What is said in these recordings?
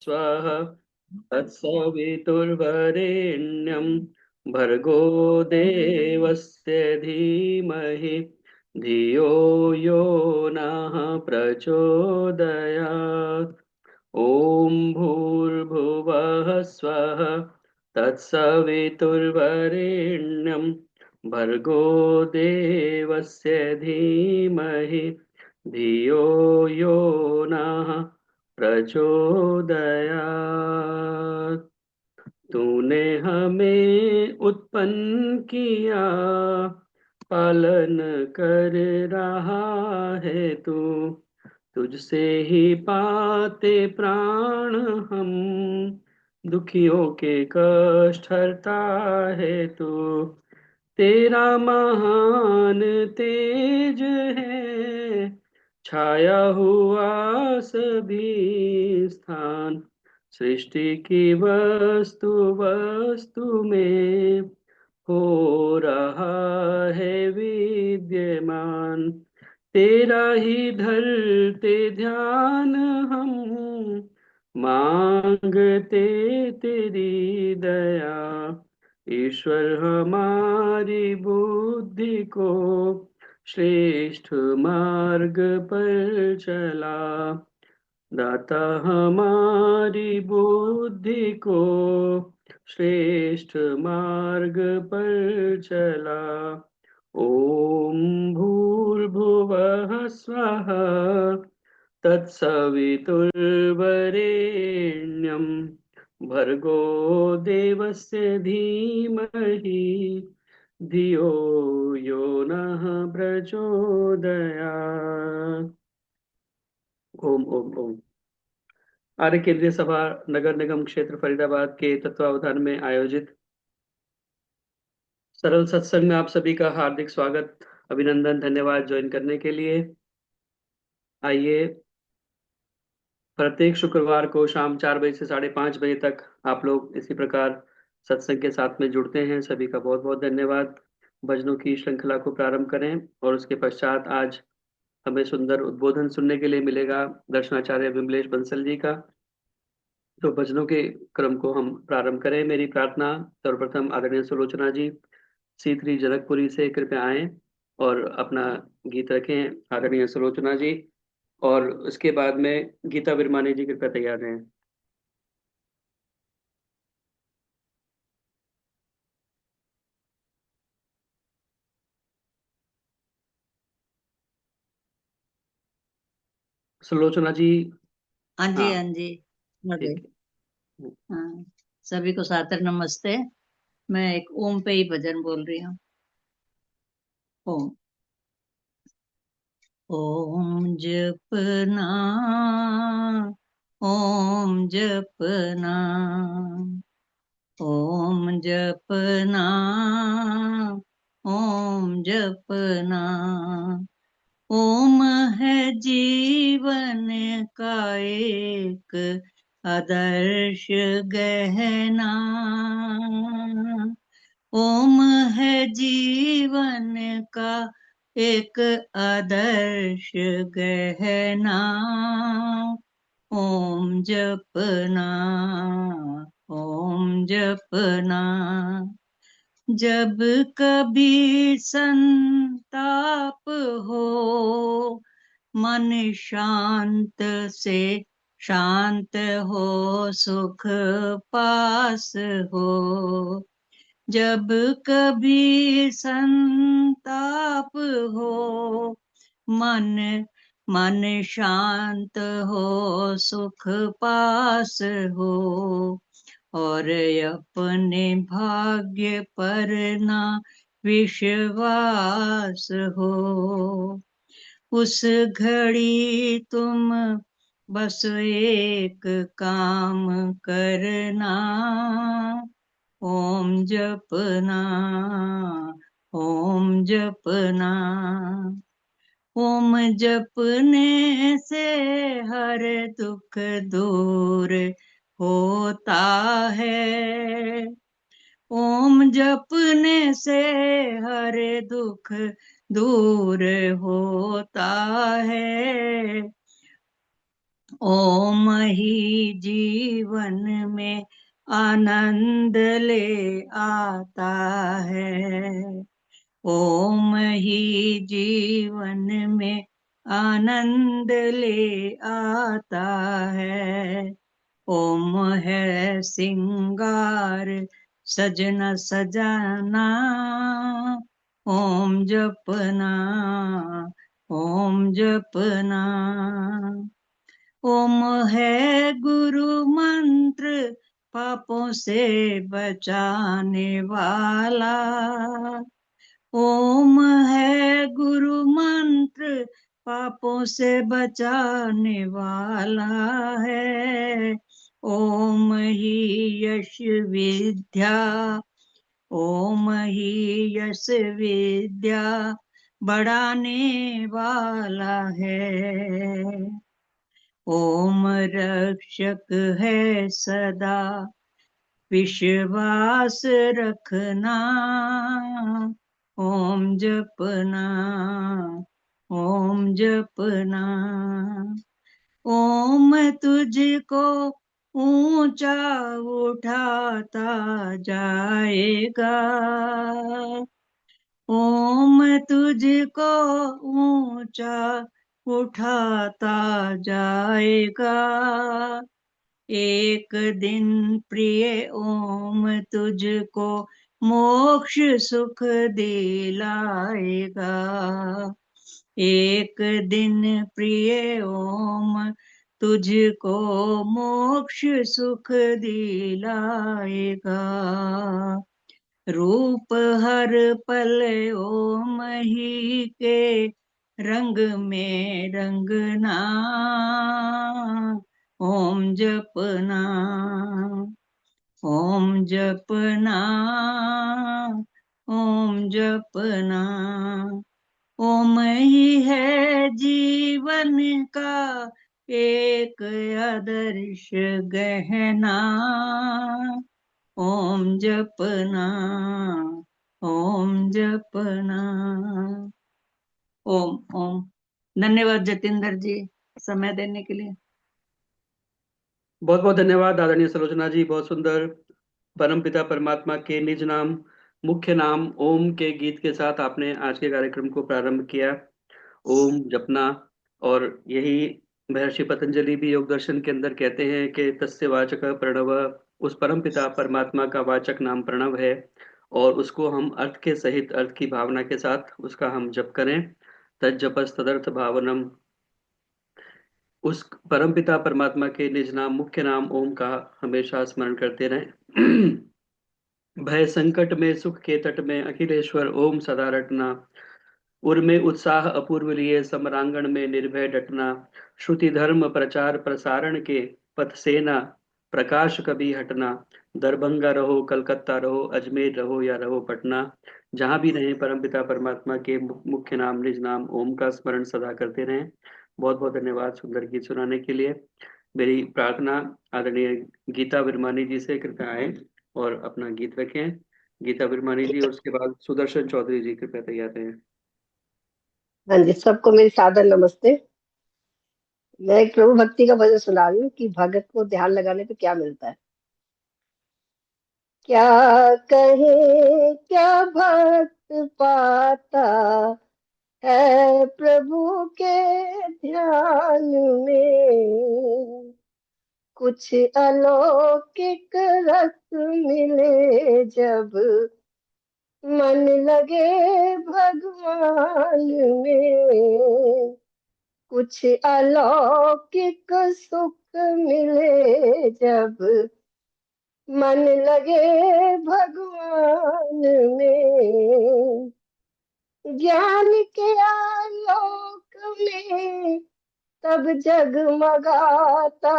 स्वः तत्सवितुर्वरेण्यं भर्गो देवस्य धीमहि धियो यो नः प्रचोदयात्। ॐ भूर्भुवः स्वः तत्सवितुर्वरेण्यं भर्गो देवस्य धीमहि धियो यो नः प्रचोदयात्। तूने हमें उत्पन्न किया, पालन कर रहा है तू। तुझसे ही पाते प्राण हम, दुखियों के कष्ट हरता है तू। तेरा महान तेज है, छाया हुआ सभी स्थान। सृष्टि की वस्तु वस्तु में हो रहा है विद्यमान। तेरा ही धरते ध्यान हम, मांगते तेरी दया। ईश्वर हमारी बुद्धि को श्रेष्ठ मार्ग पर चला। दाता हमारी बुद्धि को श्रेष्ठ मार्ग पर चला। ओम भूर्भुवः स्वः तत्सवितुर्वरेण्यं भर्गो देवस्य धीमहि धियो यो नः प्रचोदयात्। ओम ओम ओम। आर्य केंद्रीय सभा नगर निगम क्षेत्र फरीदाबाद के तत्वावधान में आयोजित सरल सत्संग में आप सभी का हार्दिक स्वागत, अभिनंदन, धन्यवाद ज्वाइन करने के लिए। आइए, प्रत्येक शुक्रवार को शाम 4 बजे से 5:30 बजे तक आप लोग इसी प्रकार सत्संग के साथ में जुड़ते हैं। सभी का बहुत बहुत धन्यवाद। भजनों की श्रृंखला को प्रारंभ करें और उसके पश्चात आज हमें सुंदर उद्बोधन सुनने के लिए मिलेगा दर्शनाचार्य विमलेश बंसल जी का। तो भजनों के क्रम को हम प्रारंभ करें। मेरी प्रार्थना, सर्वप्रथम आदरणीय सुलोचना जी C3 जनकपुरी से कृपया आए और अपना गीत रखें, आदरणीय सुलोचना जी। और उसके बाद में गीता विरमानी जी कृपया तैयार रहें। सुलोचना जी। हाँ जी, हाँ, हाँ जी। आ गई। ठीक है। हाँ, सभी को सादर नमस्ते। मैं एक ओम पे ही भजन बोल रही हूँ। ओम। ओम जपना, ओम जपना, ओम जपना, ओम जपना। ओम है जीवन का एक आदर्श गहना। ओम है जीवन का एक आदर्श गहना। ओम जपना, ओम जपना। जब कभी संताप हो, मन शांत से शांत हो, सुख पास हो। जब कभी संताप हो, मन मन शांत हो, सुख पास हो। और अपने भाग्य पर ना विश्वास हो, उस घड़ी तुम बस एक काम करना। ओम जपना, ओम जपना। ओम जपने से हर दुख दूर होता है। ओम जपने से हर दुख दूर होता है। ओम ही जीवन में आनंद ले आता है। ओम ही जीवन में आनंद ले आता है। ओम है सिंगार सजना सजाना, ओम जपना, ओम जपना। ओम है गुरु मंत्र पापों से बचाने वाला। ओम है गुरु मंत्र पापों से बचाने वाला है। ओम ही यश विद्या, ओम ही यश विद्या बढ़ाने वाला है। ओम रक्षक है सदा विश्वास रखना, ओम जपना, ओम जपना। ओम तुझको ऊंचा उठाता जाएगा, ओम तुझको ऊंचा उठाता जाएगा। एक दिन प्रिय ओम तुझको मोक्ष सुख दिलाएगा। एक दिन प्रिय ओम तुझको मोक्ष सुख दिलाएगा। रूप हर पल ओम ही के रंग में रंगना, ओम जपना, ओम जपना, ओम जपना। ओम ही है जीवन का एक आदर्श गहना, ओम जपना, ओम जपना। ओम ओम। धन्यवाद जतिंदर जी, समय देने के लिए। बहुत बहुत धन्यवाद आदरणीय सलोचना जी, बहुत सुंदर परमपिता परमात्मा के निज नाम मुख्य नाम ओम के गीत के साथ आपने आज के कार्यक्रम को प्रारंभ किया। ओम जपना, और यही महर्षि पतंजलि भी योग दर्शन के अंदर कहते हैं कि तस्य वाचक प्रणव, उस परमपिता परमात्मा का वाचक नाम प्रणव है, और उसको हम अर्थ के सहित, अर्थ की भावना के साथ उसका हम जप करें। तज्जपस तदर्थ भावनम, उस परमपिता परमात्मा के निज नाम मुख्य नाम ओम का हमेशा स्मरण करते रहें। भय संकट में सुख के तट में अखिलेश्वर ओम सदा रटना, उर में उत्साह अपूर्व लिए समरांगण में निर्भय डटना, श्रुति धर्म प्रचार प्रसारण के पथ सेना प्रकाश कभी हटना, दरभंगा रहो कलकत्ता रहो अजमेर रहो या रहो पटना, जहां भी रहें परमपिता परमात्मा के मुख्य नाम निज नाम ओम का स्मरण सदा करते रहें। बहुत बहुत धन्यवाद सुंदर गीत सुनाने के लिए। मेरी प्रार्थना आदरणीय गीता विरमानी जी से, कृपया आए और अपना गीत रखें। गीता विरमानी जी, और उसके बाद सुदर्शन चौधरी जी कृपया तैयार रहें। हाँ जी, सबको मेरी सादर नमस्ते। मैं एक प्रभु भक्ति का भजन सुना रही हूँ कि भगत को ध्यान लगाने पे क्या मिलता है। क्या कहे क्या भक्त पाता है प्रभु के ध्यान में, कुछ अलौकिक रस मिले जब मन लगे भगवान में, कुछ अलौकिक सुख मिले जब मन लगे भगवान में, ज्ञान के आलोक में तब जगमगाता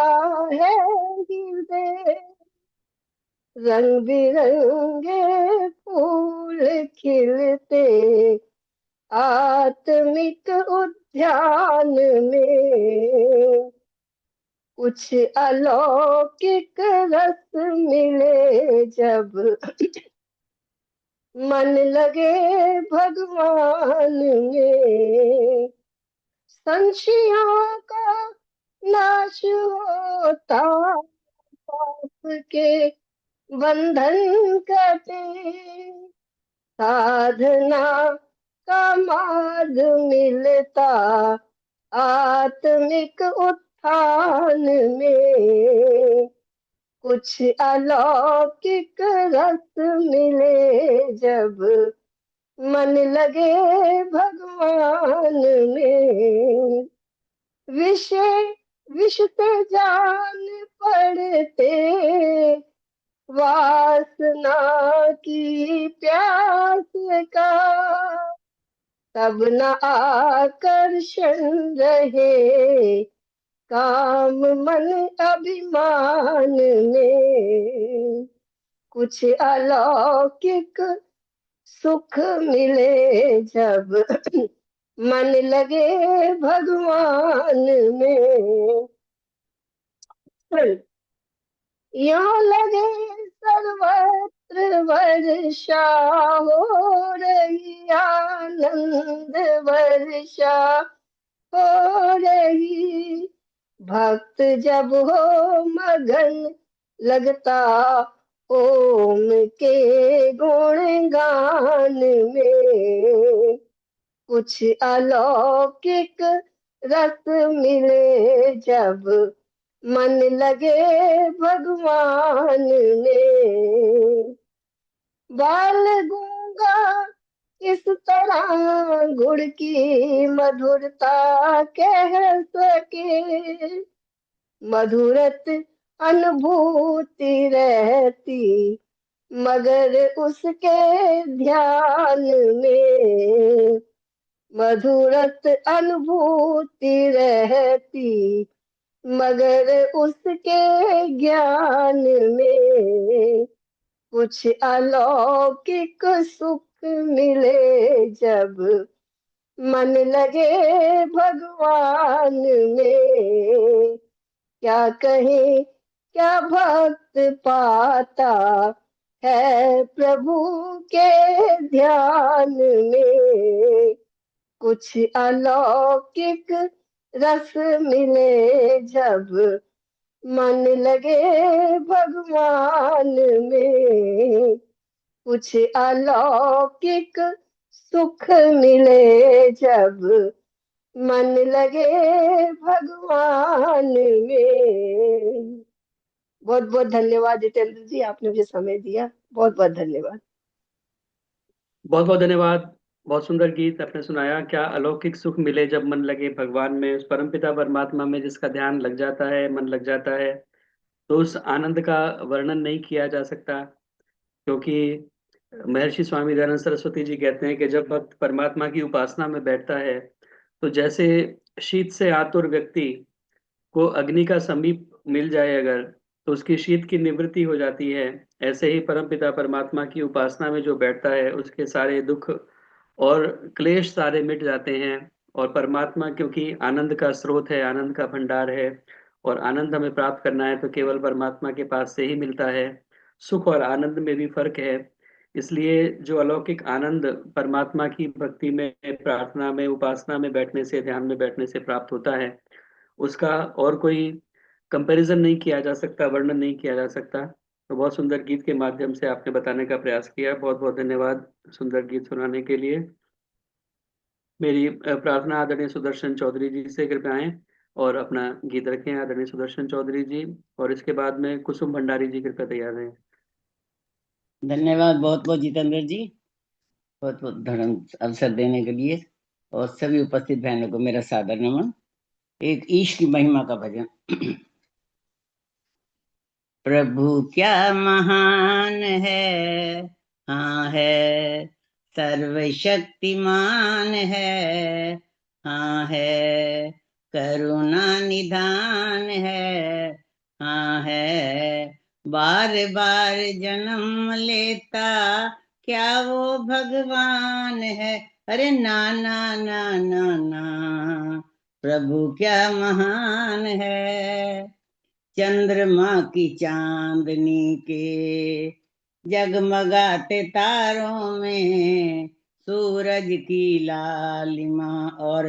है हृदय, रंग बिरंगे फूल खिलते आत्मिक उद्यान में, कुछ अलौकिक रस मिले जब मन लगे भगवान में, संशियों का नाश होता, पाप के बंधन कटे, साधना का मार्ग मिलता, आत्मिक उत्थान में कुछ अलौकिक रस मिले जब मन लगे भगवान में। विषय विष पे जान पड़ते, वासना की प्यास का तब न आकर्षण रहे, काम मन अभिमान में कुछ अलौकिक सुख मिले जब मन लगे भगवान में। यहाँ लगे सर्वत्र वर्षा हो रही, आनंद वर्षा हो रही, भक्त जब हो मगन लगता ओम के गुणगान में कुछ अलौकिक रस मिले जब मन लगे भगवान में। बाल गूंगा इस तरह गुड़ की मधुरता कह सके, मधुरत अनुभूति रहती मगर उसके ध्यान में, मधुरत अनुभूति रहती मगर उसके ज्ञान में कुछ अलौकिक सुख मिले जब मन लगे भगवान में। क्या कहे क्या भक्त पाता है प्रभु के ध्यान में, कुछ अलौकिक रस मिले जब मन लगे भगवान में, कुछ अलौकिक सुख मिले जब मन लगे भगवान में। बहुत बहुत धन्यवाद जितेंद्र जी, आपने मुझे समय दिया, बहुत बहुत धन्यवाद। बहुत बहुत धन्यवाद। बहुत सुंदर गीत आपने सुनाया। क्या अलौकिक सुख मिले जब मन लगे भगवान में, उस परमपिता परमात्मा में जिसका ध्यान लग जाता है, मन लग जाता है, तो उस आनंद का वर्णन नहीं किया जा सकता। क्योंकि महर्षि स्वामी दयानंद सरस्वती जी कहते हैं कि जब भक्त परमात्मा की उपासना में बैठता है, तो जैसे शीत से आतुर व्यक्ति को अग्नि का समीप मिल जाए अगर, तो उसकी शीत की निवृत्ति हो जाती है। ऐसे ही परमपिता परमात्मा की उपासना में जो बैठता है, उसके सारे दुख और क्लेश सारे मिट जाते हैं। और परमात्मा क्योंकि आनंद का स्रोत है, आनंद का भंडार है, और आनंद हमें प्राप्त करना है तो केवल परमात्मा के पास से ही मिलता है। सुख और आनंद में भी फर्क है। इसलिए जो अलौकिक आनंद परमात्मा की भक्ति में, प्रार्थना में, उपासना में बैठने से, ध्यान में बैठने से प्राप्त होता है, उसका और कोई कंपैरिजन नहीं किया जा सकता, वर्णन नहीं किया जा सकता। तो बहुत सुंदर गीत के माध्यम से आपने बताने का प्रयास किया। बहुत बहुत धन्यवाद सुंदर गीत सुनाने के लिए। मेरी प्रार्थना आदरणीय सुदर्शन चौधरी जी से, कृपया आएं और अपना गीत रखें, आदरणीय सुदर्शन चौधरी जी। और इसके बाद में कुसुम भंडारी जी कृपया तैयार रहें। धन्यवाद बहुत बहुत जितेंद्र जी, बहुत बहुत धर्म अवसर देने के लिए। और सभी उपस्थित बहनों को मेरा सादर नमन। एक ईश की महिमा का भजन। प्रभु क्या महान है, हाँ है, सर्वशक्तिमान है, हाँ है, करुणा निधान है, हाँ है, बार बार जन्म लेता क्या वो भगवान है। अरे ना ना ना ना ना, प्रभु क्या महान है। चंद्रमा की चांदनी के जगमगाते तारों में, सूरज की लालिमा और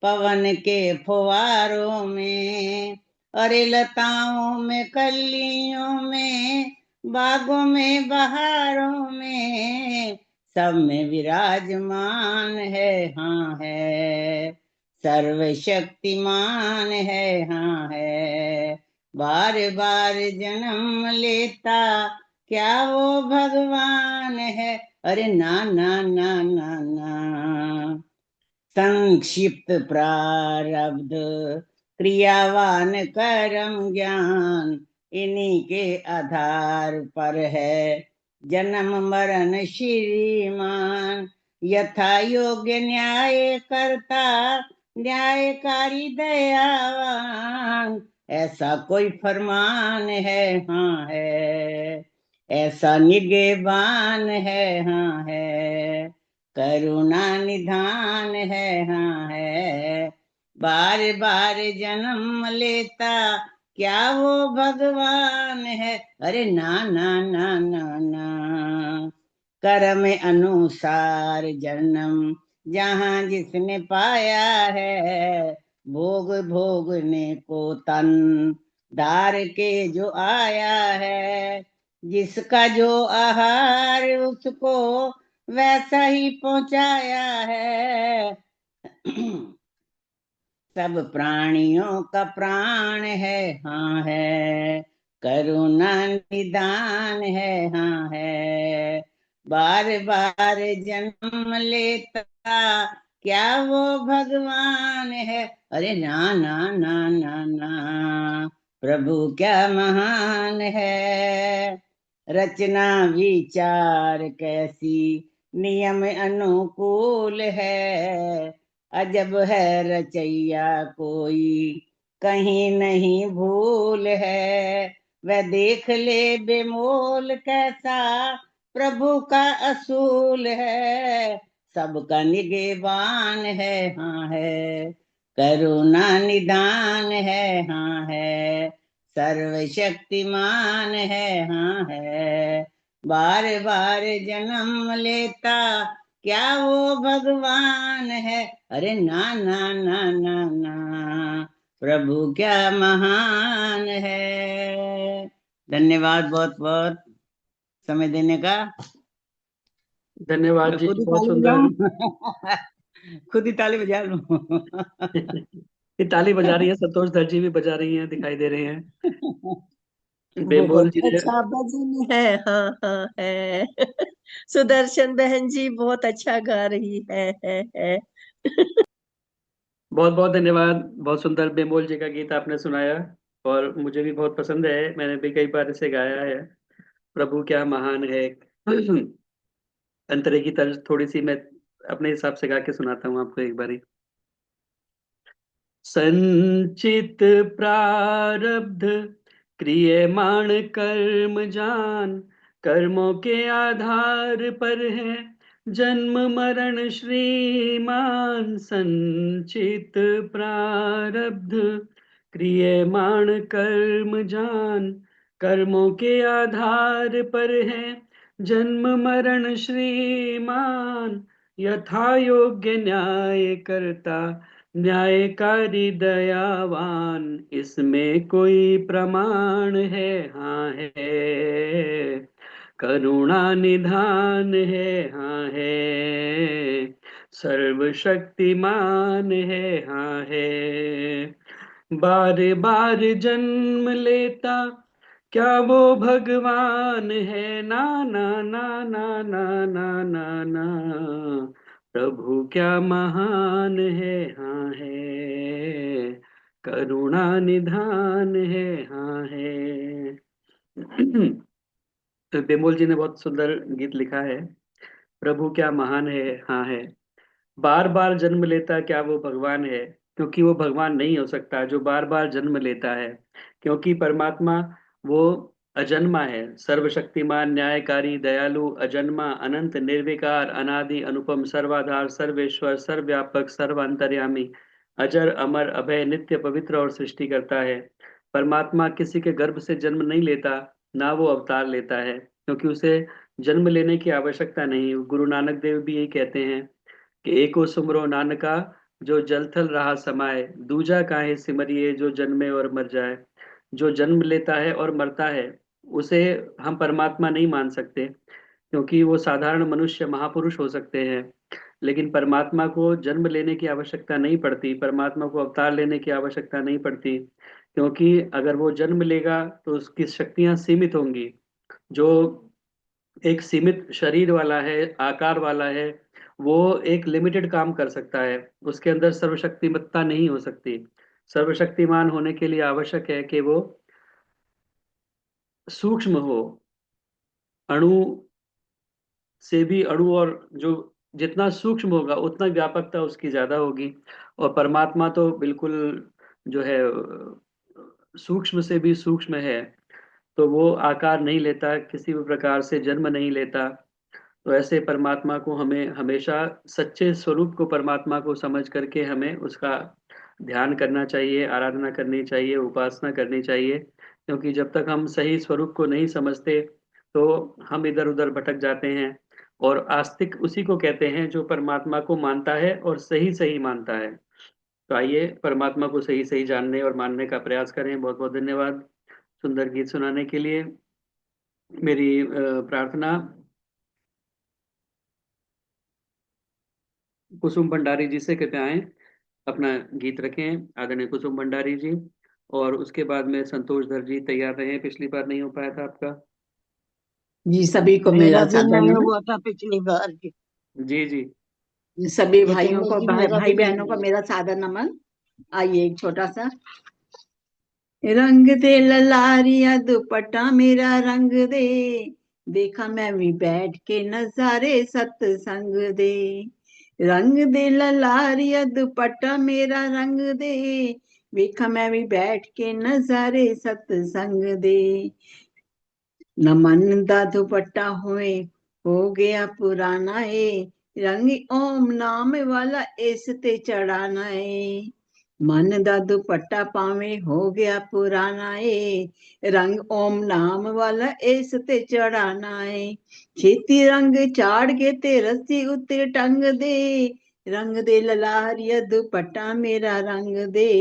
पवन के फुवारों में, अरे लताओं में, कलियों में, बागों में, बहारों में, सब में विराजमान है, हाँ है। सर्वशक्तिमान है, हाँ है। बार बार जन्म लेता क्या वो भगवान है? अरे ना ना ना ना ना। संक्षिप्त प्रारब्ध, क्रियावान कर्म ज्ञान, इन्हीं के आधार पर है जन्म मरण श्रीमान। यथा योग्य न्याय करता, न्यायकारी दयावान, ऐसा कोई फरमान है, हाँ है। ऐसा निगहबान है, हाँ है। करुणा निधान है, हाँ है। बार बार जन्म लेता क्या वो भगवान है? अरे ना ना ना ना ना। कर्म अनुसार जन्म जहाँ जिसने पाया है, भोग भोगने को तन धार के जो आया है, जिसका जो आहार उसको वैसा ही पहुंचाया है। सब प्राणियों का प्राण है, हाँ है। करुणा निदान है, हाँ है। बार बार जन्म लेता क्या वो भगवान है? अरे ना ना ना ना ना। प्रभु क्या महान है। रचना विचार कैसी नियम अनुकूल है। अजब है रचैया कोई, कहीं नहीं भूल है। वह देख ले बेमोल कैसा प्रभु का असूल है। सबका निगहबान है, हाँ है। करुणा निदान है, हाँ है। सर्वशक्तिमान है, हाँ है। बार बार जन्म लेता क्या वो भगवान है? अरे ना ना ना ना ना। प्रभु क्या महान है। धन्यवाद बहुत बहुत समय देने का। धन्यवाद मैं जी, खुद ही बहुत ताली सुंदर। बजाऊं? खुद ही ताली बजा लूं? ये ताली बजा रही है, संतोष दर जी भी बजा रही हैं, दिखाई दे रहे हैं। बेमोल बहुत जी ने अच्छा भजन है, हाँ हाँ है। सुदर्शन बहन जी बहुत अच्छा गा रही है। बहुत बहुत धन्यवाद। बहुत सुंदर बेमोल जी का गीत आपने सुनाया, और मुझे भी बहुत पसंद है, मैंने भी कई बार इसे गाया है। प्रभु क्या महान है। अंतरे की तर्ज थोड़ी सी मैं अपने हिसाब से गा के सुनाता हूँ आपको एक बारी। संचित प्रारब्ध, क्रियमाण कर्म जान, कर्मों के आधार पर है जन्म मरण श्रीमान। संचित प्रारब्ध, क्रियमाण कर्म जान, कर्मों के आधार पर है जन्म मरण श्रीमान। यथा योग्य न्याय करता, न्यायकारी दयावान, इसमें कोई प्रमाण है, हाँ है। करुणा निधान है, हाँ है। सर्वशक्तिमान है, हाँ है। बार बार जन्म लेता क्या वो भगवान है? ना ना ना ना ना ना ना ना। प्रभु क्या महान है, हाँ है। करुणा निधान है, हाँ है। तो बेमोल जी ने बहुत सुंदर गीत लिखा है। प्रभु क्या महान है, हाँ है। बार बार जन्म लेता क्या वो भगवान है? क्योंकि वो भगवान नहीं हो सकता जो बार बार जन्म लेता है, क्योंकि परमात्मा वो अजन्मा है, सर्वशक्तिमान, न्यायकारी, दयालु, अजन्मा, अनंत, निर्विकार, अनादि, अनुपम, सर्वाधार, सर्वेश्वर, सर्वव्यापक, सर्वांतर्यामी, अजर, अमर, अभय, नित्य, पवित्र और सृष्टि करता है। परमात्मा किसी के गर्भ से जन्म नहीं लेता, ना वो अवतार लेता है, क्योंकि उसे जन्म लेने की आवश्यकता नहीं। गुरु नानक देव भी यही कहते हैं कि एको सुमरो नानका, जो जल थल रहा समाये, दूजा काहे सिमरिए, जो जन्मे और मर जाए। जो जन्म लेता है और मरता है उसे हम परमात्मा नहीं मान सकते, क्योंकि वो साधारण मनुष्य महापुरुष हो सकते हैं। लेकिन परमात्मा को जन्म लेने की आवश्यकता नहीं पड़ती, परमात्मा को अवतार लेने की आवश्यकता नहीं पड़ती, क्योंकि अगर वो जन्म लेगा तो उसकी शक्तियां सीमित होंगी। जो एक सीमित शरीर वाला है, आकार वाला है, वो एक लिमिटेड काम कर सकता है, उसके अंदर सर्वशक्तिमत्ता नहीं हो सकती। सर्वशक्तिमान होने के लिए आवश्यक है कि वो सूक्ष्म हो, अणु से भी अणु, और जो जितना सूक्ष्म होगा उतना व्यापकता उसकी ज्यादा होगी। और परमात्मा तो बिल्कुल जो है सूक्ष्म से भी सूक्ष्म है, तो वो आकार नहीं लेता, किसी भी प्रकार से जन्म नहीं लेता। तो ऐसे परमात्मा को हमें हमेशा सच्चे स्वरूप को, परमात्मा को समझ करके हमें उसका ध्यान करना चाहिए, आराधना करनी चाहिए, उपासना करनी चाहिए। क्योंकि जब तक हम सही स्वरूप को नहीं समझते तो हम इधर उधर भटक जाते हैं। और आस्तिक उसी को कहते हैं जो परमात्मा को मानता है और सही सही मानता है। तो आइए परमात्मा को सही सही जानने और मानने का प्रयास करें। बहुत बहुत धन्यवाद सुंदर गीत सुनाने के लिए। मेरी प्रार्थना कुसुम भंडारी जी से, कृपया आए, अपना गीत रखें आदरणीय कुसुम भंडारी जी। और उसके बाद में संतोष धर जी तैयार रहे, पिछली बार नहीं हो पाया था आपका। जी सभी को मेरा मेरा भी सादर नहीं नमन। हुआ था पिछली बार की। जी जी। सभी भाइयों जितेंद्र को, जी मेरा भाई भी नहीं बहनों को हुआ। मेरा सादर नमन। आइए एक छोटा सा। रंग दे ललारिया दुपट्टा मेरा रंग दे, देखा मैं भी बैठ के नजारे सत्संग दे। रंग दे ललारिया दुपट्टा मेरा रंग दे, देखा मैं भी बैठ के नजारे सत्संग दे। नमन दा दुपट्टा होए हो गया पुराना रंग ओम नाम वाला इस ते चढ़ाना मन दा दुपट्टा पावे हो गया पुराना रंग ओम नाम वाला इस ते चढ़ाना छेती रंग चाड़ के ते रस्सी उत्ते टंग दे, रंग दे ललारिया दुपट्टा मेरा रंग दे,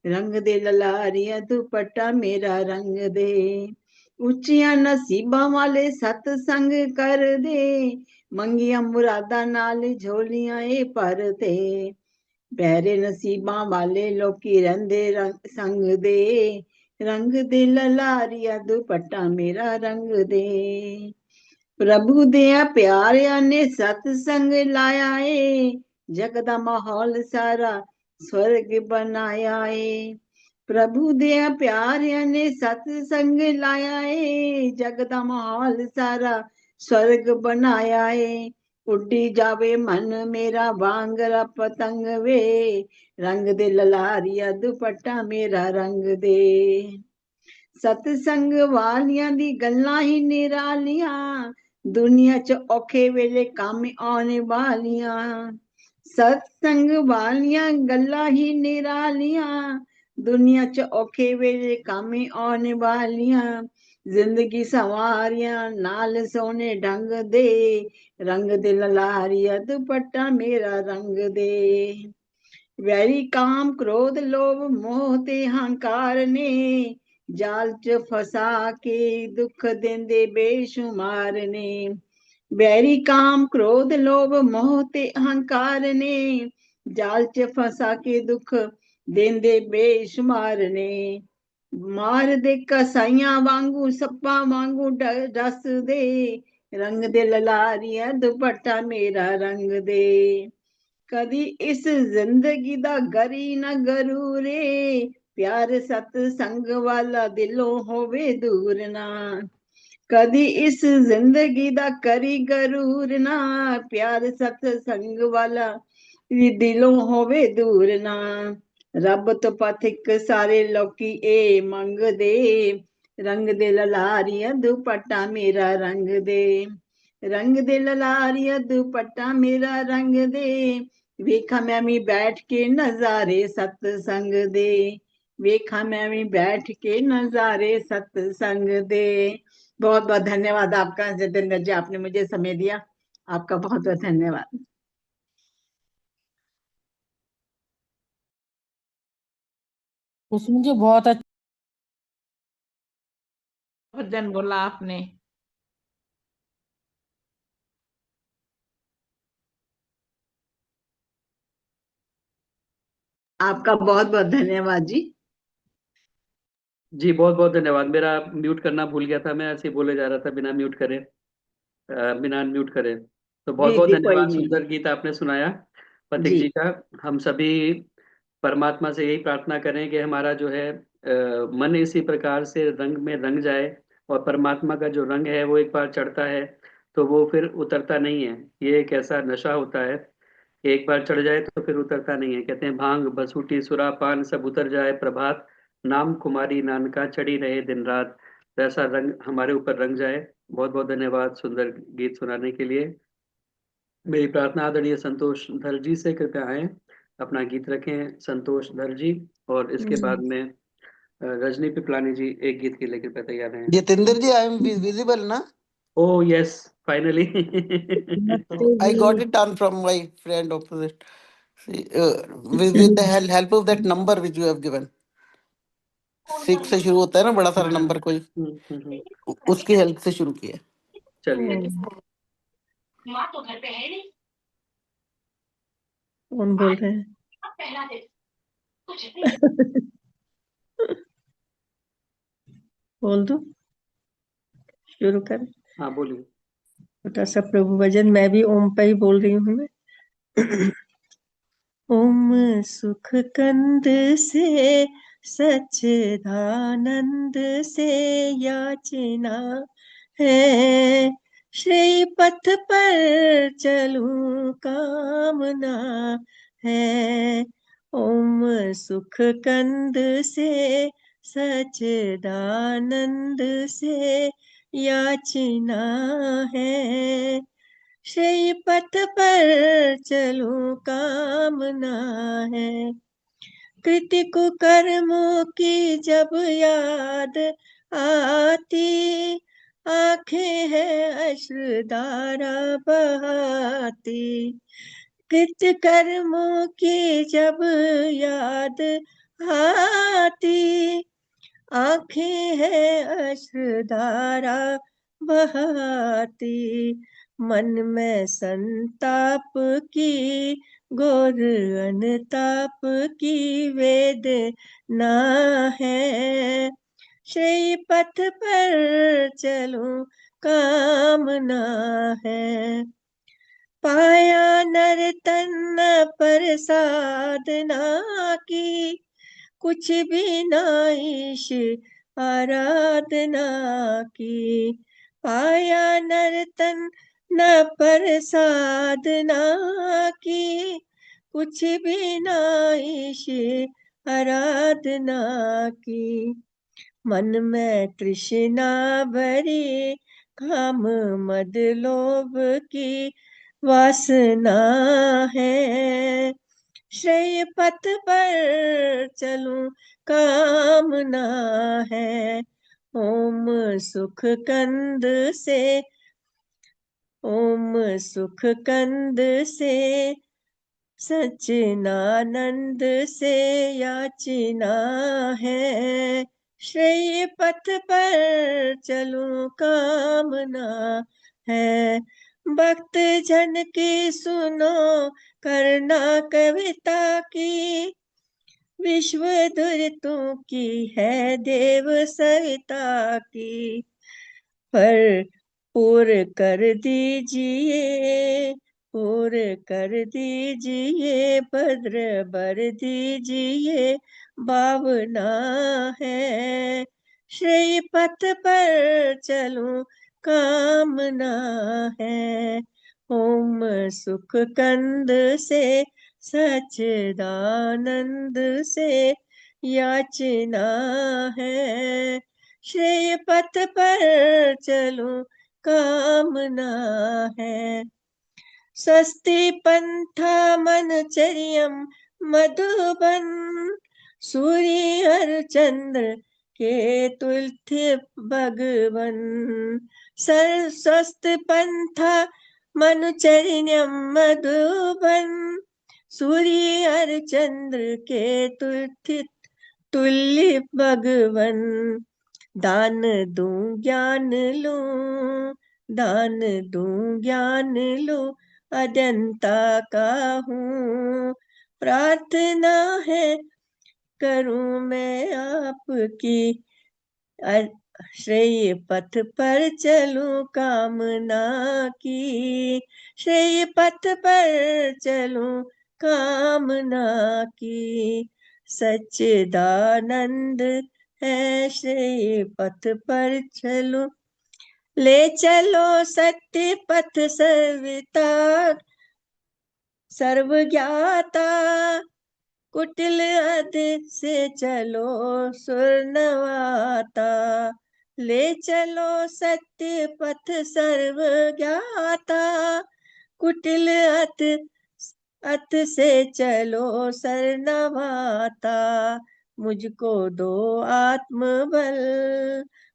रंग दे ललारिया दुपट्टा मेरा रंग दे। ਉੱਚੀਆਂ ਨਸੀਬਾਂ ਵਾਲੇ ਸਤਸੰਗ ਕਰਦੇ, ਮੰਗੀਆਂ ਮੁਰਾਦਾਂ ਨਾਲ ਝੋਲੀਆਂ ਭਰਦੇ। ਪਿਆਰੇ ਨਸੀਬਾਂ ਵਾਲੇ ਲੋਕੀ ਰਹਿੰਦੇ ਸੰਗ ਦੇ, ਰੰਗ ਦੇ ਲਲਾਰੀਆ ਦੁਪੱਟਾ ਮੇਰਾ ਰੰਗ ਦੇ। ਪ੍ਰਭੂ ਦਿਆਂ ਪਿਆਰਿਆਂ ਨੇ ਸਤਸੰਗ ਲਾਇਆ ਜਗ ਦਾ ਮਾਹੌਲ ਸਾਰਾ स्वर्ग बनाया प्रभु दिया प्यारिया ने सत्संग लाया जग दा माहौल सारा स्वर्ग बनाया उड्डी जावे मन मेरा वांगरा पतंग वे, रंग दे ललारिया दुपट्टा मेरा रंग दे। सतसंग वालियां दी गल्लां ही निरालियां, दुनिया च औखे वेले काम आने वालियां। सतसंग वालियां गल्लां ही निरालियां, दुनिया च औखे वेले काम आने वालियां। जिंदगी संवारियां नाल सोने ढंग दे, रंग दे ललारिया दुपट्टा मेरा रंग दे। वैरी काम क्रोध लोभ मोह ते हंकार ने, जाल च फसा के दुख देंदे बेशुमार ने। वैरी काम क्रोध लोभ मोह ते अहंकार ने, जाल च फसा के दुख देंदे बेशुमार ने। मार दे कसाइयां वांगू सप्पा वांगू डस दे, रंग दे ललारिया दुपट्टा मेरा रंग दे। कदी इस जिंदगी दा गरी न गरूरे, प्यार सतसंग वाला दिलों होवे दूर ना। कदी इस जिंदगी दा करी गरूर ना, प्यार सतसंग वाला दिलों होवे दूर ना। रब तो पथिक सारे लोकी मंग दे, रंग दे ललारिया दुपट्टा मेरा रंग दे। रंग दे ललारिया दुपट्टा मेरा रंग दे, वेखा मैं भी बैठ के नजारे सतसंग दे, वेखा मैं भी बैठ के नजारे सतसंग दे। बहुत बहुत धन्यवाद आपका जितेंद्र जी, आपने मुझे समय दिया, आपका बहुत बहुत धन्यवाद। उसमें जो बहुत अच्छा भजन बोला आपने। आपका बहुत बहुत धन्यवाद जी। जी बहुत बहुत धन्यवाद। मेरा म्यूट करना भूल गया था, मैं ऐसे ही बोले जा रहा था बिना म्यूट करे, बिना म्यूट करे। तो बहुत जी बहुत जी, कोई धन्यवाद, नहीं। सुंदर गीत आपने सुनाया पथिक जी जी का। हम सभी परमात्मा से यही प्रार्थना करें कि हमारा जो है मन इसी प्रकार से रंग में रंग जाए, और परमात्मा का जो रंग है वो एक बार चढ़ता है तो वो फिर उतरता नहीं है। ये एक ऐसा नशा होता है कि एक बार चढ़ जाए तो फिर उतरता नहीं है। कहते हैं भांग बसूटी सुरा पान सब उतर जाए प्रभात, नाम कुमारी नानका चढ़ी रहे दिन रात। तो ऐसा रंग हमारे ऊपर रंग जाए। बहुत बहुत धन्यवाद सुंदर गीत सुनाने के लिए। मेरी प्रार्थना आदरणीय संतोष धर जी से, कृपया आए अपना गीत रखें संतोष धर जी। और इसके बाद में रजनी पिपलानी जी एक गीत के लिए कृपया तैयार हैं। Jitendra ji, I am visible, na? Oh yes finally. नमस्ते I got जी। it done from my friend opposite. See, with the help of that number which you have given. 6 से शुरू होता है ना बड़ा सारा नंबर कोई, उसकी हेल्प से शुरू किया। चलिए। कौन बोल रहे हैं? बोल दो, शुरू कर। हाँ बोलिए। छोटा सा प्रभु भजन, मैं भी ओम पे ही बोल रही हूँ मैं। ओम सुख कंद से सच्चिदानंद से याचना है, श्री पथ पर चलूं कामना है। ओम सुख कंद से सच्चिदानंद से याचना है, श्रेय पथ पर चलूं कामना है। कृति कुकर्मों की जब याद आती, आंखें हैं अश्रुधारा बहाती। कृत्य कर्मों की जब याद आती, आंखें हैं अश्रुधारा बहाती। मन में संताप की घोर अनताप की वेदना है, श्रेय पथ पर चलूं कामना है। पाया नर तन पर साधना की, कुछ भी नाइश आराधना की। पाया नर तन न पर साधना की, कुछ भी नाइश आराधना की। मन में तृष्णा भरी काम मद लोभ की वासना है, श्रेय पथ पर चलूं कामना है। ओम सुख कंद से, ओम सुख कंद से सच्चिदानंद से याचना है, श्रेय पथ पर चलूं कामना है। भक्त जन की सुनो करुणा कविता की, विश्व धुरितों की है देव सविता की। पर पूर्ण कर दीजिए, पूर्ण कर दीजिए, भद्र भर दीजिए, भावना है, श्रेय पथ पर चलूं कामना है। ओम सुख कंद से सच्चिदानंद से याचना है, श्रेय पथ पर चलूं कामना है। स्वस्ति पंथा मनचर्यम मधुबन, सूर्य हर चंद्र के तुल्य भगवन। स्वस्थ पंथा मनुचर्यम मधुबन, सूर्य हर चंद्र के तुल्य तुल्य भगवन। दान दूं ज्ञान लूं, दान दूं ज्ञान लूं, अजंता का हूँ। प्रार्थना है करूं मैं आपकी, श्रेय पथ पर चलूं कामना की, श्रेय पथ पर चलूं कामना की। सच्चिदानंद है श्रेय पथ पर चलूं, ले चलो सत्य पथ सर्वता, सर्व ज्ञाता। कुटिल अध से चलो सुरनवाता, ले चलो सत्य पथ सर्व ज्ञाता। कुटिल अथ से चलो सरनवाता। मुझको दो आत्मबल,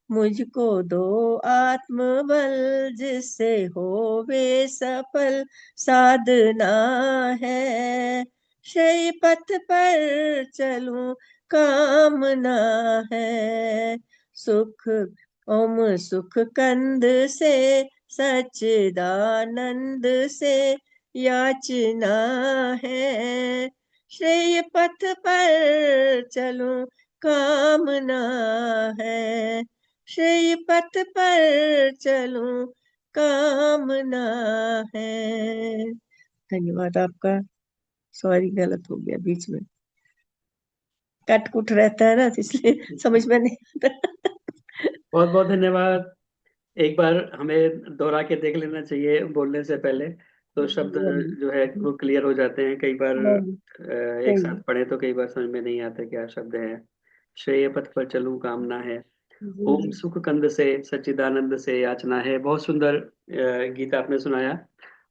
मुझको दो आत्मबल, जिससे होवे सफल साधना है। श्रेय पथ पर चलूं कामना है। सुख ओम सुख कंद से, सच्चिदानंद से याचना है। श्रेय पथ पर चलूं कामना है, श्रेय पथ पर चलूं कामना है। धन्यवाद आपका। सॉरी, गलत हो गया, बीच में कट कुट रहता है ना, तो इसलिए समझ में नहीं आता। बहुत बहुत धन्यवाद। एक बार हमें दोहरा के देख लेना चाहिए बोलने से पहले, तो शब्द जो है वो क्लियर हो जाते हैं। कई बार एक सही। साथ पढ़े तो कई बार समझ में नहीं आता क्या शब्द है। श्रेय पथ पर चलूं कामना है, जी ओम जी। सुख कंद से, सच्चिदानंद से याचना है। बहुत सुंदर गीत आपने सुनाया।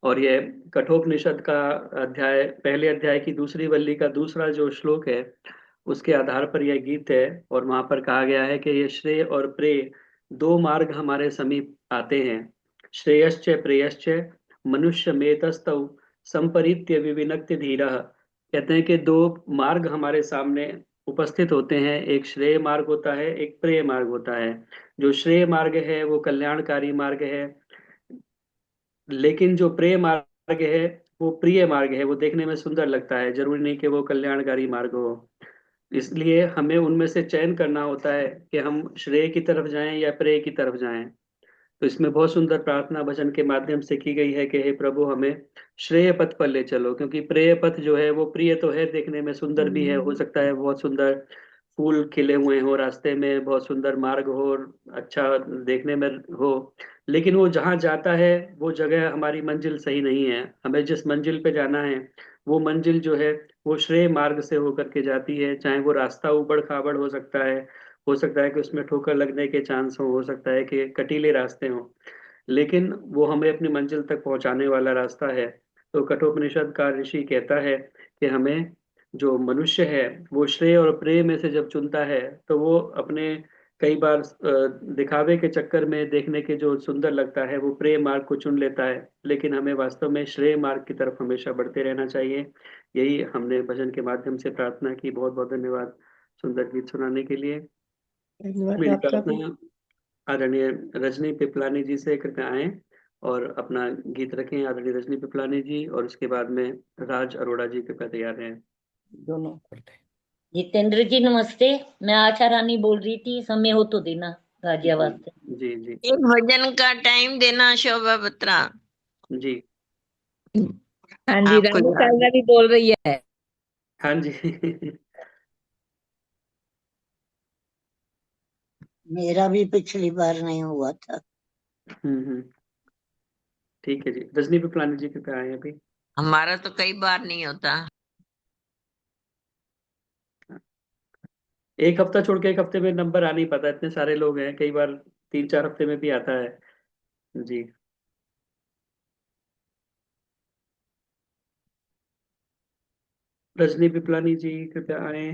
और ये कठोपनिषद का अध्याय, पहले अध्याय की दूसरी वल्ली का दूसरा जो श्लोक है, उसके आधार पर यह गीत है। और वहां पर कहा गया है कि ये श्रेय और प्रेय दो मार्ग हमारे समीप आते हैं। श्रेयश्च प्रेयश्च मनुष्य मेतस्तौ संपरीत्य विविनक्ति धीरः। कहते हैं कि दो मार्ग हमारे सामने उपस्थित होते हैं, एक श्रेय मार्ग होता है, एक प्रेय मार्ग होता है। जो श्रेय मार्ग है वो कल्याणकारी मार्ग है, लेकिन जो प्रेय मार्ग है वो प्रिय मार्ग है। वो देखने में सुंदर लगता है, जरूरी नहीं कि वो कल्याणकारी मार्ग हो। इसलिए हमें उनमें से चयन करना होता है कि हम श्रेय की तरफ जाएं या प्रेय की तरफ जाएं। तो इसमें बहुत सुंदर प्रार्थना भजन के माध्यम से की गई है कि हे प्रभु, हमें श्रेय पथ पर ले चलो। क्योंकि प्रेय पथ जो है वो प्रिय तो है, देखने में सुंदर भी है, हो सकता है बहुत सुंदर फूल खिले हुए हो रास्ते में, बहुत सुंदर मार्ग हो और अच्छा देखने में हो, लेकिन वो जहाँ जाता है वो जगह हमारी मंजिल सही नहीं है। हमें जिस मंजिल पे जाना है वो मंजिल जो है वो श्रेय मार्ग से होकर के जाती है। चाहे वो रास्ता उबड़ खाबड़ हो सकता है कि उसमें ठोकर लगने के चांस हो सकता है कि कटीले रास्ते हों, लेकिन वो हमें अपनी मंजिल तक पहुंचाने वाला रास्ता है। तो कठोपनिषद का ऋषि कहता है कि हमें, जो मनुष्य है वो श्रेय और प्रेय में से जब चुनता है तो वो अपने कई बार दिखावे के चक्कर में, देखने के जो सुंदर लगता है वो प्रेय मार्ग को चुन लेता है, लेकिन हमें वास्तव में श्रेय मार्ग की तरफ हमेशा बढ़ते रहना चाहिए। यही हमने भजन के माध्यम से प्रार्थना की। बहुत बहुत धन्यवाद सुंदर गीत सुनाने के लिए। धन्यवाद मेरी आपका भी। प्रार्थना आदरणीय रजनी पिपलानी जी से कृपया आए और अपना गीत रखें। आदरणीय रजनी पिपलानी जी, और उसके बाद में राज अरोड़ा जी कृपया तैयार रहें। दोनों करते हैं। जितेंद्र जी नमस्ते। मैं आशा रानी बोल रही थी, समय हो तो देना गाजियाबाद से। जी जी एक भजन का टाइम देना शोभा बत्रा। जी। हाँ जी, आपको रानी याद सालरा भी बोल रही है। हाँ जी। मेरा भी पिछली बार नहीं हुआ था। हम्म। ठीक है जी, रजनी पिपलानी जी कृपया आए अभी। हमारा तो कई बार नहीं होता। एक हफ्ता छोड़ के एक हफ्ते में नंबर आ नहीं पाता, इतने सारे लोग हैं, कई बार 3-4 हफ्ते में भी आता है। जी। रजनी पिपलानी जी कृपया आए।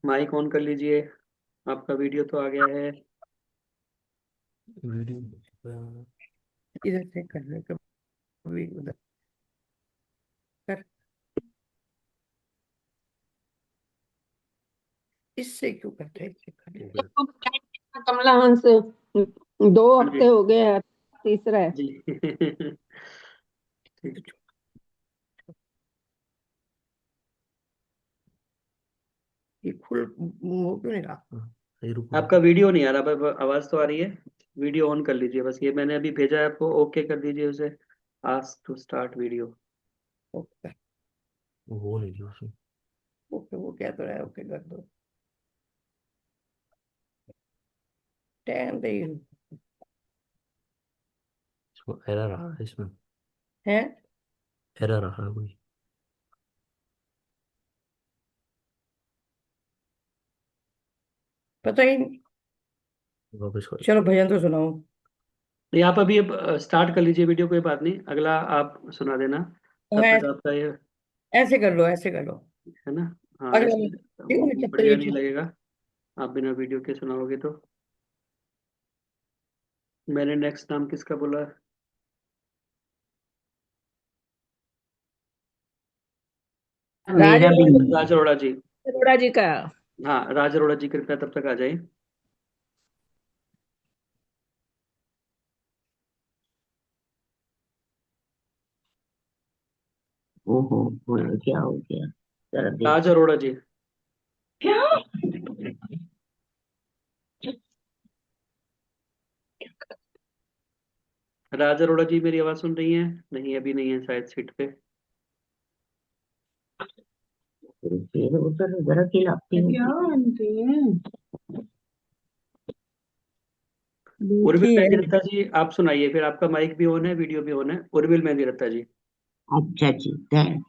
माइक ऑन कर लीजिए, आपका वीडियो तो आ गया है। इधर से करने का भी उधर कर। इससे क्यों करते हैं? कमला हंस 2 हाँ हफ्ते जी हो गए हैं, तीसरा है। जी ठीक। ये फुल वो क्यों नहीं रहा? सही रुको। आपका वीडियो नहीं आ रहा, आवाज तो आ रही है। वीडियो ऑन कर लीजिए बस, ये मैंने अभी भेजा है आपको, ओके कर दीजिए उसे, ask to start video. Okay वो नहीं जी उसमें। ओके, वो क्या तो रहा है, ओके कर दो। टाइम दे एरर आ रहा है इसमें, है। एरर आ रहा है कोई। पता ही नहीं। वापस करो। चलो भजन तो सुनाओ। नहीं आप अभी अब स्टार्ट कर लीजिए वीडियो, कोई बात नहीं, अगला आप सुना देना, तब हाँ, तक आपका ये, ऐसे कर लो, ऐसे कर लो। है ना। हाँ अगला ऐसे देखो ना, जब तक बढ़िया ये नहीं ठीक। लगेगा आप बिना वीडियो के सुनाओगे तो। मैंने नेक्स्ट नाम किसका बोला? राज मेरा भी अरोड़ा नहीं। राज अरोड़ा जी। अरोड़ा जी का। हाँ राज अरोड़ा जी कृपया तब तक आ जाए। ओहो, क्या हो गया? जरा राज देख। अरोड़ा जी। क्या? राज अरोड़ा जी मेरी आवाज सुन रही हैं? नहीं अभी नहीं है शायद सीट पे। फिर उधर जरा खिलाती हूँ। क्या आंटी है? उर्मिल देखिए मेहंदी दत्ता जी आप सुनाइए, फिर आपका माइक भी ऑन है, वीडियो भी ऑन है, उर्मिल मेहंदी दत्ता जी। अच्छा जी, थैंक।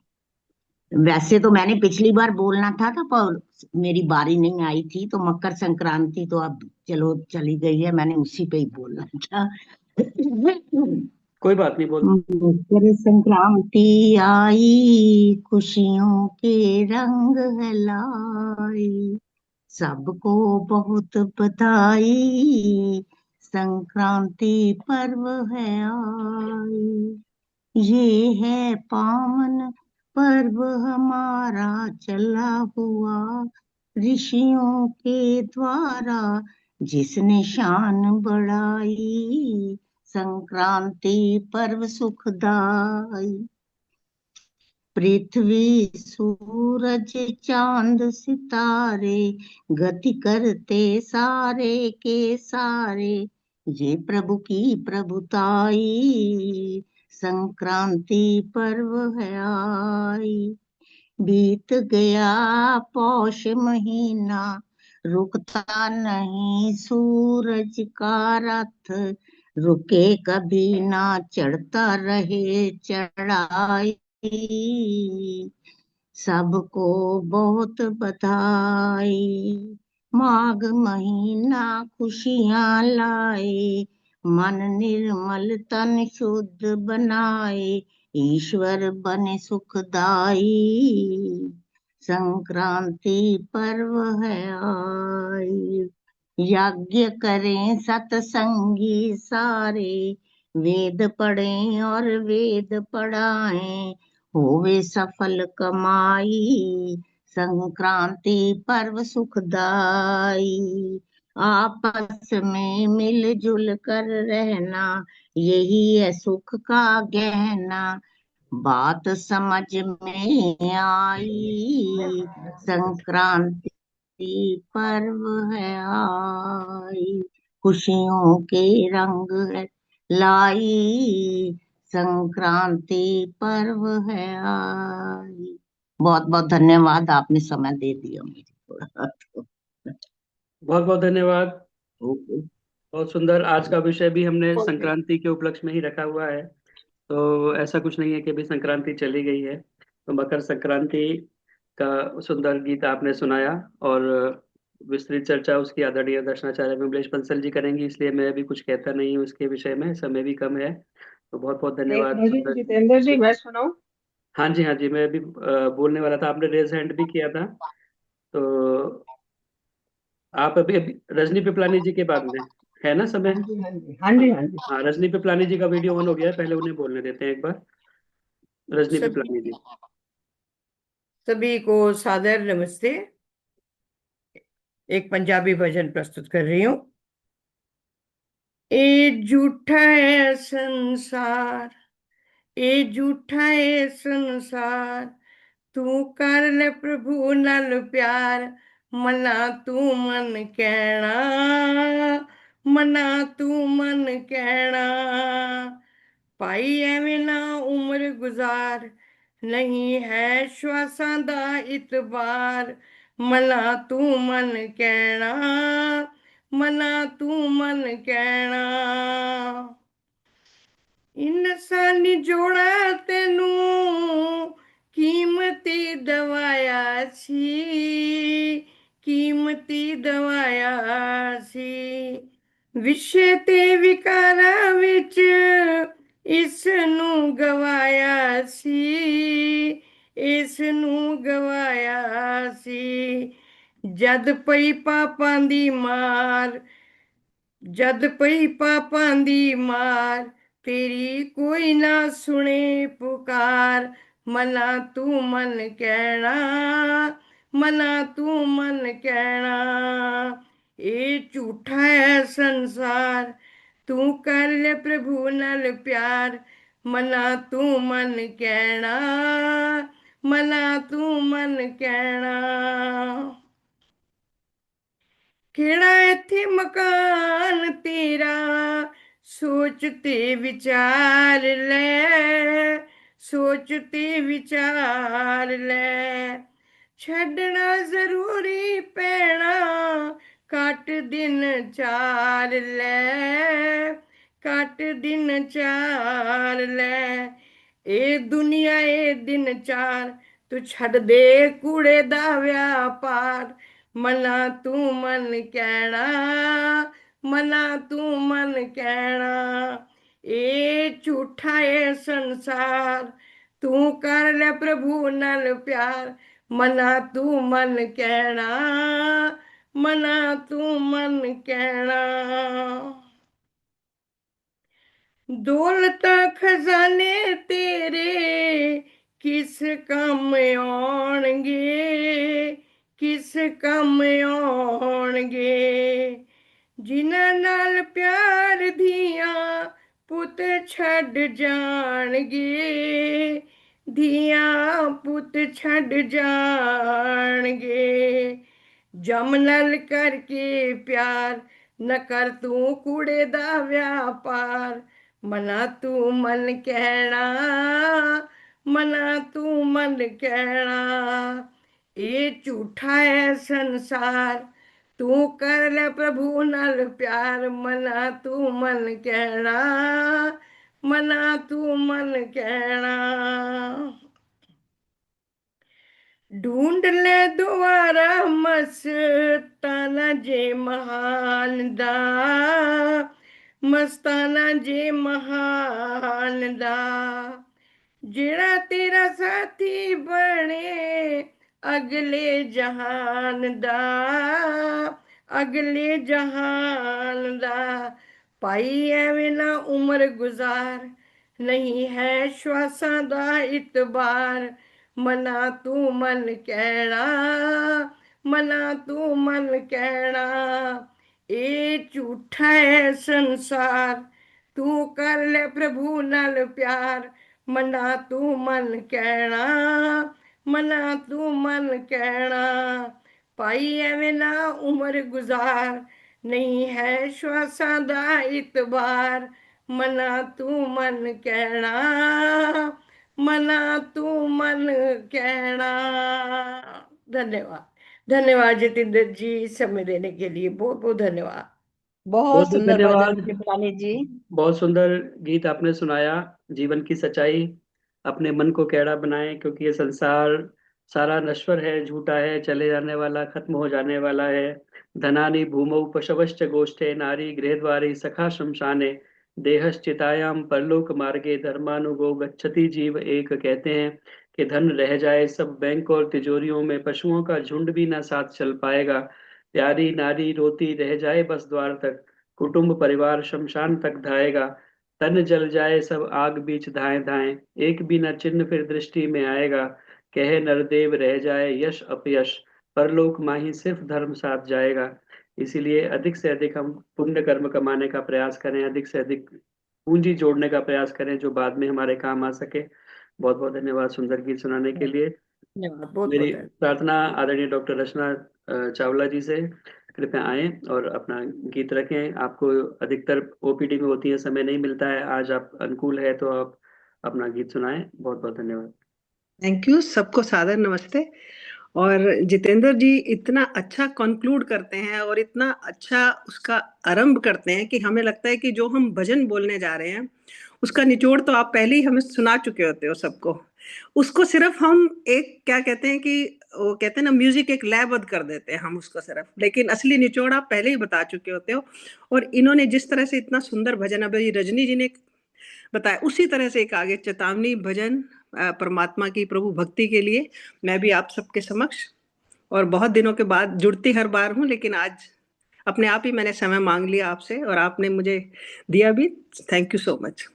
वैसे तो मैंने पिछली बार बोलना था पर मेरी बारी नहीं आई थी, तो मकर संक्रांति तो अब चलो चली गई है, मैंने उसी पे ही बोलना था। कोई बात नहीं, बोल। मकर संक्रांति आई, खुशियों के रंग है लाई, सबको बहुत बधाई, संक्रांति पर्व है आई। ये है पावन पर्व हमारा चला हुआ, ऋषियों के द्वारा जिसने शान बढ़ाई, संक्रांति पर्व सुखदाई। पृथ्वी सूरज चांद सितारे गति करते सारे के सारे, ये प्रभु की प्रभुताई, संक्रांति पर्व है आई। बीत गया पौष महीना, रुकता नहीं सूरज का रथ, रुके कभी ना चढ़ता रहे चढ़ाई, सबको बहुत बधाई। माघ महीना खुशियां लाए, मन निर्मल तन शुद्ध बनाए, ईश्वर बने सुखदाई, संक्रांति पर्व है आई। यज्ञ करें सत्संगी सारे, वेद पढ़ें और वेद पढ़ाएं, होवे सफल कमाई, संक्रांति पर्व सुखदाई। आपस में मिलजुल कर रहना, यही है सुख का गहना, बात समझ में आई, संक्रांति पर्व है आई। खुशियों के रंग है लाई, संक्रांति पर्व है आई। बहुत बहुत धन्यवाद, आपने समय दे दिया मुझे थोड़ा। बहुत बहुत धन्यवाद। ओके। बहुत सुंदर। आज का विषय भी हमने संक्रांति के उपलक्ष्य में ही रखा हुआ है, तो ऐसा कुछ नहीं है कि अभी संक्रांति चली गई है। तो मकर संक्रांति का सुंदर गीत आपने सुनाया, और विस्तृत चर्चा उसकी आदरणीय दर्शनाचार्य विमलेश बंसल जी करेंगी, इसलिए मैं अभी कुछ कहता नहीं हूँ उसके विषय में, समय भी कम है। तो बहुत बहुत एक धन्यवाद भजन सुंदर जितेंद्र जी जी। मैं सुनाऊं? हाँ जी हाँ जी, मैं अभी बोलने वाला था, आपने रेज हैंड भी किया था, तो आप अभी अभी रजनी पिपलानी जी के बाद में, है ना समय? हाँ जी हाँ जी हाँ जी हाँ जी। हाँ रजनी पिपलानी जी का वीडियो ऑन हो गया है, पहले उन्हें बोलने देते हैं एक बार। रजनी सभी पिपलानी जी। सभी को सादर नमस्ते। एक पंजाबी भजन प्रस्तुत कर रही हूँ। ए झूठा है संसार, ए झूठा है संसार, तू कर ले प्रभु नाल प्यार, मना तू मन कहना, मना तू मन कहना। पाई एवें ना उम्र गुजार, नहीं है श्वासां दा इतबार, मना तू मन कहना, मना तू मन कहना। ਇਨਸਾਨੀ ਜੋੜਾ ਤੈਨੂੰ ਕੀਮਤੀ ਦਵਾਇਆ ਸੀ, ਕੀਮਤੀ ਦਵਾਇਆ ਸੀ। ਵਿਸ਼ੇ ਤੇ ਵਿਕਾਰਾਂ ਵਿੱਚ ਇਸ ਨੂੰ ਗਵਾਇਆ ਸੀ, ਇਸ ਨੂੰ ਗਵਾਇਆ ਸੀ। ਜਦ ਪਈ ਪਾਪਾਂ ਦੀ ਮਾਰ, ਜਦ ਪਈ ਪਾਪਾਂ ਦੀ ਮਾਰ, तेरी कोई ना सुने पुकार, मना तू मन कहना, मना तू मन कहना। ये झूठा है संसार, तू कर ले प्रभु नाल प्यार, मना तू मन कहना, मना तू मन कहना। ਕਿਹੜਾ ਇੱਥੇ ਮਕਾਨ ਤੇਰਾ, ਸੋਚ ਤੇ ਵਿਚਾਰ ਲੈ, ਸੋਚ ਤੇ ਵਿਚਾਰ ਲੈ। ਛੱਡਣਾ ਜ਼ਰੂਰੀ ਪੈਣਾ, ਘੱਟ ਦਿਨ ਚਾਰ ਲੈ, ਘੱਟ ਦਿਨ ਚਾਰ ਲੈ। ਇਹ ਦੁਨੀਆ ਇਹ ਦਿਨ ਚਾਰ, ਤੂੰ ਛੱਡ ਦੇ ਕੂੜੇ ਦਾ ਵਿਆਪਾਰ, मना तू मन कहना, मना तू मन कहना। ए झूठा है संसार, तू कर ले प्रभु नाल प्यार, मना तू मन कहना, मना तू मन कहना। दौलत खजाने तेरे किस काम आउणगे, किस काम आउणगे। जिन्हां नाल प्यार धियां पुत छड्ड जाणगे, धियां पुत छड्ड जाणगे। जम नाल करके प्यार, न कर तू कूड़े दा व्यापार, मना तू मन कहना, मना तू मन कहना। ये झूठा है संसार, तू कर ले प्रभु नाल प्यार, मना तू मन कहना, मना तू मन कहना। ढूंढ ले दोबारा मस्ताना जे महान दा, मस्ताना जे महान दा। जेड़ा तेरा साथी बने अगले जहान दा, अगले जहान दा। पाई एवें ना उम्र गुजार, नहीं है श्वासां दा इतबार, मना तू मन कहना, मना तू मन कहना। ए झूठा है संसार, तू कर ले प्रभु नाल प्यार, मना तू मन कहना, मना तू मन कहना। पाई एवें ना उम्र गुजार, नहीं है श्वासां दा इतबार, मना तू मन कहना, मना तू मन कहना। धन्यवाद, धन्यवाद जितेंद्र जी, समय देने के लिए बहुत बहुत धन्यवाद। बहुत बहुत बहुत सुंदर धन्यवाद। भजन कृपाली जी। बहुत सुंदर गीत आपने सुनाया। जीवन की सच्चाई, अपने मन को कैड़ा बनाएं, क्योंकि ये संसार सारा नश्वर है, झूठा है, चले जाने वाला, खत्म हो जाने वाला है। धनानि भूमौ पशवश्च गोष्ठे, नारी गृहद्वारे सखा श्मशाने, देहश्चितायाम परलोक मार्गे, धर्मानुगो गच्छति जीव एक। कहते हैं कि धन रह जाए सब बैंक और तिजोरियों में, पशुओं का झुंड भी ना साथ चल पाएगा। प्यारी नारी रोती रह जाए बस द्वार तक, कुटुंब परिवार शमशान तक धाएगा। तन जल जाए सब आग बीच धाएं धाएं, एक भी न चिन्ह फिर दृष्टि में आएगा। कहे नरदेव रह जाए यश अपयश, परलोक माही सिर्फ धर्म साथ जाएगा। इसीलिए अधिक से अधिक हम पुण्य कर्म कमाने का प्रयास करें, अधिक से अधिक पूंजी जोड़ने का प्रयास करें जो बाद में हमारे काम आ सके। बहुत बहुत धन्यवाद सुंदर गीत सुनाने के लिए। धन्यवाद, बहुत मेरी बहुत प्रार्थना आदरणीय डॉक्टर रचना चावला जी से, कृपया आए और अपना गीत रखें। आपको अधिकतर ओपीडी में होती है, समय नहीं मिलता है, आज आप अनुकूल है तो आप अपना गीत सुनाएं। बहुत बहुत धन्यवाद। Thank you. सबको सादर नमस्ते। और जितेंद्र जी इतना अच्छा कंक्लूड करते हैं और इतना अच्छा उसका आरंभ करते हैं कि हमें लगता है कि जो हम भजन बोलने जा रहे हैं उसका निचोड़ तो आप पहले ही हमें सुना चुके होते हो सबको। उसको सिर्फ हम एक क्या कहते हैं कि वो कहते हैं ना, म्यूजिक एक लयबद्ध कर देते हैं हम उसको सिर्फ, लेकिन असली निचोड़ आप पहले ही बता चुके होते हो। और इन्होंने जिस तरह से इतना सुंदर भजन अभी रजनी जी ने बताया, उसी तरह से एक आगे चेतावनी भजन परमात्मा की प्रभु भक्ति के लिए मैं भी आप सबके समक्ष, और बहुत दिनों के बाद जुड़ती हर बार हूँ, लेकिन आज अपने आप ही मैंने समय मांग लिया आपसे और आपने मुझे दिया भी। Thank you so much.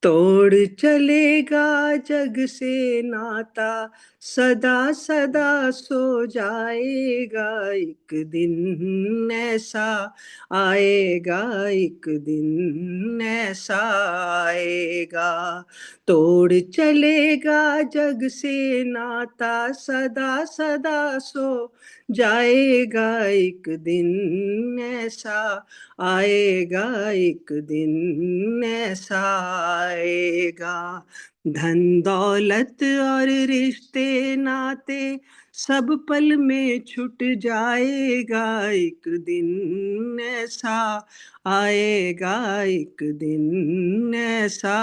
तोड़ चलेगा जग से नाता, सदा सदा सो जाएगा, एक दिन ऐसा आएगा, एक दिन ऐसा आएगा। तोड़ चलेगा जग से नाता, सदा सदा सो जाएगा, एक दिन ऐसा आएगा, एक दिन ऐसा आएगा। धन दौलत और रिश्ते नाते सब पल में छूट जाएगा, एक दिन ऐसा आएगा, एक दिन ऐसा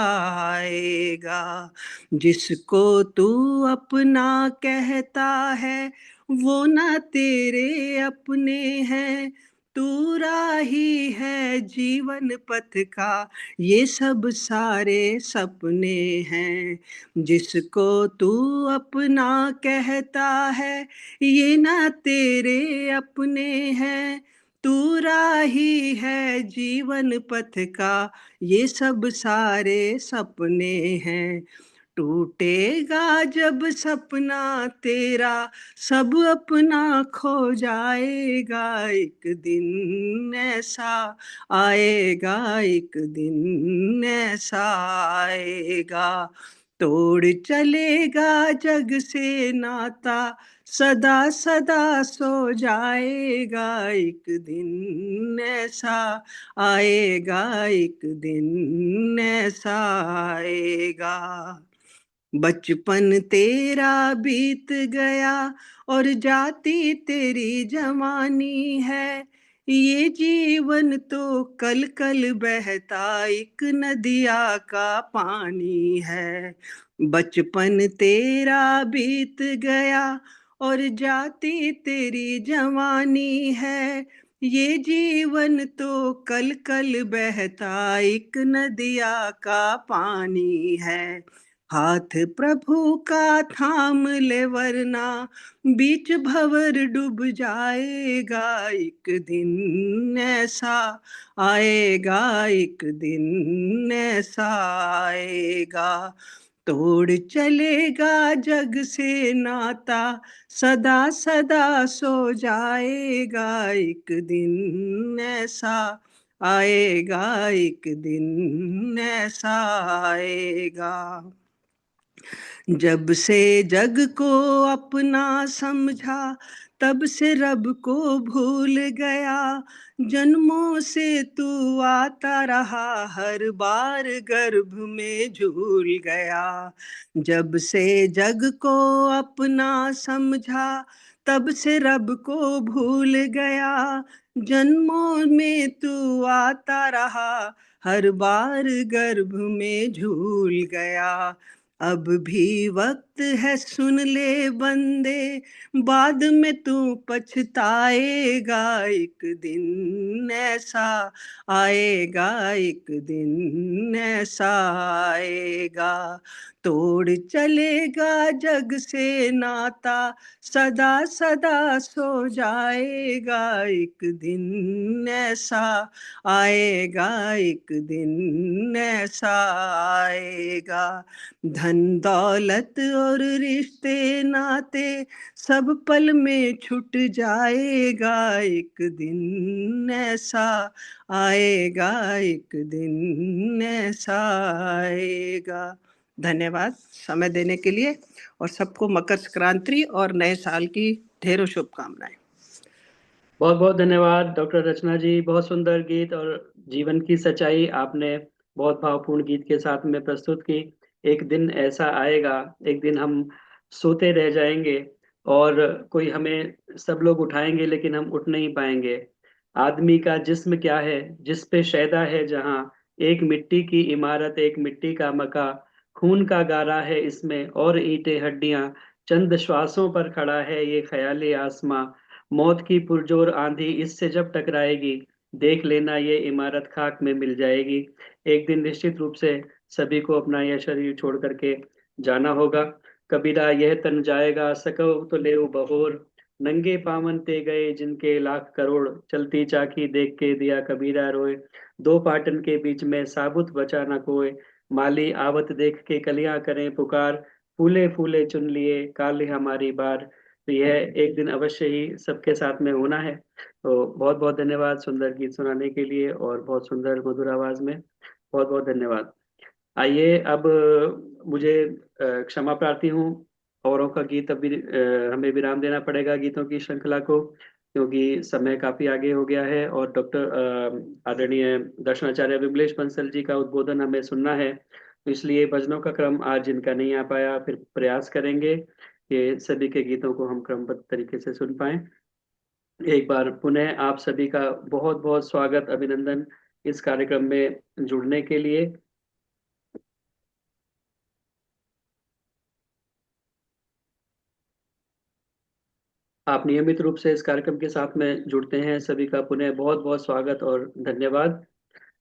आएगा। जिसको तू अपना कहता है वो ना तेरे अपने हैं, तू राही है जीवन पथ का, ये सब सारे सपने हैं। जिसको तू अपना कहता है ये ना तेरे अपने हैं, तू राही है जीवन पथ का, ये सब सारे सपने हैं। टूटेगा जब सपना तेरा, सब अपना खो जाएगा, एक दिन ऐसा आएगा, एक दिन ऐसा आएगा। तोड़ चलेगा जग से नाता, सदा सदा सो जाएगा, एक दिन ऐसा आएगा, एक दिन ऐसा आएगा। बचपन तेरा बीत गया और जाती तेरी जवानी है, ये जीवन तो कल कल बहता एक नदिया का पानी है। बचपन तेरा बीत गया और जाती तेरी जवानी है, ये जीवन तो कल कल बहता एक नदिया का पानी है। हाथ प्रभु का थाम ले वरना बीच भंवर डूब जाएगा, एक दिन ऐसा आएगा, एक दिन ऐसा आएगा। तोड़ चलेगा जग से नाता, सदा सदा सो जाएगा, एक दिन ऐसा आएगा, एक दिन ऐसा आएगा। जब से जग को अपना समझा तब से रब को भूल गया, जन्मों से तू आता रहा हर बार गर्भ में झूल गया। जब से जग को अपना समझा तब से रब को भूल गया, जन्मों में तू आता रहा हर बार गर्भ में झूल गया। अब भी वक्त है सुन ले बंदे, बाद में तू पछताएगा, एक दिन ऐसा आएगा, एक दिन ऐसा आएगा। तोड़ चलेगा जग से नाता, सदा सदा सो जाएगा, एक दिन ऐसा आएगा, एक दिन ऐसा आएगा। धन दौलत और और रिश्ते नाते सब पल में छूट जाएगा, एक दिन ऐसा आएगा, एक दिन ऐसा आएगा। धन्यवाद समय देने के लिए, और सबको मकर संक्रांति और नए साल की ढेरों शुभकामनाएं। बहुत बहुत धन्यवाद डॉक्टर रचना जी, बहुत सुंदर गीत और जीवन की सच्चाई आपने बहुत भावपूर्ण गीत के साथ में प्रस्तुत की। एक दिन ऐसा आएगा, एक दिन हम सोते रह जाएंगे और कोई हमें, सब लोग उठाएंगे लेकिन हम उठ नहीं पाएंगे। आदमी का जिस्म क्या है जिस पे शैदा है जहां, एक मिट्टी की इमारत एक मिट्टी का मका, खून का गारा है इसमें और ईंटें हड्डियां, चंद श्वासों पर खड़ा है ये ख्याली आसमां, मौत की पुरजोर आंधी इससे जब टकराएगी, देख लेना ये इमारत खाक में मिल जाएगी। एक दिन निश्चित रूप से सभी को अपना यह शरीर छोड़ करके जाना होगा। कबीरा यह तन जाएगा सको तो ले बहोर, नंगे पावन ते गए जिनके लाख करोड़, चलती चाकी देख के दिया कबीरा रोए, दो पाटन के बीच में साबुत बचा न कोई, माली आवत देख के कलियां करें पुकार, फूले फूले चुन लिए काले हमारी बार। तो यह एक दिन अवश्य ही सबके साथ में होना है। तो बहुत बहुत धन्यवाद सुंदर गीत सुनाने के लिए और बहुत सुंदर मधुर आवाज में, बहुत बहुत धन्यवाद। आइए अब मुझे क्षमा प्रार्थी हूँ, औरों का गीत अभी हमें विराम देना पड़ेगा गीतों की श्रृंखला को, क्योंकि समय काफी आगे हो गया है और डॉक्टर आदरणीय दर्शनाचार्य विमलेश बंसल जी का उद्बोधन हमें सुनना है। तो इसलिए भजनों का क्रम आज जिनका नहीं आ पाया, फिर प्रयास करेंगे कि सभी के गीतों को हम क्रमबद्ध तरीके से सुन पाएं। एक बार पुनः आप सभी का बहुत बहुत स्वागत, अभिनंदन इस कार्यक्रम में जुड़ने के लिए। आप नियमित रूप से इस कार्यक्रम के साथ में जुड़ते हैं, सभी का पुनः बहुत बहुत स्वागत और धन्यवाद।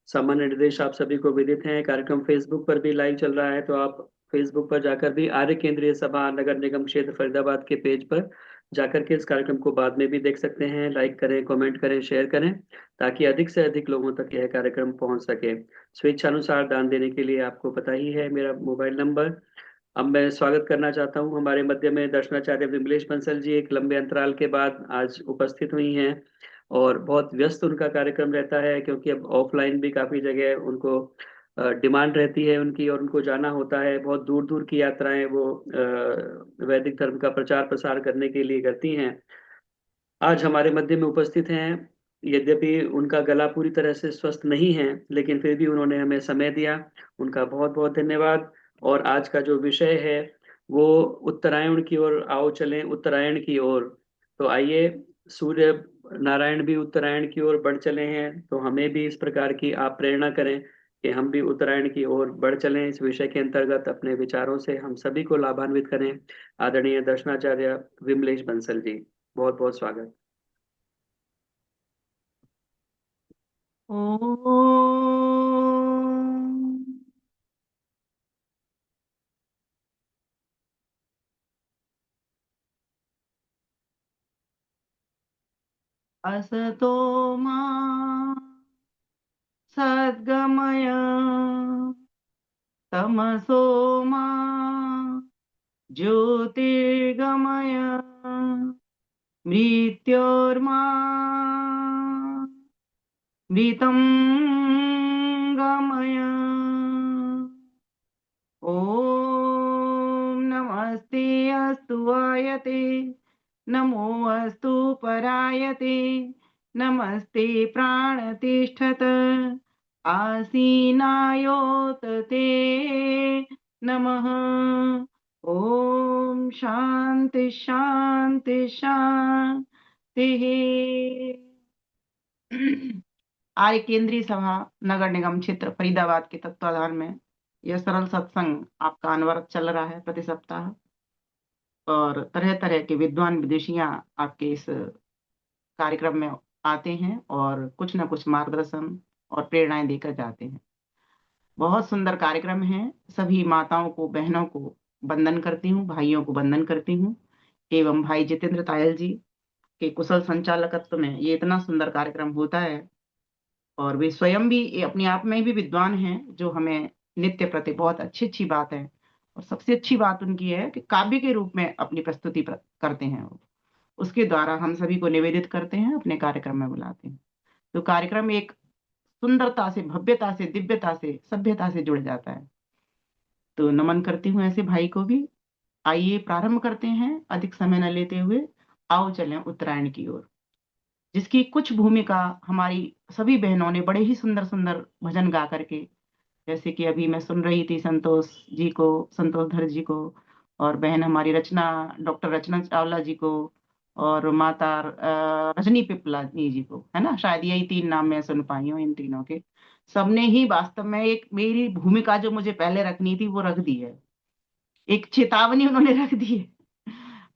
सामान्य निर्देश आप सभी को विदित हैं। कार्यक्रम फेसबुक पर भी लाइव चल रहा है, तो आप फेसबुक पर जाकर भी आर्य केंद्रीय सभा नगर निगम क्षेत्र फरीदाबाद के पेज पर जाकर के इस कार्यक्रम को बाद में भी देख सकते हैं। लाइक करें, कमेंट करें, शेयर करें, ताकि अधिक से अधिक लोगों तक यह कार्यक्रम पहुंच सके। स्वेच्छानुसार दान देने के लिए आपको पता ही है मेरा मोबाइल नंबर। अब मैं स्वागत करना चाहता हूं हमारे मध्य में दर्शनाचार्य विमलेश बंसल जी, एक लंबे अंतराल के बाद आज उपस्थित हुई हैं और बहुत व्यस्त उनका कार्यक्रम रहता है, क्योंकि अब ऑफलाइन भी काफी जगह उनको डिमांड रहती है उनकी और उनको जाना होता है। बहुत दूर दूर की यात्राएं वो वैदिक धर्म का प्रचार प्रसार करने के लिए करती हैं। आज हमारे मध्य में उपस्थित हैं। यद्यपि उनका गला पूरी तरह से स्वस्थ नहीं है, लेकिन फिर भी उन्होंने हमें समय दिया, उनका बहुत बहुत धन्यवाद। और आज का जो विषय है वो उत्तरायण की ओर आओ चलें, उत्तरायण की ओर। तो आइए, सूर्य नारायण भी उत्तरायण की ओर बढ़ चले हैं, तो हमें भी इस प्रकार की आप प्रेरणा करें कि हम भी उत्तरायण की ओर बढ़ चलें। इस विषय के अंतर्गत अपने विचारों से हम सभी को लाभान्वित करें। आदरणीय दर्शनाचार्य विमलेश बंसल जी, बहुत बहुत स्वागत। असतो मा सद्गमय तमसो मा ज्योतिर्गमय मृत्योर्मा मृतं गमय। ॐ नमस्ते अस्तु वायते, नमो अस्तु परायते, नमस्ते प्राणतिष्ठत आसीनायोत ते नमः। ॐ शांति शांति शांति। आर्य केंद्रीय सभा नगर निगम क्षेत्र फरीदाबाद के तत्वाधान में यह सरल सत्संग आपका अनवरत चल रहा है प्रति सप्ताह, और तरह तरह के विद्वान विदेशियां आपके इस कार्यक्रम में आते हैं और कुछ न कुछ मार्गदर्शन और प्रेरणाएं देकर जाते हैं। बहुत सुंदर कार्यक्रम है। सभी माताओं को, बहनों को वंदन करती हूँ, भाइयों को वंदन करती हूँ, एवं भाई जितेंद्र तायल जी के कुशल संचालकत्व में ये इतना सुंदर कार्यक्रम होता है। और वे स्वयं भी अपने आप में भी विद्वान हैं, जो हमें नित्य प्रति बहुत अच्छी अच्छी बात है और सबसे अच्छी बात उनकी है कि काव्य के रूप में अपनी प्रस्तुति करते हैं वो। उसके द्वारा हम सभी को निवेदित करते हैं, अपने कार्यक्रम में बुलाते हैं। तो कार्यक्रम एक सुंदरता से, भव्यता से, दिव्यता से, सभ्यता से जुड़ जाता है। तो नमन करती हूँ ऐसे भाई को भी। आइए प्रारंभ करते हैं, अधिक समय न लेते हुए आओ चलें उत्तरायण की ओर, जिसकी कुछ भूमिका हमारी सभी बहनों ने बड़े ही सुंदर सुंदर भजन गा करके, जैसे कि अभी मैं सुन रही थी संतोष जी को, संतोष धर जी को, और बहन हमारी रचना, डॉक्टर रचना चावला जी को, और माता रजनी पिपला जी को, है ना, शायद यही 3 नाम मैं सुन पाई हूँ इन तीनों के। सबने ही वास्तव में एक मेरी भूमिका जो मुझे पहले रखनी थी वो रख दी है, एक चेतावनी उन्होंने रख दी है।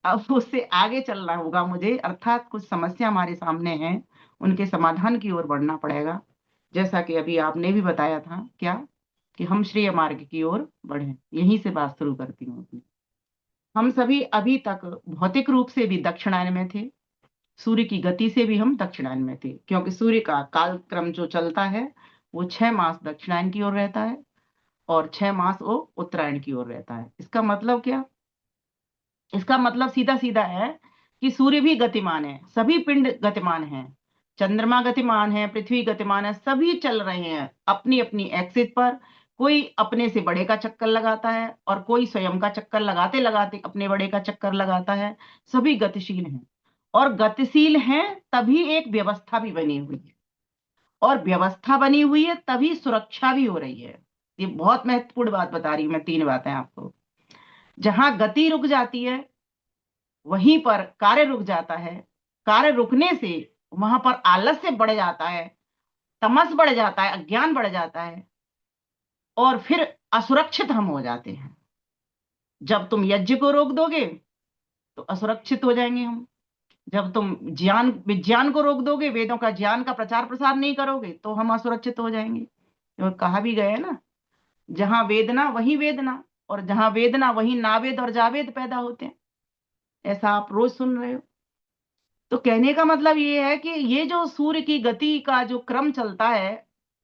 अब उससे आगे चलना होगा मुझे, अर्थात कुछ समस्या हमारे सामने है, उनके समाधान की ओर बढ़ना पड़ेगा। जैसा कि अभी आपने भी बताया था क्या कि हम श्रेय मार्ग की ओर बढ़े। यहीं से बात शुरू करती हूँ अपनी। हम सभी अभी तक भौतिक रूप से भी दक्षिणायन में थे, सूर्य की गति से भी हम दक्षिणायन में थे, क्योंकि सूर्य का कालक्रम जो चलता है वो 6 मास दक्षिणायन की ओर रहता है और 6 मास वो उत्तरायण की ओर रहता है। इसका मतलब क्या? इसका मतलब सीधा सीधा है कि सूर्य भी गतिमान है, सभी पिंड गतिमान हैं, चंद्रमा गतिमान है, पृथ्वी गतिमान है, सभी चल रहे हैं अपनी अपनी एक्सिस पर। कोई अपने से बड़े का चक्कर लगाता है और कोई स्वयं का चक्कर लगाते लगाते अपने बड़े का चक्कर लगाता है। सभी गतिशील हैं, और गतिशील हैं तभी एक व्यवस्था भी बनी हुई है, और व्यवस्था बनी हुई है तभी सुरक्षा भी हो रही है। ये बहुत महत्वपूर्ण बात बता रही हूं मैं, 3 बातें आपको। जहां गति रुक जाती है वहीं पर कार्य रुक जाता है, कार्य रुकने से वहां पर आलस्य बढ़ जाता है, तमस बढ़ जाता है, अज्ञान बढ़ जाता है, और फिर असुरक्षित हम हो जाते हैं। जब तुम यज्ञ को रोक दोगे तो असुरक्षित हो जाएंगे हम। जब तुम ज्ञान विज्ञान को रोक दोगे, वेदों का ज्ञान का प्रचार प्रसार नहीं करोगे, तो हम असुरक्षित हो जाएंगे। और कहा भी गया है ना, जहां वेदना वहीं वेदना, और जहां वेदना वहीं नावेद और जावेद पैदा होते हैं। ऐसा आप रोज सुन रहे हो। तो कहने का मतलब ये है कि ये जो सूर्य की गति का जो क्रम चलता है,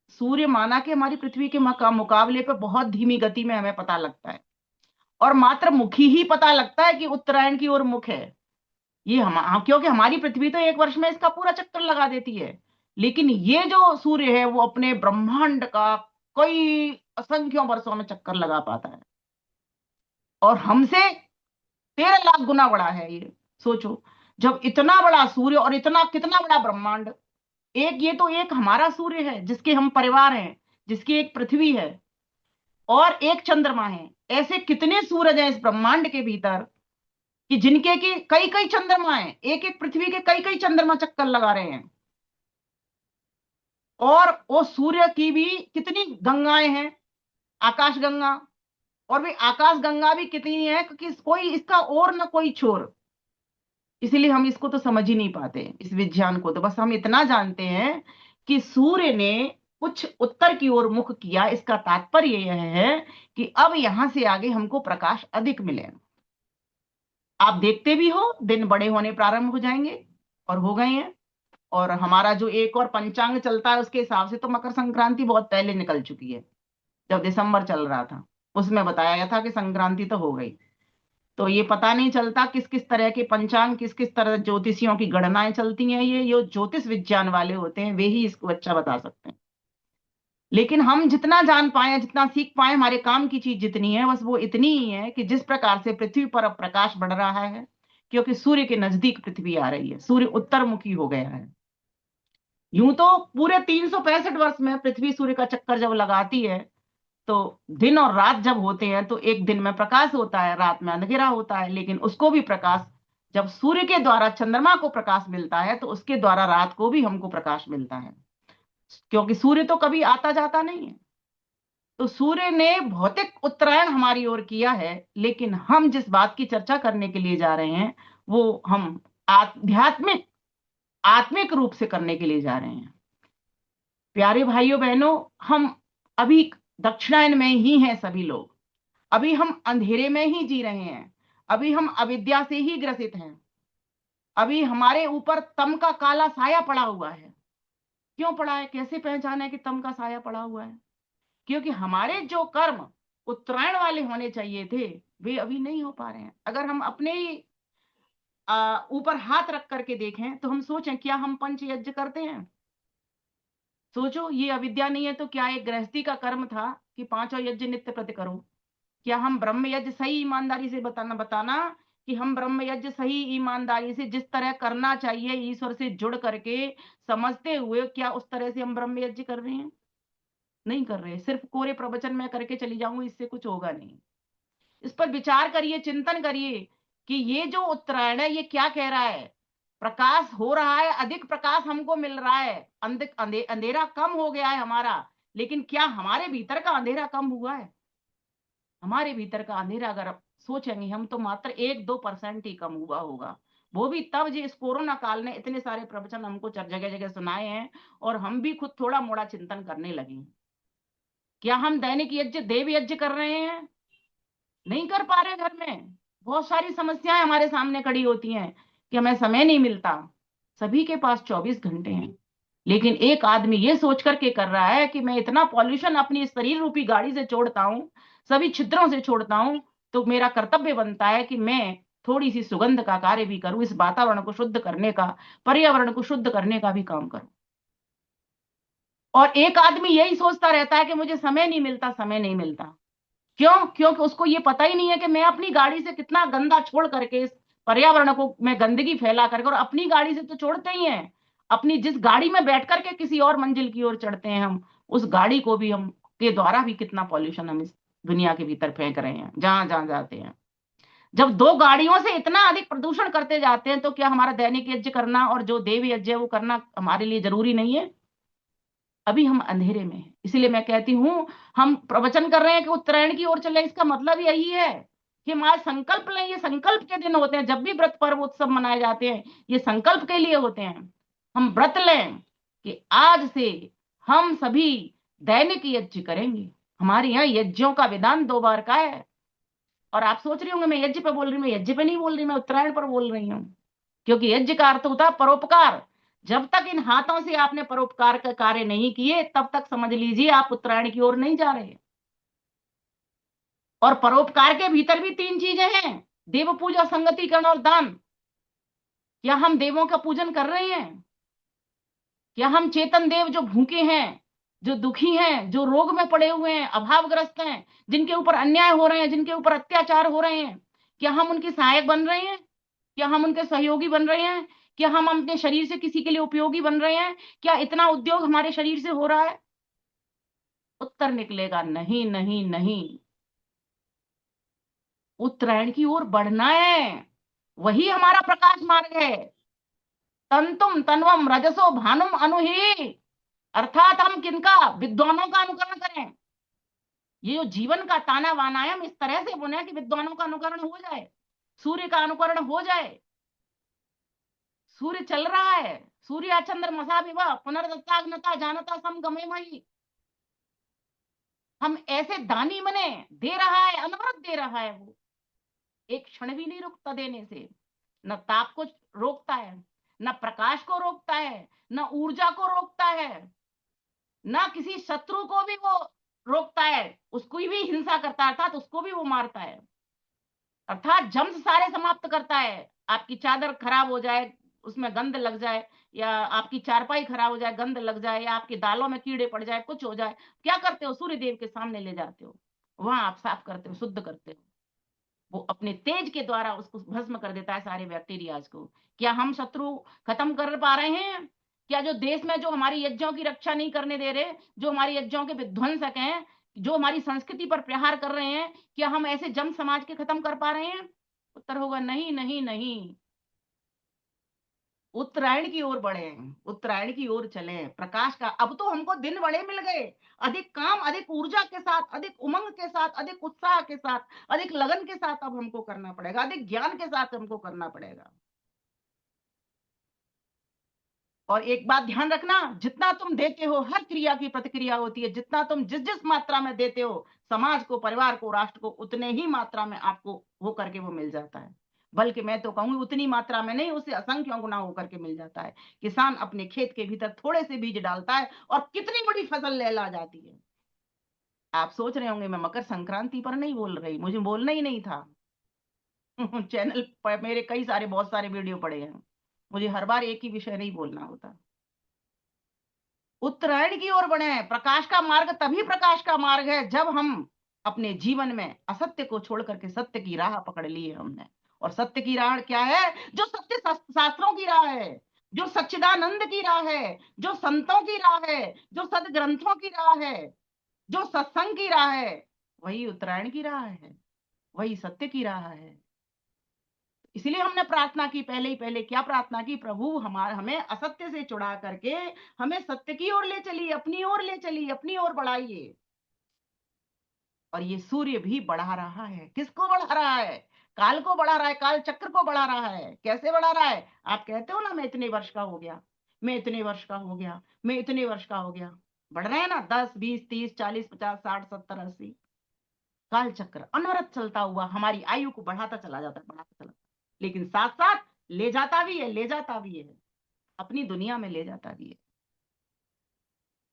सूर्य माना कि हमारी पृथ्वी के मुकाबले पे बहुत धीमी गति में हमें पता लगता है, और मात्र मुखी ही पता लगता है कि उत्तरायण की ओर मुख है। ये क्योंकि हमारी पृथ्वी तो 1 वर्ष में इसका पूरा चक्कर लगा देती है, लेकिन ये जो सूर्य है वो अपने ब्रह्मांड का कई असंख्यों वर्षों में चक्कर लगा पाता है, और हमसे 13 लाख गुना बड़ा है ये। सोचो, जब इतना बड़ा सूर्य और इतना कितना बड़ा ब्रह्मांड, ये तो एक हमारा सूर्य है जिसके हम परिवार हैं, जिसकी एक पृथ्वी है और एक चंद्रमा है। ऐसे कितने सूरज हैं इस ब्रह्मांड के भीतर कि जिनके की कई कई चंद्रमा हैं, एक एक पृथ्वी के कई कई चंद्रमा चक्कर लगा रहे हैं। और वो सूर्य की भी कितनी गंगाएं हैं, आकाश गंगा, और भी आकाश गंगा भी कितनी है कि कोई इसका और ना कोई छोर। इसलिए हम इसको तो समझ ही नहीं पाते, इस विज्ञान को। तो बस हम इतना जानते हैं कि सूर्य ने कुछ उत्तर की ओर मुख किया। इसका तात्पर्य यह है कि अब यहां से आगे हमको प्रकाश अधिक मिलेगा। आप देखते भी हो, दिन बड़े होने प्रारंभ हो जाएंगे और हो गए हैं। और हमारा जो एक और पंचांग चलता है उसके हिसाब से तो मकर संक्रांति बहुत पहले निकल चुकी है। जब दिसंबर चल रहा था उसमें बताया गया था कि संक्रांति तो हो गई। तो ये पता नहीं चलता किस किस तरह के पंचांग, किस किस तरह ज्योतिषियों की गणनाएं चलती हैं। ये जो ज्योतिष विज्ञान वाले होते हैं वे ही इसको अच्छा बता सकते हैं। लेकिन हम जितना जान पाए, जितना सीख पाए, हमारे काम की चीज जितनी है बस वो इतनी ही है कि जिस प्रकार से पृथ्वी पर अब प्रकाश बढ़ रहा है, क्योंकि सूर्य के नजदीक पृथ्वी आ रही है, सूर्य उत्तरमुखी हो गया है। यूं तो पूरे 365 वर्ष में पृथ्वी सूर्य का चक्कर जब लगाती है तो दिन और रात जब होते हैं तो एक दिन में प्रकाश होता है, रात में अंधेरा होता है। लेकिन उसको भी प्रकाश जब सूर्य के द्वारा चंद्रमा को प्रकाश मिलता है तो उसके द्वारा रात को भी हमको प्रकाश मिलता है, क्योंकि सूर्य तो कभी आता जाता नहीं है। तो सूर्य ने भौतिक उत्तरायण हमारी ओर किया है, लेकिन हम जिस बात की चर्चा करने के लिए जा रहे हैं वो हम आध्यात्मिक आत्मिक रूप से करने के लिए जा रहे हैं। प्यारे भाइयों बहनों, हम अभी दक्षिणायन में ही हैं सभी लोग। अभी हम अंधेरे में ही जी रहे हैं, अभी हम अविद्या से ही ग्रसित हैं। अभी हमारे ऊपर तम का काला साया पड़ा हुआ है। क्यों पड़ा है? कैसे पहचाना है कि तम का साया पड़ा हुआ है? क्योंकि हमारे जो कर्म उत्तरायण वाले होने चाहिए थे, वे अभी नहीं हो पा रहे हैं। अगर हम अपने ही ऊपर हाथ रख करके देखें तो हम सोचें, क्या हम पंच यज्ञ करते हैं? सोचो, ये अविद्या नहीं है तो क्या एक गृहस्थी का कर्म था कि 5 यज्ञ नित्य प्रति करो? क्या हम ब्रह्म यज्ञ सही ईमानदारी से बताना कि हम ब्रह्म यज्ञ सही ईमानदारी से जिस तरह करना चाहिए ईश्वर से जुड़ करके समझते हुए, क्या उस तरह से हम ब्रह्म यज्ञ कर रहे हैं? नहीं कर रहे। सिर्फ कोरे प्रवचन में करके चली जाऊंगी, इससे कुछ होगा नहीं। इस पर विचार करिए, चिंतन करिए कि ये जो उत्तरायण है ये क्या कह रहा है। प्रकाश हो रहा है, अधिक प्रकाश हमको मिल रहा है, अंधेरा कम हो गया है हमारा, लेकिन क्या हमारे भीतर का अंधेरा कम हुआ है? हमारे भीतर का अंधेरा अगर सोचेंगे हम तो मात्र 1-2% ही कम हुआ होगा। वो भी तब जो इस कोरोना काल ने इतने सारे प्रवचन हमको जगह जगह सुनाए हैं और हम भी खुद थोड़ा मोड़ा चिंतन करने लगे हैं। क्या हम दैनिक यज्ञ देव यज्ञ कर रहे हैं? नहीं कर पा रहे। घर में बहुत सारी समस्याएं हमारे सामने खड़ी होती हैं कि हमें समय नहीं मिलता। सभी के पास 24 घंटे हैं, लेकिन एक आदमी ये सोच करके कर रहा है कि मैं इतना पॉल्यूशन अपनी शरीर रूपी गाड़ी से छोड़ता हूँ, सभी छिद्रों से छोड़ता हूँ, तो मेरा कर्तव्य बनता है कि मैं थोड़ी सी सुगंध का कार्य भी करूं, इस वातावरण को शुद्ध करने का, पर्यावरण को शुद्ध करने का भी काम करूं। और एक आदमी यही सोचता रहता है कि मुझे समय नहीं मिलता, समय नहीं मिलता। क्यों? क्योंकि उसको ये पता ही नहीं है कि मैं अपनी गाड़ी से कितना गंदा छोड़ करके इस पर्यावरण को मैं गंदगी फैला करके, और अपनी गाड़ी से तो छोड़ते ही हैं, अपनी जिस गाड़ी में बैठ करके किसी और मंजिल की ओर चढ़ते हैं हम, उस गाड़ी को भी हम के द्वारा भी कितना पॉल्यूशन हम इस दुनिया के भीतर फेंक रहे हैं जहां जहां जाते हैं। जब 2 गाड़ियों से इतना अधिक प्रदूषण करते जाते हैं तो क्या हमारा दैनिक यज्ञ करना और जो देव यज्ञ है वो करना हमारे लिए जरूरी नहीं है? अभी हम अंधेरे में हैं। इसलिए मैं कहती हूं, हम प्रवचन कर रहे हैं कि उत्तरायण की ओर चले, इसका मतलब यही है कि हम आज संकल्प लें। ये संकल्प के दिन होते हैं, जब भी व्रत पर्व उत्सव मनाए जाते हैं ये संकल्प के लिए होते हैं। हम व्रत लें कि आज से हम सभी दैनिक यज्ञ करेंगे। हमारे यहाँ यज्ञों का विधान 2 बार का है। और आप सोच रहे होंगे मैं यज्ञ पे बोल रही हूँ, मैं यज्ञ पे नहीं बोल रही, मैं उत्तरायण पर बोल रही हूँ। क्योंकि यज्ञ का अर्थ होता है परोपकार। जब तक इन हाथों से आपने परोपकार का कार्य नहीं किए तब तक समझ लीजिए आप उत्तरायण की ओर नहीं जा रहे। और परोपकार के भीतर भी 3 चीजें हैं, देव पूजा, संगतिकरण और दान। क्या हम देवों का पूजन कर रहे हैं? क्या हम चेतन देव जो भूखे हैं, जो दुखी हैं, जो रोग में पड़े हुए हैं, अभावग्रस्त हैं, जिनके ऊपर अन्याय हो रहे हैं, जिनके ऊपर अत्याचार हो रहे हैं, क्या हम उनके सहायक बन रहे हैं? क्या हम उनके सहयोगी बन रहे हैं? क्या हम अपने शरीर से किसी के लिए उपयोगी बन रहे हैं? क्या इतना उद्योग हमारे शरीर से हो रहा है? उत्तर निकलेगा नहीं, नहीं, नहीं। उत्तरायण की ओर बढ़ना है, वही हमारा प्रकाश मार्ग है। तंतुम तन्वम रजसो भानुम अनुही, अर्थात हम किनका? विद्वानों का अनुकरण करें। ये जो जीवन का ताना बाना है हम इस तरह से बुने कि विद्वानों का अनुकरण हो जाए, सूर्य का अनुकरण हो जाए। सूर्य चल रहा है, सूर्य चंद्रमसा विवाह पुनर्दत्ताग्नता जानता समगमे मई। हम ऐसे दानी बने, दे रहा है, अनवरत दे रहा है। वो एक क्षण भी नहीं रुकता देने से। न ताप को रोकता है, न प्रकाश को रोकता है, न ऊर्जा को रोकता है, न किसी शत्रु को भी वो रोकता है। उसको भी हिंसा करता है, अर्थात उसको भी वो मारता है, अर्थात जम्स सारे समाप्त करता है। आपकी चादर खराब हो जाए, उसमें गंध लग जाए, या आपकी चारपाई खराब हो जाए, गंध लग जाए, या आपकी दालों में कीड़े पड़ जाए, कुछ हो जाए, क्या करते हो? सूर्य देव के सामने ले जाते हो, वहां आप साफ करते हो, शुद्ध करते हो। वो अपने तेज के द्वारा उसको भस्म कर देता है, सारे बैक्टीरियाज को। क्या हम शत्रु खत्म कर पा रहे हैं? क्या जो देश में जो हमारी यज्ञों की रक्षा नहीं करने दे रहे, जो हमारी यज्ञों के विध्वंसक हैं, जो हमारी संस्कृति पर प्रहार कर रहे हैं, क्या हम ऐसे जन समाज के खत्म कर पा रहे हैं? उत्तर होगा नहीं, नहीं, नहीं। उत्तरायण की ओर बढ़े, उत्तरायण की ओर चले, प्रकाश का। अब तो हमको दिन बड़े मिल गए, अधिक काम, अधिक ऊर्जा के साथ, अधिक उमंग के साथ, अधिक उत्साह के साथ, अधिक लगन के साथ अब हमको करना पड़ेगा, अधिक ज्ञान के साथ हमको करना पड़ेगा। और एक बात ध्यान रखना, जितना तुम देते हो हर क्रिया की प्रतिक्रिया होती है। जितना तुम जिस जिस मात्रा में देते हो समाज को, परिवार को, राष्ट्र को, उतने ही मात्रा में आपको वो करके वो मिल जाता है। बल्कि मैं तो कहूंगी उतनी मात्रा में नहीं, उससे असंख्य गुना होकर के मिल जाता है। किसान अपने खेत के भीतर थोड़े से बीज डालता है और कितनी बड़ी फसल लहला जाती है। आप सोच रहे होंगे मैं मकर संक्रांति पर नहीं बोल रही, मुझे बोलना ही नहीं था। चैनल पर मेरे कई सारे बहुत सारे वीडियो पड़े हैं, मुझे हर बार एक ही विषय नहीं बोलना होता। उत्तरायण की ओर बढ़े। प्रकाश का मार्ग तभी प्रकाश का मार्ग है जब हम अपने जीवन में असत्य को छोड़ करके सत्य की राह पकड़ ली है हमने। और सत्य की राह क्या है? जो सत्य शास्त्रों की राह है, जो सच्चिदानंद की राह है, जो संतों की राह है, जो सदग्रंथों की राह है, जो सत्संग की राह है, वही उत्तरायण की राह है, वही सत्य की राह है। इसलिए हमने प्रार्थना की, पहले क्या प्रार्थना की? प्रभु हमें असत्य से छुड़ा करके हमें सत्य की ओर ले चलिए, अपनी ओर ले चलिए, अपनी ओर बढ़ाइए। और ये सूर्य भी बढ़ा रहा है। किसको बढ़ा रहा है? काल को बढ़ा रहा है, काल चक्र को बढ़ा रहा है। कैसे बढ़ा रहा है? आप कहते हो ना मैं इतने वर्ष का हो गया, मैं इतने वर्ष का हो गया, मैं इतने वर्ष का हो गया। बढ़ रहे हैं ना, 10, 20, 30, 40, 50, 60, 70, 80। काल चक्र अनवरत चलता हुआ हमारी आयु को बढ़ाता चला जाता है, बढ़ाता चला, लेकिन साथ साथ ले जाता भी है, ले जाता भी है, अपनी दुनिया में ले जाता भी है।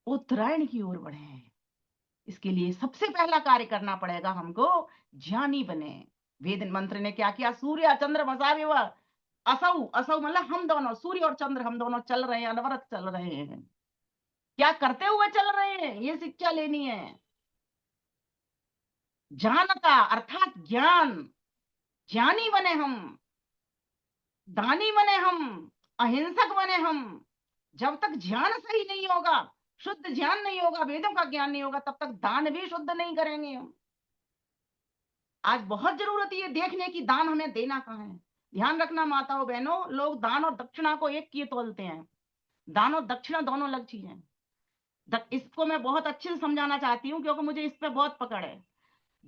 उत्तरायण की ओर बढ़े हैं। इसके लिए सबसे पहला कार्य करना पड़ेगा हमको, ज्ञानी बने। वेद मंत्र ने क्या किया? सूर्य चंद्र मसाविव असौ, असौ मतलब हम दोनों, सूर्य और चंद्र हम दोनों चल रहे हैं, अनवरत चल रहे हैं। क्या करते हुए चल रहे हैं? ये शिक्षा लेनी है। जानता अर्थात ज्ञान, ज्ञानी बने हम, दानी बने हम, अहिंसक बने हम। जब तक ज्ञान सही नहीं होगा, शुद्ध ज्ञान नहीं होगा, वेदों का ज्ञान नहीं होगा, तब तक दान भी शुद्ध नहीं करेंगे हम। आज बहुत जरूरत है देखने की, दान हमें देना कहाँ है। ध्यान रखना माताओं बहनों, लोग दान और दक्षिणा को एक किए तोलते हैं। दान और दक्षिणा दोनों अलग चीज है। इसको मैं बहुत अच्छे से समझाना चाहती हूँ क्योंकि मुझे इस पे बहुत पकड़ है।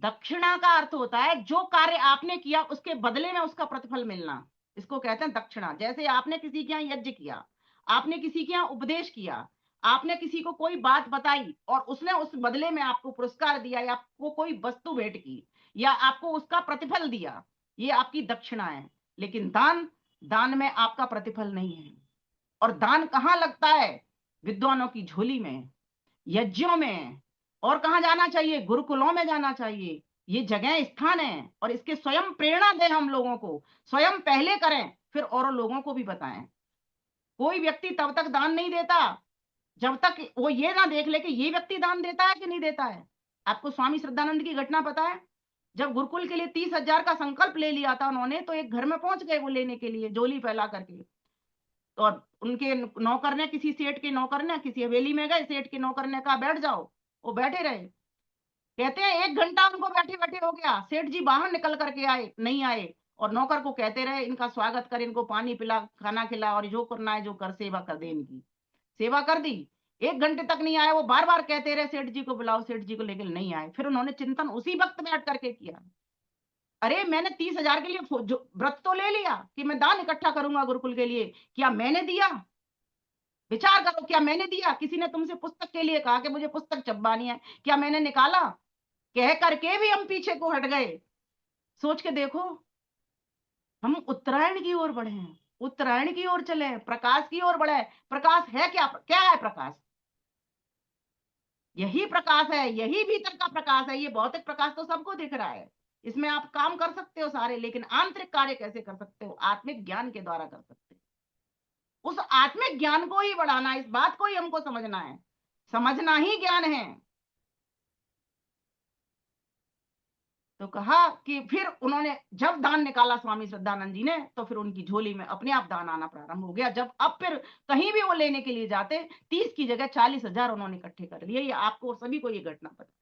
दक्षिणा का अर्थ होता है जो कार्य आपने किया उसके बदले में उसका प्रतिफल मिलना, इसको कहते हैं दक्षिणा। जैसे आपने किसी के यहाँ यज्ञ किया, आपने किसी के यहाँ उपदेश किया, आपने किसी को कोई बात बताई और उसने उस बदले में आपको पुरस्कार दिया या आपको कोई वस्तु भेंट की या आपको उसका प्रतिफल दिया, ये आपकी दक्षिणा है। लेकिन दान, दान में आपका प्रतिफल नहीं है। और दान कहाँ लगता है? विद्वानों की झोली में, यज्ञों में। और कहाँ जाना चाहिए? गुरुकुलों में जाना चाहिए। ये जगह स्थान है और इसके स्वयं प्रेरणा दें हम लोगों को, स्वयं पहले करें फिर और लोगों को भी बताएं। कोई व्यक्ति तब तक दान नहीं देता जब तक वो ये ना देख ले कि ये व्यक्ति दान देता है कि नहीं देता है। आपको स्वामी श्रद्धानंद की घटना पता है? जब गुरुकुल के लिए 30,000 का संकल्प ले लिया था उन्होंने, तो एक घर में पहुंच गए वो लेने के लिए, झोली फैला करके। और उनके नौकर ने, किसी सेठ के नौकर ने किसी हवेली में गए, सेठ के नौकर ने कहा बैठ जाओ, वो बैठे रहे। कहते हैं 1 घंटा उनको बैठे बैठे हो गया, सेठ जी बाहर निकल करके आए, नहीं आए। और नौकर को कहते रहे इनका स्वागत कर, इनको पानी पिला, खाना खिला, और जो करना है जो कर, सेवा कर दे इनकी। सेवा कर दी। 1 घंटे तक नहीं आए, वो बार बार कहते रहे सेठ जी को बुलाओ, सेठ जी को, लेकिन नहीं आए। फिर उन्होंने चिंतन उसी वक्त बैठ करके किया, अरे मैंने 30,000 के लिए व्रत तो ले लिया कि मैं दान इकट्ठा करूंगा गुरुकुल के लिए, क्या मैंने दिया? विचार करो, क्या मैंने दिया? किसी ने तुमसे पुस्तक के लिए कहा कि मुझे पुस्तक छपवानी है, क्या मैंने निकाला? कह करके भी हम पीछे को हट गए। सोच के देखो, हम उत्तरायण की ओर बढ़े हैं, उत्तरायण की ओर चले, प्रकाश की ओर बढ़े। प्रकाश है क्या? क्या है प्रकाश? यही प्रकाश है, यही भीतर का प्रकाश है। ये भौतिक प्रकाश तो सबको दिख रहा है, इसमें आप काम कर सकते हो सारे, लेकिन आंतरिक कार्य कैसे कर सकते हो? आत्मिक ज्ञान के द्वारा कर सकते हो। उस आत्मिक ज्ञान को ही बढ़ाना, इस बात को ही हमको समझना है। समझना ही ज्ञान है। तो कहा कि फिर उन्होंने जब दान निकाला स्वामी श्रद्धानंद जी ने, तो फिर उनकी झोली में अपने आप दान आना प्रारंभ हो गया। जब अब फिर कहीं भी वो लेने के लिए जाते, 30 की जगह 40,000 उन्होंने इकट्ठे कर लिए। ये आपको और सभी को ये घटना पता,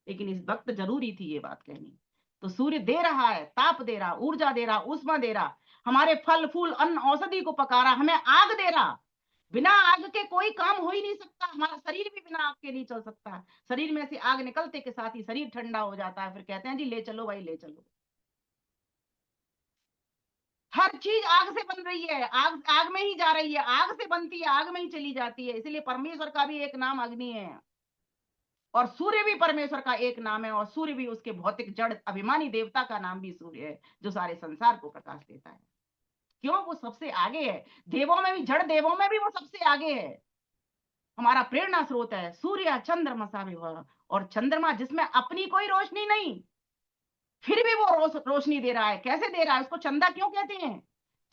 लेकिन इस वक्त जरूरी थी ये बात कहनी। तो सूर्य दे रहा है, ताप दे रहा, ऊर्जा दे रहा, ऊष्मा दे रहा, हमारे फल फूल अन्न औषधि को पका रहा, हमें आग दे रहा। बिना आग के कोई काम हो ही नहीं सकता। हमारा शरीर भी बिना आग के नहीं चल सकता। शरीर में से आग निकलते के साथ ही शरीर ठंडा हो जाता है। फिर कहते हैं जी ले चलो भाई, ले चलो। हर चीज आग से बन रही है, आग आग में ही जा रही है, आग से बनती है, आग में ही चली जाती है। इसलिए परमेश्वर का भी एक नाम अग्नि है और सूर्य भी परमेश्वर का एक नाम है, और सूर्य भी उसके भौतिक जड़ अभिमानी देवता का नाम भी सूर्य है, जो सारे संसार को प्रकाश देता है। क्यों? वो सबसे आगे है। देवों में भी, जड़ देवों में भी वो सबसे आगे है। हमारा प्रेरणा स्रोत है। सूर्य चंद्रमा विभव, और चंद्रमा जिसमें अपनी कोई रोशनी नहीं, फिर भी वो रोशनी दे रहा है। कैसे दे रहा है? उसको चंदा क्यों कहते हैं?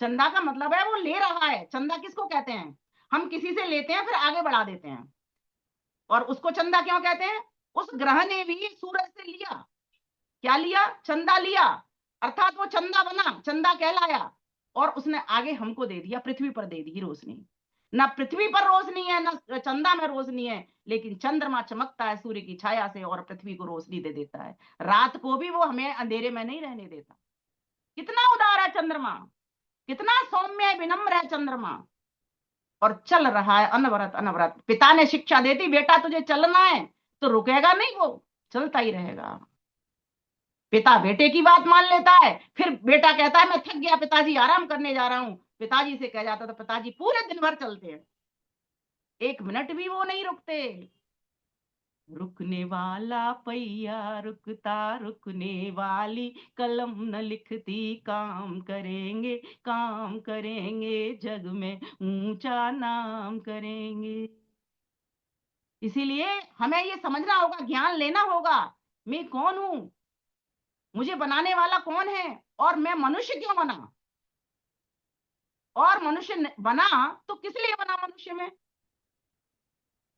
चंदा का मतलब है वो ले रहा है। चंदा किसको कहते हैं? हम किसी से लेते हैं फिर आगे बढ़ा देते हैं, और उसको चंदा क्यों कहते हैं? उस ग्रह ने भी सूरज से लिया। क्या लिया? चंदा लिया, अर्थात वो चंदा बना, चंदा कहलाया, और उसने आगे हमको दे दिया, पृथ्वी पर दे दी रोशनी। ना पृथ्वी पर रोशनी है, ना चंदा में रोशनी है, लेकिन चंद्रमा चमकता है सूर्य की छाया से और पृथ्वी को रोशनी दे देता है। रात को भी वो हमें अंधेरे में नहीं रहने देता। कितना उदार है चंद्रमा, कितना सौम्य है, विनम्र है चंद्रमा, और चल रहा है अनवरत अनवरत। पिता ने शिक्षा देती, बेटा तुझे चलना है, तो रुकेगा नहीं, वो चलता ही रहेगा। पिता बेटे की बात मान लेता है, फिर बेटा कहता है मैं थक गया पिताजी, आराम करने जा रहा हूं, पिताजी से कह जाता तो पिताजी पूरे दिन भर चलते हैं, एक मिनट भी वो नहीं रुकते। रुकने वाला पहिया रुकता, रुकने वाली कलम न लिखती, काम करेंगे काम करेंगे, जग में ऊंचा नाम करेंगे। इसीलिए हमें ये समझना होगा, ज्ञान लेना होगा, मैं कौन हूं, मुझे बनाने वाला कौन है, और मैं मनुष्य क्यों बना, और मनुष्य बना तो किस लिए बना मनुष्य में,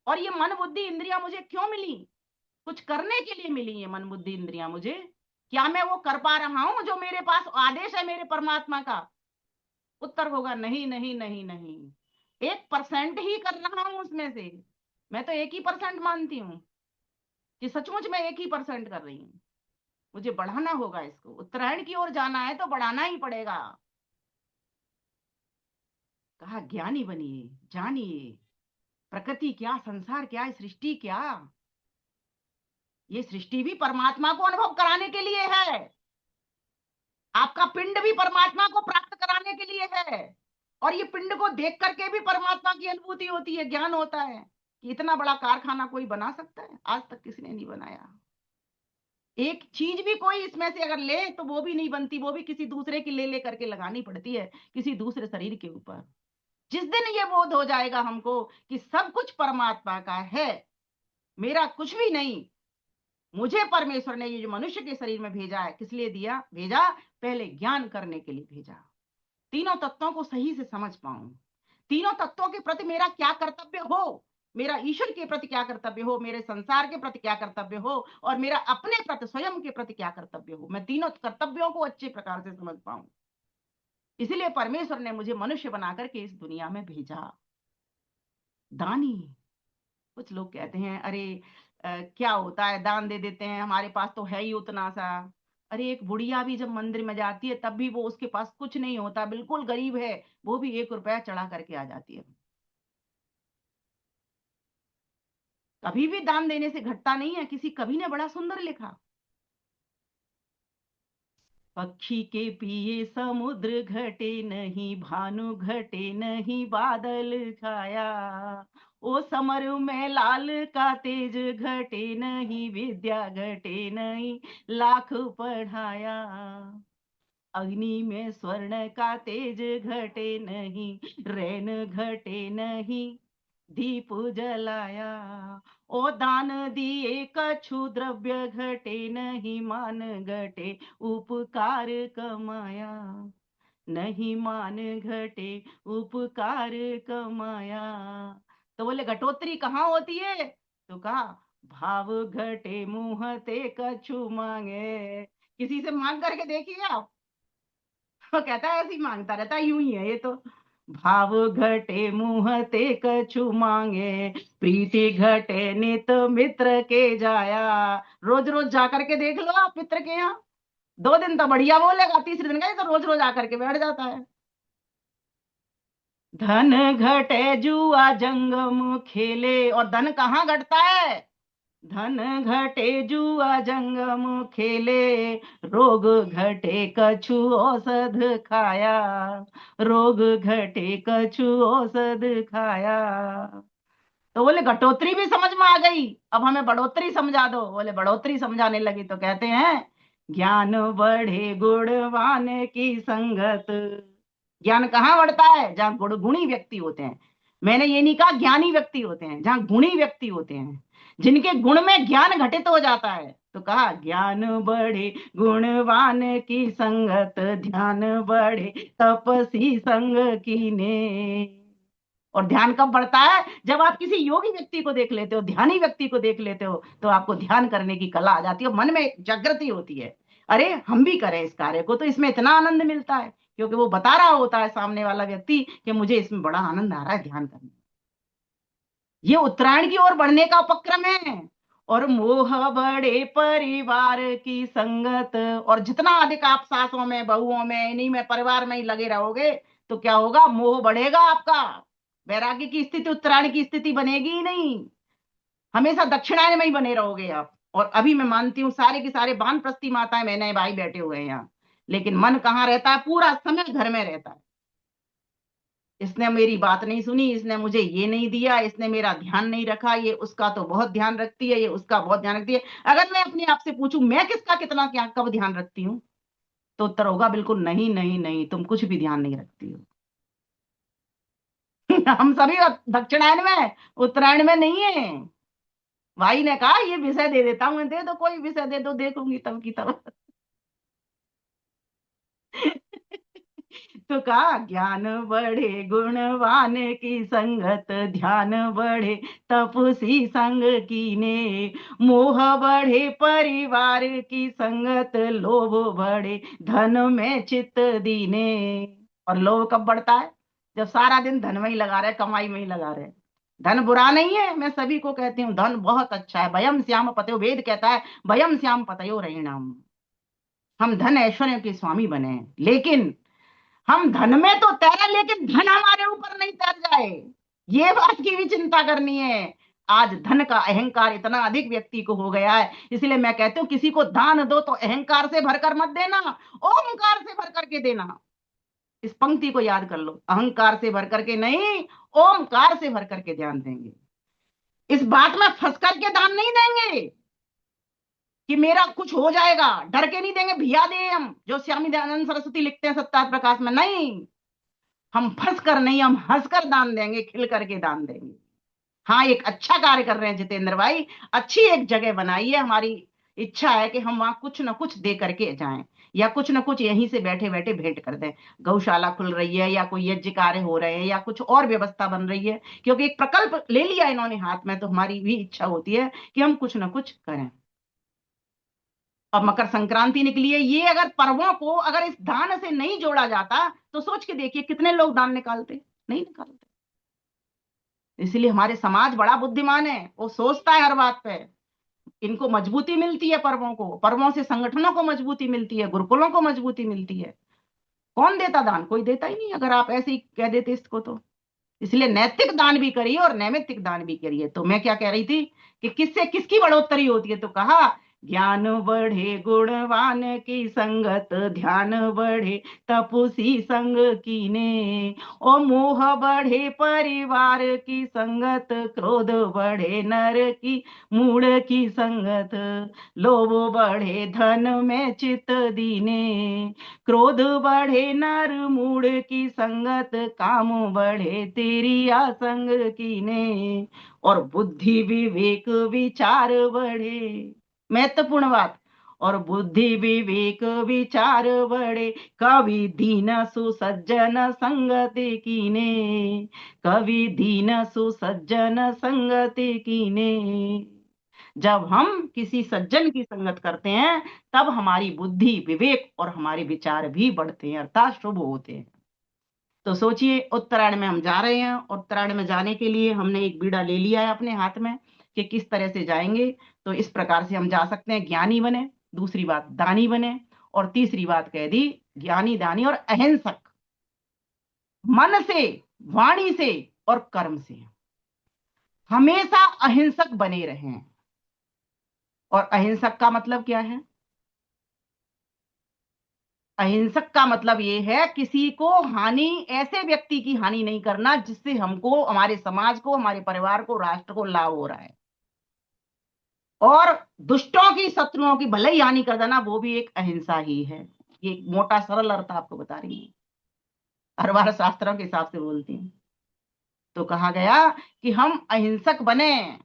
और ये मन बुद्धि इंद्रियां मुझे क्यों मिली, कुछ करने के लिए मिली है मन बुद्धि इंद्रियां मुझे। क्या मैं वो कर पा रहा हूं जो मेरे पास आदेश है मेरे परमात्मा का? उत्तर होगा नहीं नहीं नहीं नहीं। 1% ही कर रहा हूं उसमें से। मैं तो 1% मानती हूँ कि सचमुच मैं 1% कर रही हूँ। मुझे बढ़ाना होगा इसको, उत्तरायण की ओर जाना है तो बढ़ाना ही पड़ेगा। कहा ज्ञानी बनिए, जानिए प्रकृति क्या, संसार क्या, सृष्टि क्या। ये सृष्टि भी परमात्मा को अनुभव कराने के लिए है, आपका पिंड भी परमात्मा को प्राप्त कराने के लिए है, और ये पिंड को देख करके भी परमात्मा की अनुभूति होती है, ज्ञान होता है कि इतना बड़ा कारखाना कोई बना सकता है, आज तक किसी ने नहीं बनाया। एक चीज भी कोई इसमें से अगर ले तो वो भी नहीं बनती, वो भी किसी दूसरे की ले करके लगानी पड़ती है, किसी दूसरे शरीर के ऊपर। जिस दिन ये बोध हो जाएगा हमको कि सब कुछ परमात्मा का है, मेरा कुछ भी नहीं, मुझे परमेश्वर ने ये जो मनुष्य के शरीर में भेजा है, किस लिए दिया भेजा? पहले ज्ञान करने के लिए भेजा, तीनों तत्वों को सही से समझ पाऊं, तीनों तत्वों के प्रति मेरा क्या कर्तव्य हो, मेरा ईश्वर के प्रति क्या कर्तव्य हो, मेरे संसार के प्रति क्या कर्तव्य हो, और मेरा अपने प्रति स्वयं के प्रति क्या कर्तव्य हो, मैं तीनों कर्तव्यों को अच्छे प्रकार से समझ पाऊं। इसलिए परमेश्वर ने मुझे मनुष्य बना करके इस दुनिया में भेजा। दानी, कुछ लोग कहते हैं अरे क्या होता है, दान दे देते हैं, हमारे पास तो है ही उतना सा। अरे एक बुढ़िया भी जब मंदिर में जाती है तब भी वो उसके पास कुछ नहीं होता, बिल्कुल गरीब है, वो भी 1 रुपया चढ़ा करके आ जाती है। कभी भी दान देने से घटता नहीं है। किसी कवि ने बड़ा सुंदर लिखा, पक्षी के पिए समुद्र घटे नहीं, भानु घटे नहीं, बादल छाया, ओ समर में लाल का तेज घटे नहीं, विद्या घटे नहीं, लाख पढ़ाया, अग्नि में स्वर्ण का तेज घटे नहीं, रैन घटे नहीं, दीप जलाया, ओ दान दिए कछु द्रव्य घटे नहीं, मान घटे उपकार कमाया, नहीं मान घटे उपकार कमाया। तो बोले घटोत्तरी कहाँ होती है? तो कहा भाव घटे मुंह ते कछु मांगे। किसी से मांग करके देखिए आप, वो कहता है ऐसे ही मांगता रहता है, यूं ही है ये तो। भाव घटे मुंह ते कछु मांगे, प्रीति घटे नित मित्र के जाया। रोज रोज जाकर के देख लो आप मित्र के यहाँ, 2 दिन तो बढ़िया बोलेगा, तीसरे दिन का तो रोज रोज आकर के बैठ जाता है। धन घटे जुआ जंगम खेले, और धन कहाँ घटता है? धन घटे जुआ जंगम खेले, रोग घटे कछु औषध खाया, रोग घटे कछु औषध खाया। तो बोले घटोत्तरी भी समझ में आ गई, अब हमें बढ़ोतरी समझा दो। बोले बढ़ोतरी समझाने लगी तो कहते हैं ज्ञान बढ़े गुणवान की संगत। ज्ञान कहाँ बढ़ता है? जहाँ गुणी व्यक्ति होते हैं। मैंने ये नहीं कहा ज्ञानी व्यक्ति होते हैं, जहां गुणी व्यक्ति होते हैं, जिनके गुण में ज्ञान घटित हो जाता है, तो कहा ज्ञान बढ़े गुणवान की संगत, ध्यान बढ़े तपसी संग कीने। और ध्यान कब बढ़ता है? जब आप किसी योगी व्यक्ति को देख लेते हो, ध्यानी व्यक्ति को देख लेते हो, तो आपको ध्यान करने की कला आ जाती है, मन में जागृति होती है, अरे हम भी करें इस कार्य को, तो इसमें इतना आनंद मिलता है, क्योंकि वो बता रहा होता है सामने वाला व्यक्ति कि मुझे इसमें बड़ा आनंद आ रहा है ध्यान करने। ये उत्तरायण की ओर बढ़ने का उपक्रम है। और मोह बड़े परिवार की संगत, और जितना अधिक आप सासों में, बहुओं में, इन्हीं में, परिवार में ही लगे रहोगे, तो क्या होगा? मोह बढ़ेगा आपका। वैराग्य की स्थिति, उत्तरायण की स्थिति बनेगी ही नहीं, हमेशा दक्षिणायन में ही बने रहोगे आप। और अभी मैं मानती हूँ सारे के सारे वानप्रस्थी माताएं, मैंने भाई बैठे हुए हैं यहाँ, लेकिन मन कहाँ रहता है? पूरा समय घर में रहता है। इसने मेरी बात नहीं सुनी, इसने मुझे ये नहीं दिया, इसने मेरा ध्यान नहीं रखा, ये उसका तो बहुत ध्यान रखती है, ये उसका बहुत ध्यान रखती है। अगर मैं अपने आप से पूछूं मैं किसका कितना क्या कब ध्यान रखती हूँ, तो उत्तर होगा बिल्कुल नहीं नहीं नहीं, तुम कुछ भी ध्यान नहीं रखती हो। हम सभी दक्षिणायन में, उत्तरायण में नहीं है। भाई ने कहा ये विषय दे देता हूं, दे दो, कोई विषय दे दो, देखूंगी तब की तब। तो कहा ज्ञान बढ़े गुणवान की संगत, ध्यान बढ़े तपसी संग कीने, मोह बढ़े परिवार की संगत, लोभ बढ़े धन में चित्त दीने। और लोभ कब बढ़ता है? जब सारा दिन धन में ही लगा रहे, कमाई में ही लगा रहे। धन बुरा नहीं है, मैं सभी को कहती हूँ धन बहुत अच्छा है। भयम श्याम पतयो, वेद कहता है भयम श्याम पतयो रहिणाम। हम धन ऐश्वर्य के स्वामी बने, लेकिन हम धन में तो तैरे, लेकिन धन हमारे ऊपर नहीं तैर जाए, ये बात की भी चिंता करनी है। आज धन का अहंकार इतना अधिक व्यक्ति को हो गया है, इसलिए मैं कहती हूँ किसी को दान दो तो अहंकार से भरकर मत देना, ओमकार से भर करके देना। इस पंक्ति को याद कर लो, अहंकार से भर करके नहीं, ओमकार से भर करके ध्यान देंगे। इस बात में फंस करके दान नहीं देंगे कि मेरा कुछ हो जाएगा, डर के नहीं देंगे भिया दे हम, जो स्वामी दयानंद सरस्वती लिखते हैं सत्यार्थ प्रकाश में। नहीं, हम फंस कर नहीं, हम हंस कर दान देंगे, खिल करके दान देंगे। हाँ, एक अच्छा कार्य कर रहे हैं जितेंद्र भाई, अच्छी एक जगह बनाई है, हमारी इच्छा है कि हम वहां कुछ ना कुछ दे करके जाएं, या कुछ ना कुछ यहीं से बैठे बैठे भेंट कर दें। गौशाला खुल रही है, या कोई यज्ञ कार्य हो रहे हैं, या कुछ और व्यवस्था बन रही है, क्योंकि एक प्रकल्प ले लिया इन्होंने हाथ में, तो हमारी भी इच्छा होती है कि हम कुछ ना कुछ करें। और मकर संक्रांति निकली है, ये अगर पर्वों को अगर इस दान से नहीं जोड़ा जाता, तो सोच के देखिए कितने लोग दान निकालते, नहीं निकालते। इसलिए हमारे समाज बड़ा बुद्धिमान है, वो सोचता है हर बात पे। इनको मजबूती मिलती है पर्वों को, पर्वों से संगठनों को मजबूती मिलती है, गुरुकुलों को मजबूती मिलती है। कौन देता दान? कोई देता ही नहीं, अगर आप ऐसे ही कह देते इसको तो। इसलिए नैतिक दान भी करिए और नैमित्तिक दान भी करिए। तो मैं क्या कह रही थी कि किससे किसकी बढ़ोतरी होती है, तो कहा ज्ञान बढ़े गुणवान की संगत, ध्यान बढ़े तपसी संग कीने, और मोह बढ़े परिवार की संगत, क्रोध बढ़े नर की मूढ़ की संगत, लोभ बढ़े धन में चित्त दीने, क्रोध बढ़े नर मूढ़ की संगत, काम बढ़े तेरी आसंग कीने, और बुद्धि विवेक विचार बढ़े। महत्वपूर्ण बात, और बुद्धि विवेक विचार बढ़े, कवि दीन सुसज्जन संगति कीने, कवि दीन सुसज्जन संगति कीने। जब हम किसी सज्जन की संगत करते हैं, तब हमारी बुद्धि विवेक और हमारे विचार भी बढ़ते हैं, अर्थात शुभ होते हैं। तो सोचिए, उत्तरायण में हम जा रहे हैं, उत्तरायण में जाने के लिए हमने एक बीड़ा ले लिया है अपने हाथ में कि किस तरह से जाएंगे। तो इस प्रकार से हम जा सकते हैं, ज्ञानी बने, दूसरी बात दानी बने, और तीसरी बात कह दी ज्ञानी दानी और अहिंसक, मन से, वाणी से और कर्म से हमेशा अहिंसक बने रहें। और अहिंसक का मतलब क्या है? अहिंसक का मतलब ये है किसी को हानि, ऐसे व्यक्ति की हानि नहीं करना जिससे हमको, हमारे समाज को, हमारे परिवार को, राष्ट्र को लाभ हो रहा है। और दुष्टों की, शत्रुओं की भले ही हानि कर देना, वो भी एक अहिंसा ही है। ये मोटा सरल अर्थ आपको बता रही हूँ, हर बार शास्त्रों के हिसाब से बोलती हूँ। तो कहा गया कि हम अहिंसक बने,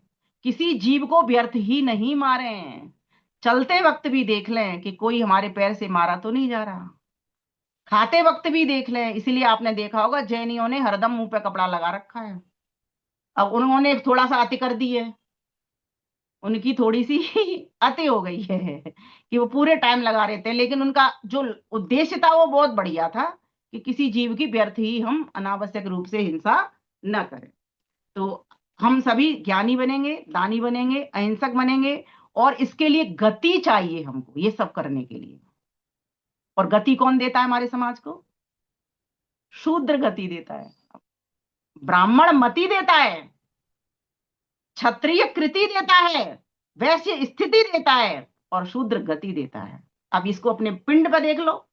किसी जीव को व्यर्थ ही नहीं मारें, चलते वक्त भी देख लें कि कोई हमारे पैर से मारा तो नहीं जा रहा, खाते वक्त भी देख लें। इसीलिए आपने देखा होगा जैनियों ने हरदम मुंह पे कपड़ा लगा रखा है। अब उन्होंने थोड़ा सा अति कर दी है, उनकी थोड़ी सी अति हो गई है कि वो पूरे टाइम लगा रहे थे, लेकिन उनका जो उद्देश्य था वो बहुत बढ़िया था कि किसी जीव की व्यर्थ ही हम अनावश्यक रूप से हिंसा न करें। तो हम सभी ज्ञानी बनेंगे, दानी बनेंगे, अहिंसक बनेंगे, और इसके लिए गति चाहिए हमको ये सब करने के लिए। और गति कौन देता है हमारे समाज को? शूद्र गति देता है, ब्राह्मण मति देता है, क्षत्रिय कृति देता है, वैश्य स्थिति देता है, और शूद्र गति देता है। अब इसको अपने पिंड पर देख लो।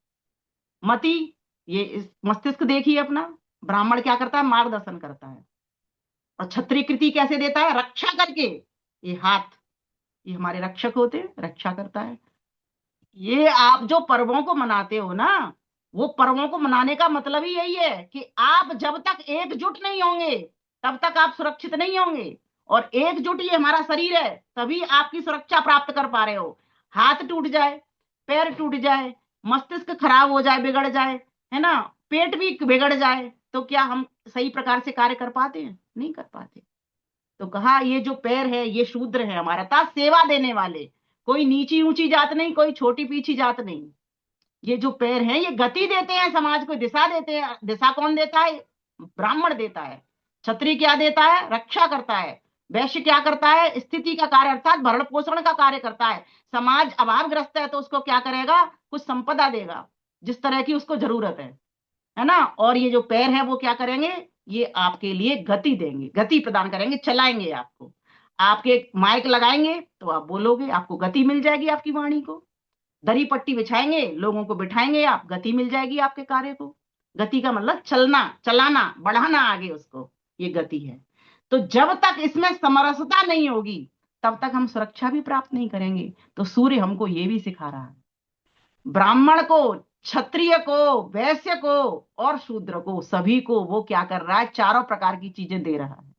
मति, ये इस मस्तिष्क देखिए अपना। ब्राह्मण क्या करता है? मार्गदर्शन करता है। और क्षत्रिय कृति कैसे देता है? रक्षा करके। ये हाथ, ये हमारे रक्षक होते हैं, रक्षा करता है। ये आप जो पर्वों को मनाते हो ना, वो पर्वों को मनाने का मतलब ही यही है कि आप जब तक एकजुट नहीं होंगे तब तक आप सुरक्षित नहीं होंगे। और एकजुट ये हमारा शरीर है, तभी आपकी सुरक्षा प्राप्त कर पा रहे हो। हाथ टूट जाए, पैर टूट जाए, मस्तिष्क खराब हो जाए, बिगड़ जाए, है ना, पेट भी बिगड़ जाए, तो क्या हम सही प्रकार से कार्य कर पाते हैं? नहीं कर पाते। तो कहा ये जो पैर है ये शूद्र है हमारा, था सेवा देने वाले, कोई नीची ऊंची जात नहीं, कोई छोटी पीछी जात नहीं। ये जो पैर हैं ये गति देते हैं, समाज को दिशा देते हैं। दिशा कौन देता है? ब्राह्मण देता है। क्षत्रिय क्या देता है? रक्षा करता है। वैश्य क्या करता है? स्थिति का कार्य, अर्थात भरण पोषण का कार्य करता है। समाज अभावग्रस्त है तो उसको क्या करेगा? कुछ संपदा देगा जिस तरह की उसको जरूरत है ना। और ये जो पैर है वो क्या करेंगे? ये आपके लिए गति देंगे, गति प्रदान करेंगे, चलाएंगे आपको। आपके माइक लगाएंगे तो आप बोलोगे, आपको गति मिल जाएगी आपकी वाणी को। दरी पट्टी बिछाएंगे, लोगों को बिठाएंगे, आप गति मिल जाएगी आपके कार्य को। गति का मतलब चलना, चलाना, बढ़ाना आगे उसको, ये गति है। तो जब तक इसमें समरसता नहीं होगी तब तक हम सुरक्षा भी प्राप्त नहीं करेंगे। तो सूर्य हमको ये भी सिखा रहा है, ब्राह्मण को, क्षत्रिय को, वैश्य को और शूद्र को, सभी को वो क्या कर रहा है? चारों प्रकार की चीजें दे रहा है।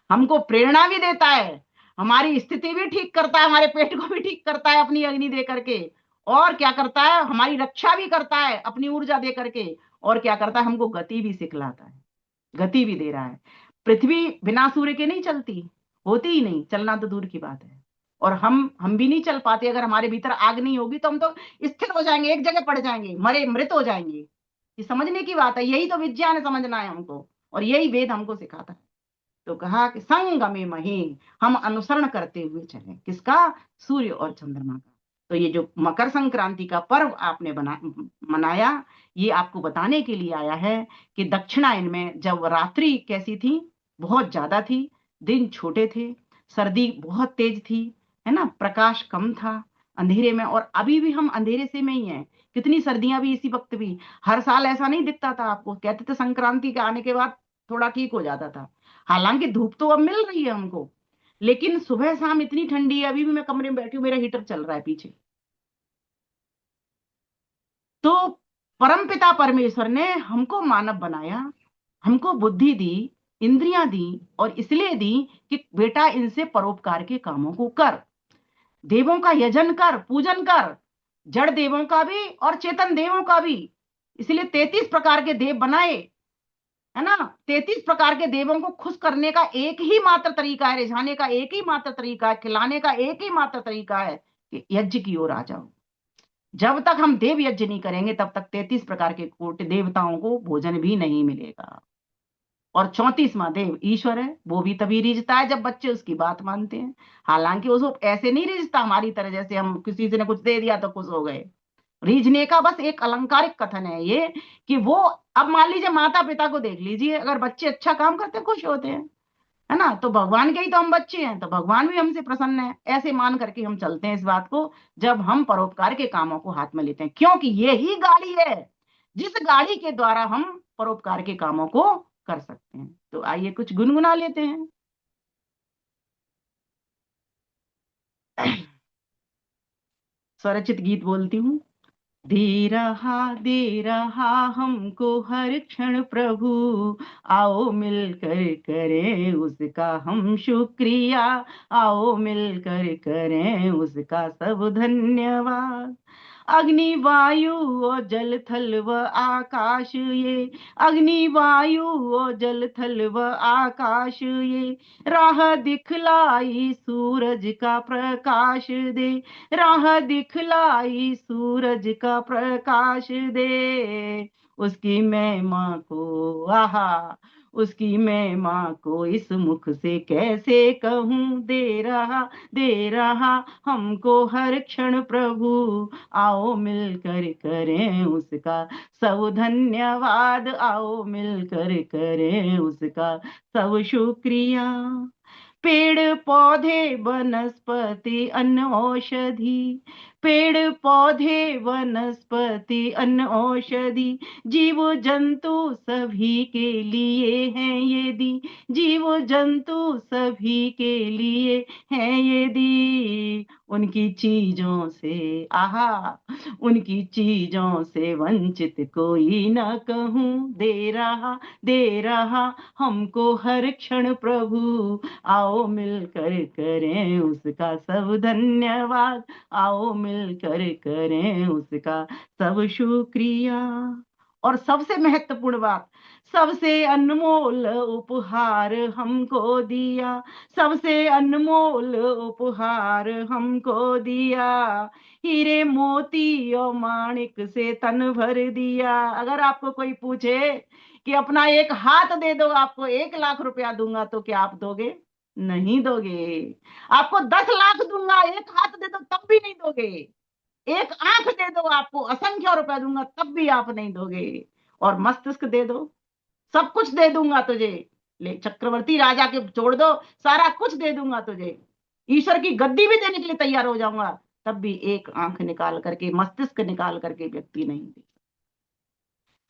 हमको प्रेरणा भी देता है, हमारी स्थिति भी ठीक करता है, हमारे पेट को भी ठीक करता है अपनी अग्नि दे करके, और क्या करता है? हमारी रक्षा भी करता है अपनी ऊर्जा दे करके, और क्या करता है? हमको गति भी सिखलाता है, गति भी दे रहा है। पृथ्वी बिना सूर्य के नहीं चलती, होती ही नहीं, चलना तो दूर की बात है। और हम भी नहीं चल पाते, अगर हमारे भीतर आग नहीं होगी तो हम तो स्थिर हो जाएंगे, एक जगह पड़ जाएंगे, मरे मृत हो जाएंगे। ये समझने की बात है, यही तो विज्ञान है, समझना है हमको, और यही वेद हमको सिखाता है। तो कहा कि संगमे महीन, हम अनुसरण करते हुए चलें, किसका? सूर्य और चंद्रमा का। तो ये जो मकर संक्रांति का पर्व आपने मनाया, ये आपको बताने के लिए आया है कि दक्षिणायन में जब रात्रि कैसी थी, बहुत ज्यादा थी, दिन छोटे थे, सर्दी बहुत तेज थी, है ना, प्रकाश कम था, अंधेरे में। और अभी भी हम अंधेरे से में ही हैं, कितनी सर्दियां भी इसी वक्त भी। हर साल ऐसा नहीं दिखता था आपको, कहते थे संक्रांति के आने के बाद थोड़ा ठीक हो जाता था। हालांकि धूप तो अब मिल रही है हमको, लेकिन सुबह शाम इतनी ठंडी है। अभी भी मैं कमरे में बैठी हूँ, मेरा हीटर चल रहा है पीछे। तो परमपिता परमेश्वर ने हमको मानव बनाया, हमको बुद्धि दी, इंद्रियां दी, और इसलिए दी कि बेटा इनसे परोपकार के कामों को कर, देवों का यजन कर, पूजन कर, जड़ देवों का भी और चेतन देवों का भी। इसलिए 33 प्रकार के देव बनाए, है ना। 33 प्रकार के देवों को खुश करने का एक ही मात्र तरीका है, रिझाने का एक ही मात्र तरीका है, खिलाने का एक ही मात्र तरीका है कि यज्ञ की ओर आ जाओ। जब तक हम देव यज्ञ नहीं करेंगे तब तक 33 प्रकार के कोटि देवताओं को भोजन भी नहीं मिलेगा। और 34वां देव ईश्वर है, वो भी तभी रिझता है जब बच्चे उसकी बात मानते हैं। हालांकि उसको ऐसे नहीं रिझता हमारी तरह, जैसे हम किसी से ने कुछ दे दिया तो खुश हो गए। रीझने का बस एक अलंकारिक कथन है ये कि वो, अब मान लीजिए माता पिता को देख लीजिए, अगर बच्चे अच्छा काम करते हैं खुश होते हैं, है ना, तो भगवान के ही तो हम बच्चे हैं, तो भगवान भी हमसे प्रसन्न है। ऐसे मान करके हम चलते हैं इस बात को, जब हम परोपकार के कामों को हाथ में लेते हैं, क्योंकि यही गाड़ी है जिस गाड़ी के द्वारा हम परोपकार के कामों को कर सकते हैं। तो आइए कुछ गुनगुना लेते हैं। स्वरचित गीत बोलती हूँ। दे रहा हमको हर क्षण प्रभु, आओ मिलकर करें उसका हम शुक्रिया, आओ मिलकर करें उसका सब धन्यवाद। अग्नि वायु और जल थल व आकाश ये, अग्नि वायु और जल थल व आकाश ये, राह दिखलाई सूरज का प्रकाश दे, राह दिखलाई सूरज का प्रकाश दे। उसकी महिमा को आहा, उसकी महिमा को इस मुख से कैसे कहूँ। दे रहा हमको हर क्षण प्रभु, आओ मिलकर करें उसका सब धन्यवाद, आओ मिलकर करें उसका सब शुक्रिया। पेड़ पौधे वनस्पति अन्न औषधि, पेड़ पौधे वनस्पति अन्न औषधि, जीव जंतु सभी के लिए हैं ये दी, जीव जंतु सभी के लिए हैं ये दी। उनकी चीजों से आहा, उनकी चीजों से वंचित कोई न कहूँ। दे रहा हमको हर क्षण प्रभु, आओ मिलकर करें उसका सब धन्यवाद, आओ मिलकर करें उसका सब शुक्रिया। और सबसे महत्वपूर्ण बात, सबसे अनमोल उपहार हमको दिया, सबसे अनमोल उपहार हमको दिया, हीरे मोती और माणिक से तन भर दिया। अगर आपको कोई पूछे कि अपना एक हाथ दे दो, आपको 1 लाख रुपया दूंगा, तो क्या आप दोगे? नहीं दोगे। आपको 10 लाख दूंगा, एक हाथ दे दो तब भी नहीं दोगे। एक आंख दे दो, आपको असंख्य रुपया दूंगा तब भी आप नहीं दोगे। और मस्तिष्क दे दो, सब कुछ दे दूंगा तुझे, ले चक्रवर्ती राजा के छोड़ दो, सारा कुछ दे दूंगा तुझे, ईश्वर की गद्दी भी देने के लिए तैयार हो जाऊंगा, तब भी एक आंख निकाल करके, मस्तिष्क निकाल करके व्यक्ति नहीं दे।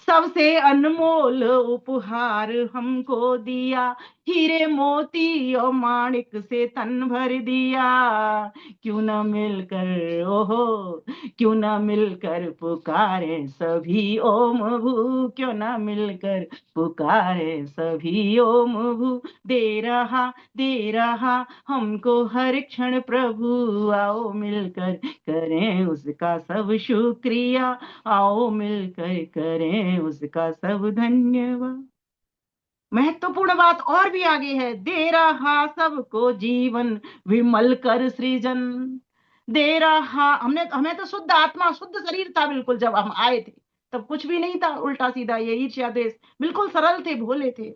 सबसे अनमोल उपहार हमको दिया, हीरे मोती और माणिक से तन भर दिया। क्यों न मिलकर ओहो, क्यों न मिलकर पुकारे सभी ओम भू, क्यों न मिलकर पुकारे सभी ओम भू। दे रहा हमको हर क्षण प्रभु, आओ मिलकर करें उसका सब शुक्रिया, आओ मिलकर करें उसका सब धन्यवाद। महत्वपूर्ण बात और भी आगे है, दे रहा सबको जीवन विमल कर सृजन, दे रहा हमें तो शुद्ध आत्मा शुद्ध शरीर था बिल्कुल, जब हम आए थे तब कुछ भी नहीं था, उल्टा सीधा ये ईर्ष्या द्वेष, बिल्कुल सरल थे, भोले थे।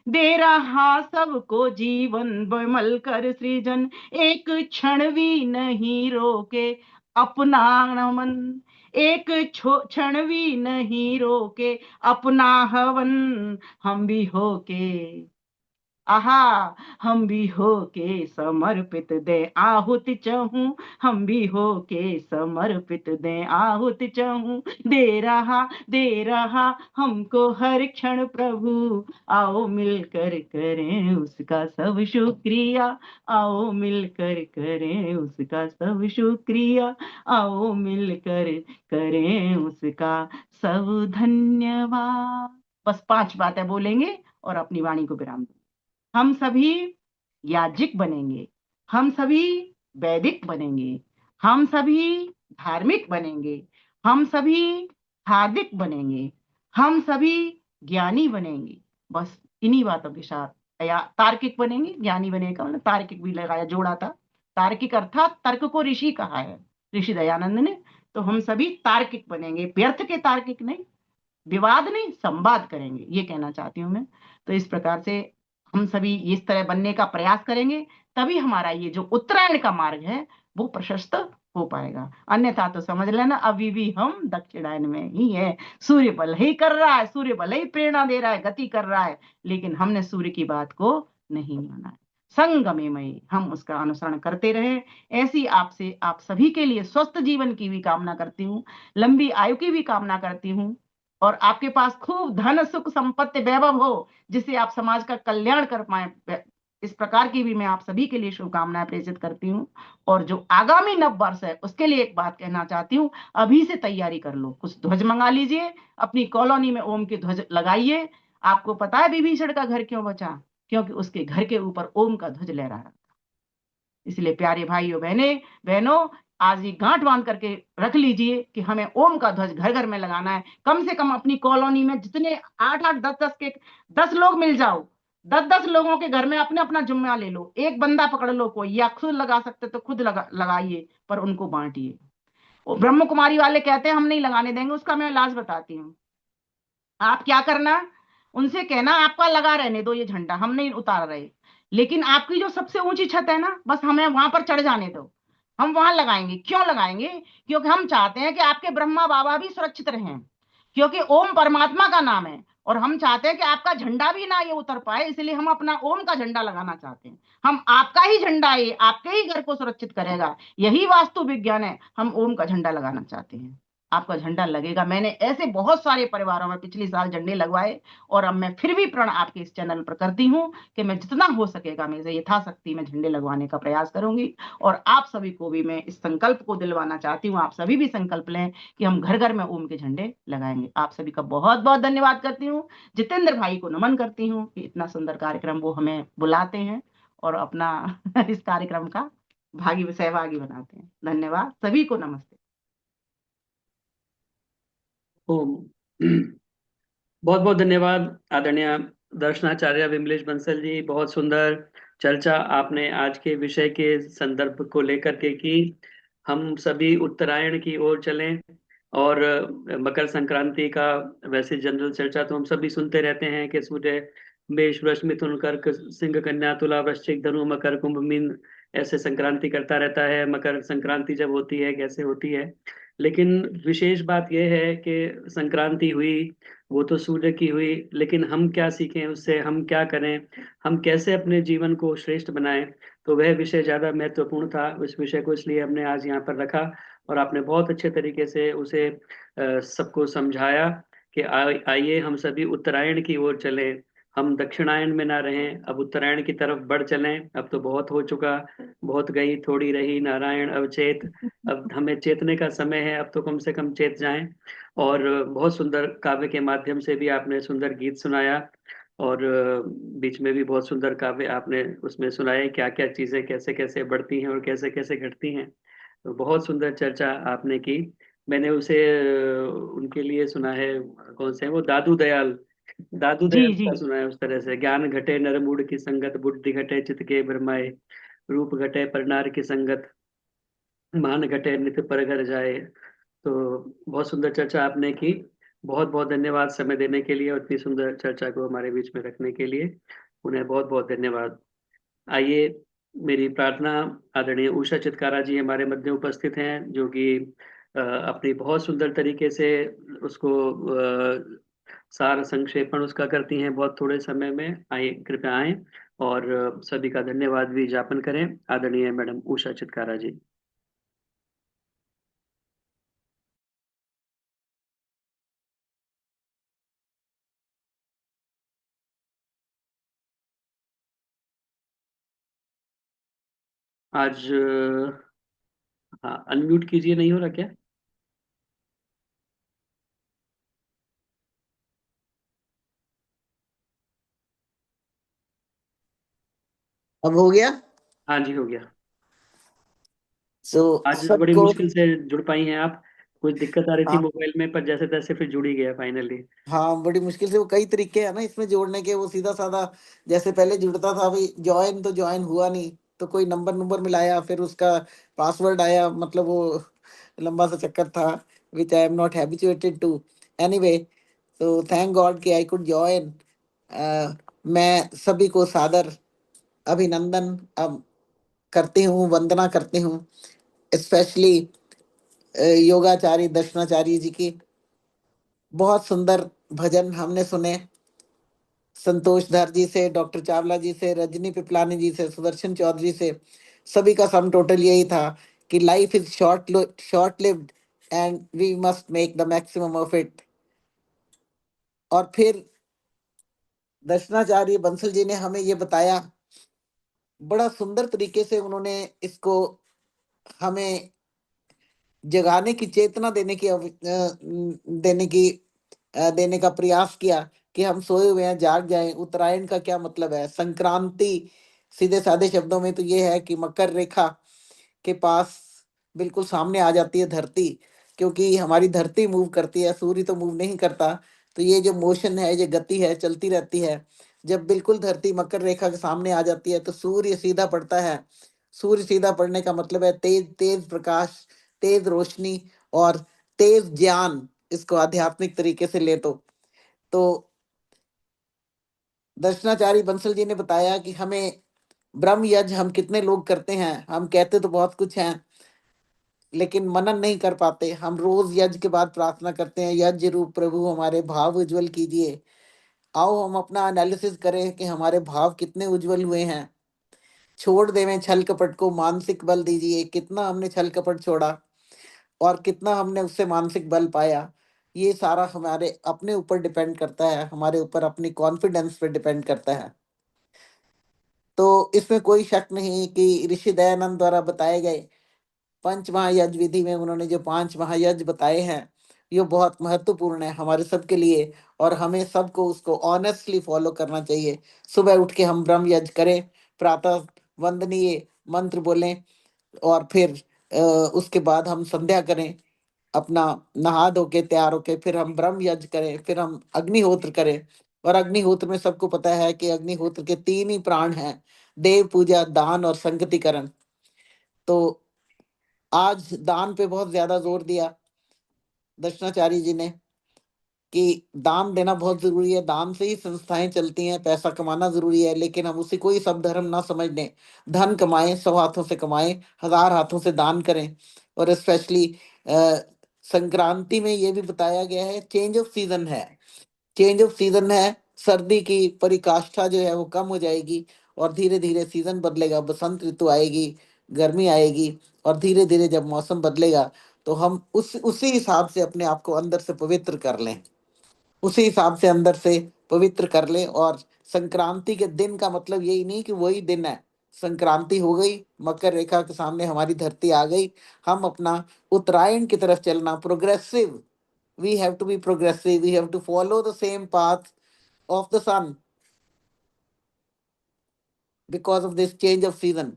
दे रहा सबको जीवन विमल कर सृजन, एक क्षण भी नहीं रोके अपना नमन, एक क्षण भी नहीं रोके अपना हवन। हम भी होके आहा, हम भी होके समर्पित दे आहुति चाहूं, हम भी होके समर्पित दे आहुति चाहूं। दे रहा हमको हर क्षण प्रभु, आओ मिलकर करें उसका सब शुक्रिया, आओ मिलकर करें उसका सब शुक्रिया, आओ मिलकर करें उसका सब धन्यवाद। बस 5 बातें बोलेंगे और अपनी वाणी को विराम देंगे। हम सभी याज्ञिक बनेंगे, हम सभी वैदिक बनेंगे, हम सभी धार्मिक बनेंगे, हम सभी हार्दिक बनेंगे, हम सभी ज्ञानी बनेंगे। बस इन्हीं बातों के साथ, या तार्किक बनेंगे, ज्ञानी बनेगा मतलब तार्किक भी लगाया, जोड़ा था। तार्किक अर्थात तर्क को ऋषि कहा है ऋषि दयानंद ने, तो हम सभी तार्किक बनेंगे, व्यर्थ के तार्किक नहीं, विवाद नहीं, संवाद करेंगे, ये कहना चाहती हूँ मैं। तो इस प्रकार से हम सभी इस तरह बनने का प्रयास करेंगे, तभी हमारा ये जो उत्तरायण का मार्ग है वो प्रशस्त हो पाएगा। अन्यथा तो समझ लेना अभी भी हम दक्षिणायन में ही है। सूर्य बल ही कर रहा है, सूर्य बल ही प्रेरणा दे रहा है, गति कर रहा है, लेकिन हमने सूर्य की बात को नहीं माना है। संगमे में हम उसका अनुसरण करते रहे। ऐसी आपसे आप सभी के लिए स्वस्थ जीवन की भी कामना करती हूँ, लंबी आयु की भी कामना करती हूँ, और आपके पास खूब धन सुख संपत्ति वैभव हो, जिससे आप समाज का कल्याण कर पाए, इस प्रकार की भी मैं आप सभी के लिए शुभकामनाएं प्रेषित करती हूँ। और जो आगामी नव वर्ष है उसके लिए एक बात कहना चाहती हूँ, अभी से तैयारी कर लो, कुछ ध्वज मंगा लीजिए, अपनी कॉलोनी में ओम की ध्वज लगाइए। आपको पता है विभीषण का घर क्यों बचा? क्योंकि उसके घर के ऊपर ओम का ध्वज लहरा रहा था। इसलिए प्यारे भाइयों बहनों, आज ये गांठ बांध करके रख लीजिए कि हमें ओम का ध्वज घर घर में लगाना है। कम से कम अपनी कॉलोनी में जितने 8-8, 10-10 के 10 लोग मिल जाओ, 10-10 लोगों के घर में अपने अपना जिम्मा ले लो, एक बंदा पकड़ लो कोई, या खुद लगा सकते तो खुद लगाइए, पर उनको बांटिए। ब्रह्म कुमारी वाले कहते हैं हम नहीं लगाने देंगे, उसका मैं इलाज बताती हूँ। आप क्या करना, उनसे कहना आपका लगा रहने दो ये झंडा, हम नहीं उतार रहे, लेकिन आपकी जो सबसे ऊंची छत है ना, बस हमें वहां पर चढ़ जाने दो, हम वहां लगाएंगे। क्यों लगाएंगे? क्योंकि हम चाहते हैं कि आपके ब्रह्मा बाबा भी सुरक्षित रहें, क्योंकि ओम परमात्मा का नाम है, और हम चाहते हैं कि आपका झंडा भी ना ये उतर पाए, इसलिए हम अपना ओम का झंडा लगाना चाहते हैं। हम आपका ही झंडा है, आपके ही घर को सुरक्षित करेगा, यही वास्तु विज्ञान है। हम ओम का झंडा लगाना चाहते हैं, आपका झंडा लगेगा। मैंने ऐसे बहुत सारे परिवारों में पिछले साल झंडे लगवाए, और अब मैं फिर भी प्रण आपके इस चैनल पर करती हूँ कि मैं जितना हो सकेगा मेरे से यथाशक्ति में झंडे लगवाने का प्रयास करूंगी। और आप सभी को भी मैं इस संकल्प को दिलवाना चाहती हूँ, आप सभी भी संकल्प लें कि हम घर घर में ओम के झंडे लगाएंगे। आप सभी का बहुत बहुत धन्यवाद करती हूँ। जितेंद्र भाई को नमन करती हूँ कि इतना सुंदर कार्यक्रम वो हमें बुलाते हैं और अपना इस कार्यक्रम का सहभागी बनाते हैं। धन्यवाद, सभी को नमस्ते। ओम। बहुत बहुत धन्यवाद आदरणीय दर्शनाचार्य विमलेश बंसल जी, बहुत सुंदर चर्चा आपने आज के विषय के संदर्भ को लेकर के की। हम सभी उत्तरायण की ओर चलें, और मकर संक्रांति का वैसे जनरल चर्चा तो हम सभी सुनते रहते हैं कि सूर्य मेष वृष मिथुन कर्क सिंह कन्या तुला वृश्चिक धनु मकर कुंभ मीन ऐसे संक्रांति करता रहता है। मकर संक्रांति जब होती है कैसे होती है, लेकिन विशेष बात यह है कि संक्रांति हुई वो तो सूर्य की हुई, लेकिन हम क्या सीखें उससे, हम क्या करें, हम कैसे अपने जीवन को श्रेष्ठ बनाएं, तो वह विषय ज्यादा महत्वपूर्ण था। उस विषय को इसलिए हमने आज यहाँ पर रखा, और आपने बहुत अच्छे तरीके से उसे सबको समझाया कि आइए हम सभी उत्तरायण की ओर चलें, हम दक्षिणायन में ना रहें, अब उत्तरायण की तरफ बढ़ चलें। अब तो बहुत हो चुका, बहुत गई थोड़ी रही नारायण अवचेत, अब हमें चेतने का समय है, अब तो कम से कम चेत जाएं। और बहुत सुंदर काव्य के माध्यम से भी आपने सुंदर गीत सुनाया, और बीच में भी बहुत सुंदर काव्य आपने उसमें सुनाए, क्या क्या चीजें कैसे कैसे बढ़ती हैं और कैसे कैसे घटती हैं। तो बहुत सुंदर चर्चा आपने की। मैंने उसे उनके लिए सुना है, कौन से हैं वो, दादू दयाल जी का सुना है उस तरह से, ज्ञान घटे नरमूड की संगत, बुद्धि घटे चित्त के भरमाए, रूप घटे परनार की संगत, मान घटे नित्य पर घर जाए। तो बहुत सुंदर चर्चा आपने की। बहुत बहुत धन्यवाद समय देने के लिए और इतनी सुंदर चर्चा को हमारे बीच में रखने के लिए, उन्हें बहुत बहुत धन्यवाद। आइए, मेरी प्रार्थना, आदरणीय उषा चित्कारा जी हमारे मध्य उपस्थित हैं, जो कि अपनी बहुत सुंदर तरीके से उसको सार संक्षेपण उसका करती हैं बहुत थोड़े समय में। आइए, कृपया आए और सभी का धन्यवाद भी ज्ञापन करें। आदरणीय मैडम उषा चित्कारा जी। आज हाँ, अनम्यूट कीजिए, नहीं हो रहा क्या? अब हो गया? हाँ जी, हो गया। सो आज बड़ी सबको, मुश्किल से जुड़ पाई हैं आप, कुछ दिक्कत आ रही थी हाँ मोबाइल में, पर जैसे तैसे फिर जुड़ ही गया फाइनली। हाँ, बड़ी मुश्किल से, वो कई तरीके हैं ना इसमें जोड़ने के, वो सीधा साधा जैसे पहले जुड़ता था भाई, ज्वाइन तो ज्वाइन हुआ नहीं, तो कोई नंबर मिलाया, फिर उसका पासवर्ड आया, मतलब वो लंबा सा चक्कर था, which I am not habituated to. Anyway, तो थैंक गॉड कि आई कुड ज्वाइन। मैं सभी को सादर अभिनंदन अब करती हूँ, वंदना करती हूँ, स्पेशली योगाचार्य दर्शनाचार्य जी की। बहुत सुंदर भजन हमने सुने, संतोष धर जी से, डॉक्टर चावला जी से, रजनी पिपलानी जी से, सुदर्शन चौधरी से, सभी का सम टोटल यही था कि life is short lived and we must make the maximum of it. और फिर दर्शनाचार्य बंसल जी ने हमें ये बताया बड़ा सुंदर तरीके से उन्होंने इसको हमें जगाने की चेतना देने का प्रयास किया कि हम सोए हुए हैं, जाग जाएं। उत्तरायण का क्या मतलब है? संक्रांति सीधे साधे शब्दों में तो ये है कि मकर रेखा के पास बिल्कुल सामने आ जाती है धरती, क्योंकि हमारी धरती मूव करती है, सूर्य तो मूव नहीं करता। तो ये जो मोशन है, ये गति है, चलती रहती है। जब बिल्कुल धरती मकर रेखा के सामने आ जाती है तो सूर्य सीधा पड़ता है। सूर्य सीधा पड़ने का मतलब है तेज तेज प्रकाश, तेज रोशनी और तेज ज्ञान। इसको आध्यात्मिक तरीके से ले तो दर्शनाचार्य बंसल जी ने बताया कि हमें ब्रह्म यज्ञ हम कितने लोग करते हैं। हम कहते तो बहुत कुछ हैं, लेकिन मनन नहीं कर पाते। हम रोज यज्ञ के बाद प्रार्थना करते हैं, यज्ञ रूप प्रभु हमारे भाव उज्जवल कीजिए। आओ हम अपना एनालिसिस करें कि हमारे भाव कितने उज्जवल हुए हैं। छोड़ देवें छल कपट को, मानसिक बल दीजिए। कितना हमने छल कपट छोड़ा और कितना हमने उससे मानसिक बल पाया, ये सारा हमारे अपने ऊपर डिपेंड करता है, हमारे ऊपर अपनी कॉन्फिडेंस पे डिपेंड करता है। तो इसमें कोई शक नहीं कि ऋषि दयानंद द्वारा बताए गए पंच महायज्ञ विधि में उन्होंने जो 5 महायज्ञ बताए हैं, ये बहुत महत्वपूर्ण है हमारे सबके लिए, और हमें सबको उसको ऑनेस्टली फॉलो करना चाहिए। सुबह उठ के हम ब्रह्म यज्ञ करें, प्रातः वंदनीय मंत्र बोलें, और फिर उसके बाद हम संध्या करें, अपना नहा धो के तैयार होके फिर हम ब्रह्म यज्ञ करें, फिर हम अग्निहोत्र करें। और अग्निहोत्र में सबको पता है कि अग्निहोत्र के 3 ही प्राण हैं, देव पूजा, दान और संगतिकरण। तो आज दान पे बहुत ज्यादा जोर दिया दर्शनाचार्य जी ने कि दान देना बहुत जरूरी है, दान से ही संस्थाएं चलती हैं। पैसा कमाना जरूरी है, लेकिन हम उसी को ही सब धर्म ना समझ लें। धन कमाएं, 100 हाथों से कमाएं, 1000 हाथों से दान करें। और स्पेशली संक्रांति में ये भी बताया गया है, चेंज ऑफ सीजन है। चेंज ऑफ सीजन है, सर्दी की परिकाष्ठा जो है वो कम हो जाएगी और धीरे धीरे सीजन बदलेगा। बसंत ऋतु आएगी, गर्मी आएगी, और धीरे धीरे जब मौसम बदलेगा तो हम उसी हिसाब से अपने आप को अंदर से पवित्र कर लें, उसी हिसाब से अंदर से पवित्र कर लें। और संक्रांति के दिन का मतलब यही नहीं कि वही दिन है। संक्रांति हो गई, मकर रेखा के सामने हमारी धरती आ गई, हम अपना उत्तरायण की तरफ चलना, progressive. We have to be progressive, we have to follow the same path of the sun because of this change of season।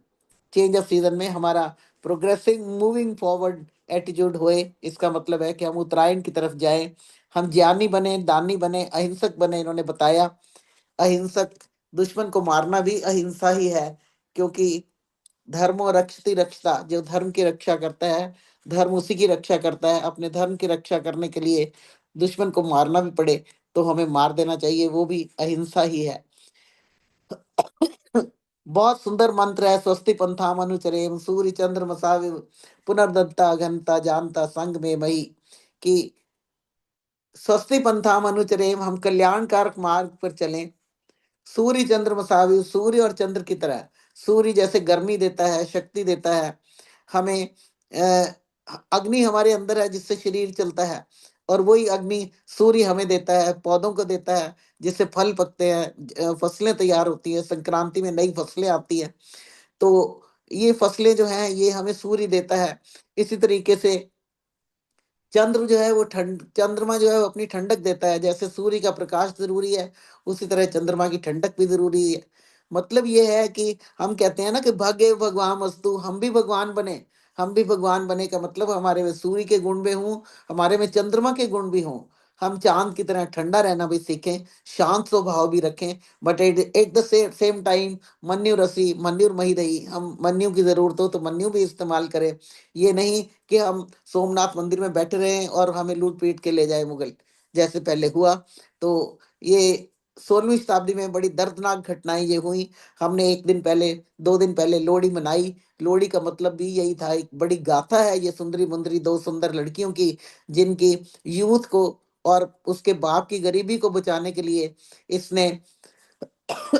Change off season में हमारा प्रोग्रेसिव मूविंग फॉरवर्ड एटीट्यूड होए, इसका मतलब है कि हम उत्तरायण की तरफ जाएं। हम ज्ञानी बने, दानी बने, अहिंसक बने। इन्होंने बताया अहिंसक, दुश्मन को मारना भी अहिंसा ही है, क्योंकि धर्मो रक्षति रक्षता, जो धर्म की रक्षा करता है, धर्म उसी की रक्षा करता है। अपने धर्म की रक्षा करने के लिए दुश्मन को मारना भी पड़े तो हमें मार देना चाहिए, वो भी अहिंसा ही है। बहुत सुंदर मंत्र है, स्वस्ति पंथाम अनुचरेम सूर्य चंद्र मसावि पुनर्दत्ता घनता जानता संग में मई। कि स्वस्ति पंथाम अनुचरेम, हम कल्याणकारक मार्ग पर चलें। सूर्य चंद्र मसावि, सूर्य और चंद्र की तरह। सूर्य जैसे गर्मी देता है, शक्ति देता है हमें, अग्नि हमारे अंदर है जिससे शरीर चलता है, और वही अग्नि सूर्य हमें देता है, पौधों को देता है जिससे फल पकते हैं, फसलें तैयार होती हैं। संक्रांति में नई फसलें आती हैं, तो ये फसलें जो हैं ये हमें सूर्य देता है। इसी तरीके से चंद्र जो है वो चंद्रमा जो है वो अपनी ठंडक देता है। जैसे सूर्य का प्रकाश जरूरी है, उसी तरह चंद्रमा की ठंडक भी जरूरी है। मतलब ये है कि हम कहते हैं ना कि भाग्य भगवान वस्तु, हम भी भगवान बने। हम भी भगवान बने का मतलब हमारे में सूर्य के गुण भी हों, हमारे में चंद्रमा के गुण भी हों। हम चांद की तरह ठंडा रहना भी सीखें, शांत स्वभाव भी रखें, but at the same time मन्यु रसी मन्युर मही रही, हम मन्यु की जरूरत हो तो मन्यु भी इस्तेमाल करें। ये नहीं कि हम सोमनाथ मंदिर में बैठे रहे और हमें लूट पीट के ले जाए मुगल, जैसे पहले हुआ। तो ये 16वीं शताब्दी में बड़ी दर्दनाक घटनाएं ये हुई। हमने 1 दिन पहले 2 दिन पहले लोहड़ी मनाई। लोहड़ी का मतलब भी यही था, एक बड़ी गाथा है ये सुंदरी मुंदरी 2 सुंदर लड़कियों की, जिनकी यूथ को और उसके बाप की गरीबी को बचाने के लिए इसने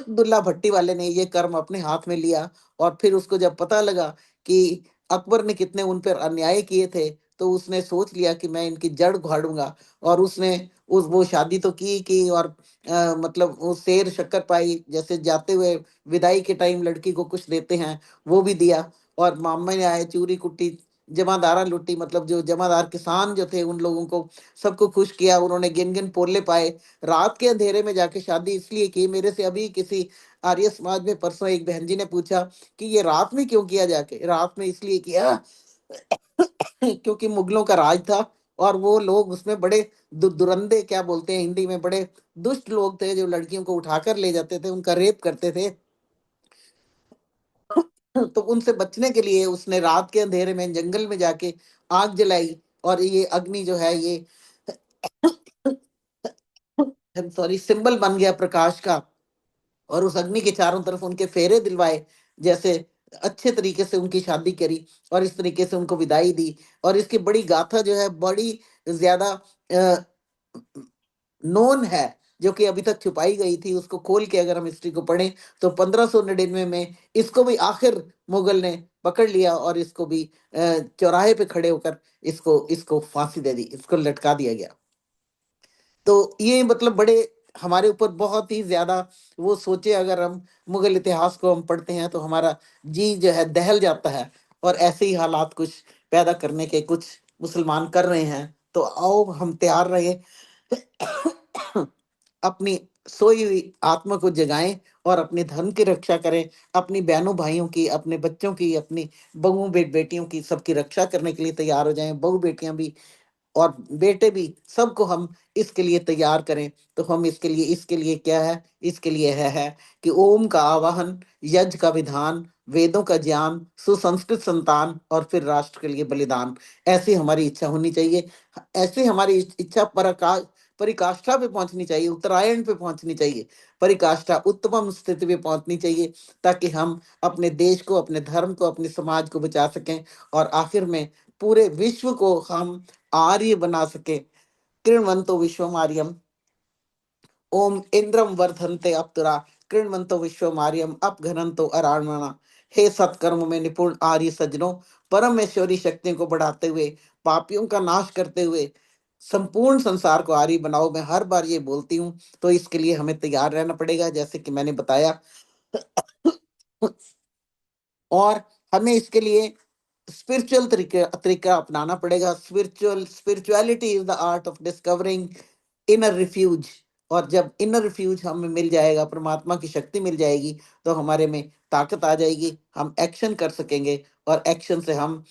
दुल्ला भट्टी वाले ने ये कर्म अपने हाथ में लिया। और फिर उसको जब पता लगा कि अकबर ने कितने उन पर अन्याय किए थे, तो उसने सोच लिया कि मैं इनकी जड़ उखाड़ूंगा, और उसने वो शादी तो की और मतलब वो सेर शक्कर पाई जैसे जाते हुए विदाई के टाइम लड़की को कुछ देते हैं वो भी दिया, और मामा ने आए चूरी कुट्टी जमादारा लुट्टी, मतलब जो जमादार किसान जो थे उन लोगों को सबको खुश किया, उन्होंने गिन गिन पोले पाए। रात के अंधेरे में जाके शादी इसलिए की, मेरे से अभी किसी आर्य समाज में परसों एक बहन जी ने पूछा कि ये रात में क्यों किया, जाके रात में इसलिए किया क्योंकि मुगलों का राज था, और वो लोग उसमें बड़े दुरंदे क्या बोलते हैं हिंदी में, बड़े दुष्ट लोग थे जो लड़कियों को उठाकर ले जाते थे, उनका रेप करते थे। तो उनसे बचने के लिए उसने रात के अंधेरे में जंगल में जाके आग जलाई, और ये अग्नि जो है ये सॉरी सिंबल बन गया प्रकाश का, और उस अग्नि के चारों तरफ उनके फेरे दिलवाए, जैसे अच्छे तरीके से उनकी शादी करी और इस तरीके से उनको विदाई दी। और इसकी बड़ी गाथा जो है बड़ी ज्यादा नोन है, जो कि अभी तक छुपाई गई थी, उसको खोल के अगर हम हिस्ट्री को पढ़ें तो 1599 में इसको भी आखिर मुगल ने पकड़ लिया, और इसको भी चौराहे पे खड़े होकर इसको इसको फांसी दे दी, इसको लटका दिया गया। तो ये मतलब बड़े हमारे ऊपर बहुत ही ज्यादा, वो सोचे अगर हम मुगल इतिहास को हम पढ़ते हैं तो हमारा जी जो है दहल जाता है, और ऐसे ही हालात कुछ पैदा करने के कुछ मुसलमान कर रहे हैं। तो आओ हम तैयार रहे, अपनी सोई हुई आत्मा को जगाएं और अपने धर्म की रक्षा करें, अपनी बहनों भाइयों की, अपने बच्चों की, अपनी बहुओं बेटियों की, सबकी रक्षा करने के लिए तैयार हो जाएं। बहू बेटियां भी और बेटे भी, सबको हम इसके लिए तैयार करें। तो हम इसके लिए क्या है, इसके लिए है कि ओम का आवाहन, यज्ञ का विधान, वेदों का ज्ञान, सुसंस्कृत संतान, और फिर राष्ट्र के लिए बलिदान। ऐसी हमारी इच्छा होनी चाहिए, ऐसी हमारी इच्छा परिकाष्ठा पे पहुंचनी चाहिए, उत्तरायण पे पहुंचनी चाहिए, परिकाष्ठा उत्तम स्थिति पे पहुंचनी चाहिए, ताकि हम अपने देश को, अपने धर्म को, अपने समाज को बचा सकें, और आखिर में पूरे विश्व को हम आर्य बना सके। कृण्वन्तो विश्वम आर्यम, ओम इंद्रम वर्धन्ते अप्तुरा, कृण्वन्तो विश्वम आर्यम अपघनन्तो अराणमणा। हे सत्कर्म में निपुण आर्य सज्जनों, परमेश्वरी शक्तियों को बढ़ाते हुए, पापियों का नाश करते हुए संपूर्ण संसार को आर्य बनाओ। मैं हर बार ये बोलती हूँ, तो इसके लिए हमें तैयार रहना पड़ेगा, जैसे कि मैंने बताया। और हमें इसके लिए स्पिरिचुअल तरीका अपनाना पड़ेगा। Spirituality is the art of discovering inner refuge. और जब इनर रिफ्यूज हमें मिल जाएगा, परमात्मा की शक्ति मिल जाएगी, तो हमारे में ताकत आ जाएगी, हम एक्शन कर सकेंगे, और एक्शन से हम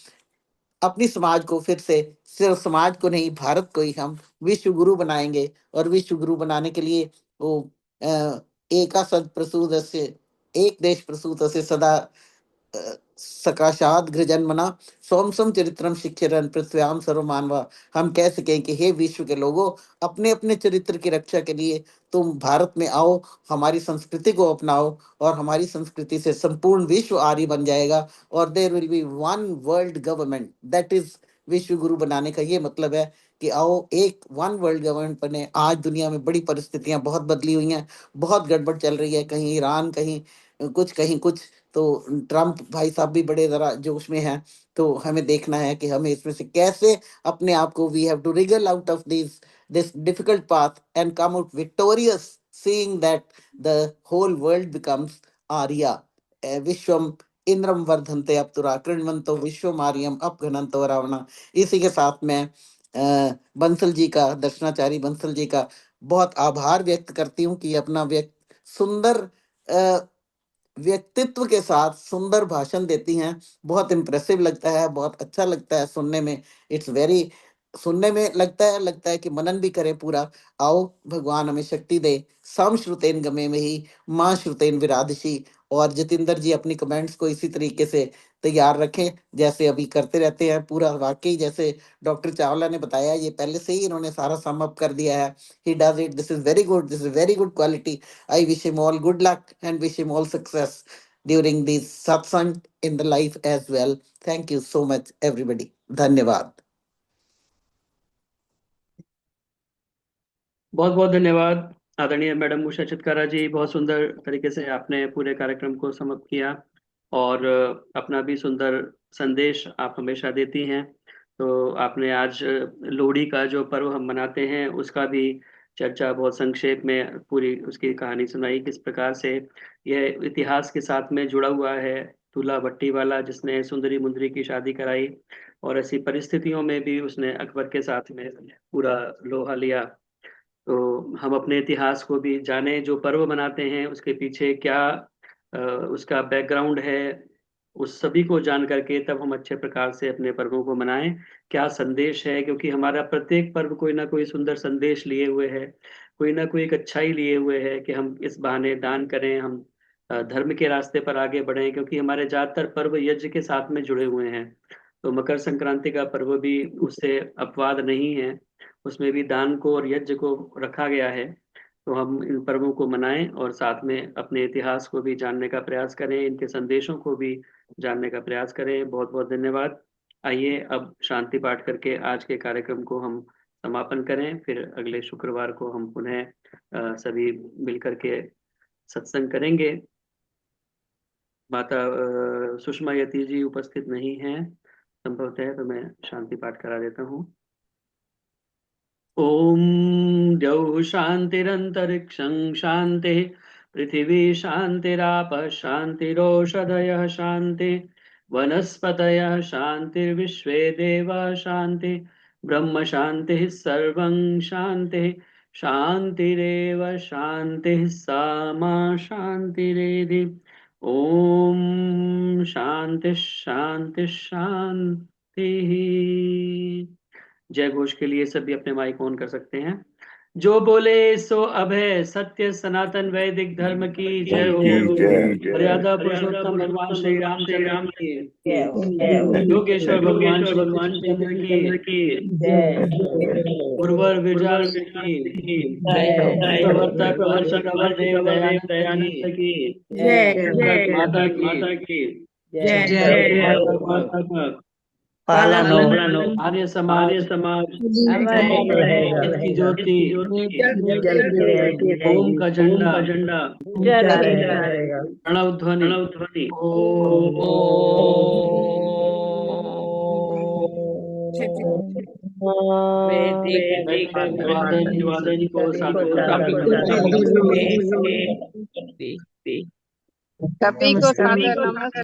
अपनी समाज को फिर से, सिर्फ समाज को नहीं भारत को ही हम विश्व गुरु बनाएंगे। और विश्व गुरु बनाने के लिए वो एका सद प्रसूदस्य, एक देश प्रसूतस्य सदा सकाशात गृजन्मना सोमसम चरित्रम शिक्षरन पृथ्व्याम सर्वमानवा। हम कह सकें कि हे विश्व के लोगों, अपने अपने चरित्र की रक्षा के लिए तुम भारत में आओ, हमारी संस्कृति को अपनाओ, और हमारी संस्कृति से संपूर्ण विश्व आर्य बन जाएगा, और there will be one world government. That is विश्व गुरु बनाने का ये मतलब है कि आओ एक वन वर्ल्ड गवर्नमेंट बने। आज दुनिया में बड़ी परिस्थितियां बहुत बदली हुई हैं, बहुत गड़बड़ चल रही है, कहीं ईरान, कहीं कुछ। तो ट्रम्प भाई साहब भी बड़े जरा जोश में हैं। तो हमें देखना है कि हमें इसमें से कैसे अपने आप को, we have to wriggle out of this difficult path and come out victorious, seeing that the whole world becomes Arya. विश्वम इंद्रम वर्धन्ते अप्तुरा, कृण्वन्तो विश्वम आर्यम अपघनन्तो रावणा। इसी के साथ मैं बंसल जी का, दर्शनाचारी बंसल जी का बहुत आभार व्यक्त करती हूँ कि अपना सुंदर व्यक्तित्व के साथ सुंदर भाषण देती हैं। बहुत इम्प्रेसिव लगता है, बहुत अच्छा लगता है सुनने में। इट्स वेरी, सुनने में लगता है कि मनन भी करे पूरा। आओ भगवान हमें शक्ति दे। सम श्रुतेन गमे में ही माँ श्रुतेन विराधसी। और जितेंद्र जी अपनी कमेंट्स को इसी तरीके से तैयार रखें जैसे अभी करते रहते हैं। पूरा वाकई जैसे डॉक्टर चावला ने बताया, ये पहले से ही इन्होंने सारा सम अप कर दिया है। He does it, this is very good, this is very good quality. I wish him all good luck and wish him all success during this satsang in the life as well. Thank you so much, everybody. धन्यवाद। बहुत बहुत धन्यवाद आदरणीय madam Usha Chitkara जी, बहुत सुंदर तरीके से आपने पूरे कार्यक्रम को समाप्त किया, और अपना भी सुंदर संदेश आप हमेशा देती हैं। तो आपने आज लोहड़ी का जो पर्व हम मनाते हैं उसका भी चर्चा बहुत संक्षेप में पूरी उसकी कहानी सुनाई, किस प्रकार से यह इतिहास के साथ में जुड़ा हुआ है। दूल्हा भट्टी वाला जिसने सुंदरी मुंदरी की शादी कराई और ऐसी परिस्थितियों में भी उसने अकबर के साथ में पूरा लोहा लिया। तो हम अपने इतिहास को भी जाने, जो पर्व मनाते हैं उसके पीछे क्या उसका बैकग्राउंड है, उस सभी को जान करके तब हम अच्छे प्रकार से अपने पर्वों को मनाएं। क्या संदेश है, क्योंकि हमारा प्रत्येक पर्व कोई ना कोई सुंदर संदेश लिए हुए है, कोई ना कोई एक अच्छाई लिए हुए है कि हम इस बहाने दान करें, हम धर्म के रास्ते पर आगे बढ़ें, क्योंकि हमारे ज्यादातर पर्व यज्ञ के साथ में जुड़े हुए हैं। तो मकर संक्रांति का पर्व भी उससे अपवाद नहीं है, उसमें भी दान को और यज्ञ को रखा गया है। तो हम इन पर्वों को मनाएं और साथ में अपने इतिहास को भी जानने का प्रयास करें, इनके संदेशों को भी जानने का प्रयास करें। बहुत बहुत धन्यवाद। आइए अब शांति पाठ करके आज के कार्यक्रम को हम समापन करें, फिर अगले शुक्रवार को हम पुनः सभी मिलकर के सत्संग करेंगे। माता सुषमा यति जी उपस्थित नहीं हैं संभवतः, तो मैं शांति पाठ करा देता हूँ। ओम द्यौः शान्तिरन्तरिक्षं शान्तिः, पृथिवी शान्तिरापः शान्तिरोषधयः शान्तिः, वनस्पतयः शान्तिर्विश्वे देवाः शान्तिः, ब्रह्म शान्तिः सर्वं शान्तिः, शान्तिरेव शान्तिः सामा शान्तिरेधि। ओम शांति शांति शांति। जय घोष के लिए सभी अपने माइक ऑन कर सकते हैं। जो बोले सो अभय सत्य सनातन वैदिक धर्म की जय हो। मर्यादा पुरुषोत्तम भगवान श्री राम की, योगेश्वर भगवान श्री की, उर्वर विजय की, प्रवर्तक देव दयानंद की, माता की पालन, आर्य समाज की ज्योति, ओम का झंडा, प्रणव ध्वनि, अभिवादन को सभी को सादर नमस्ते।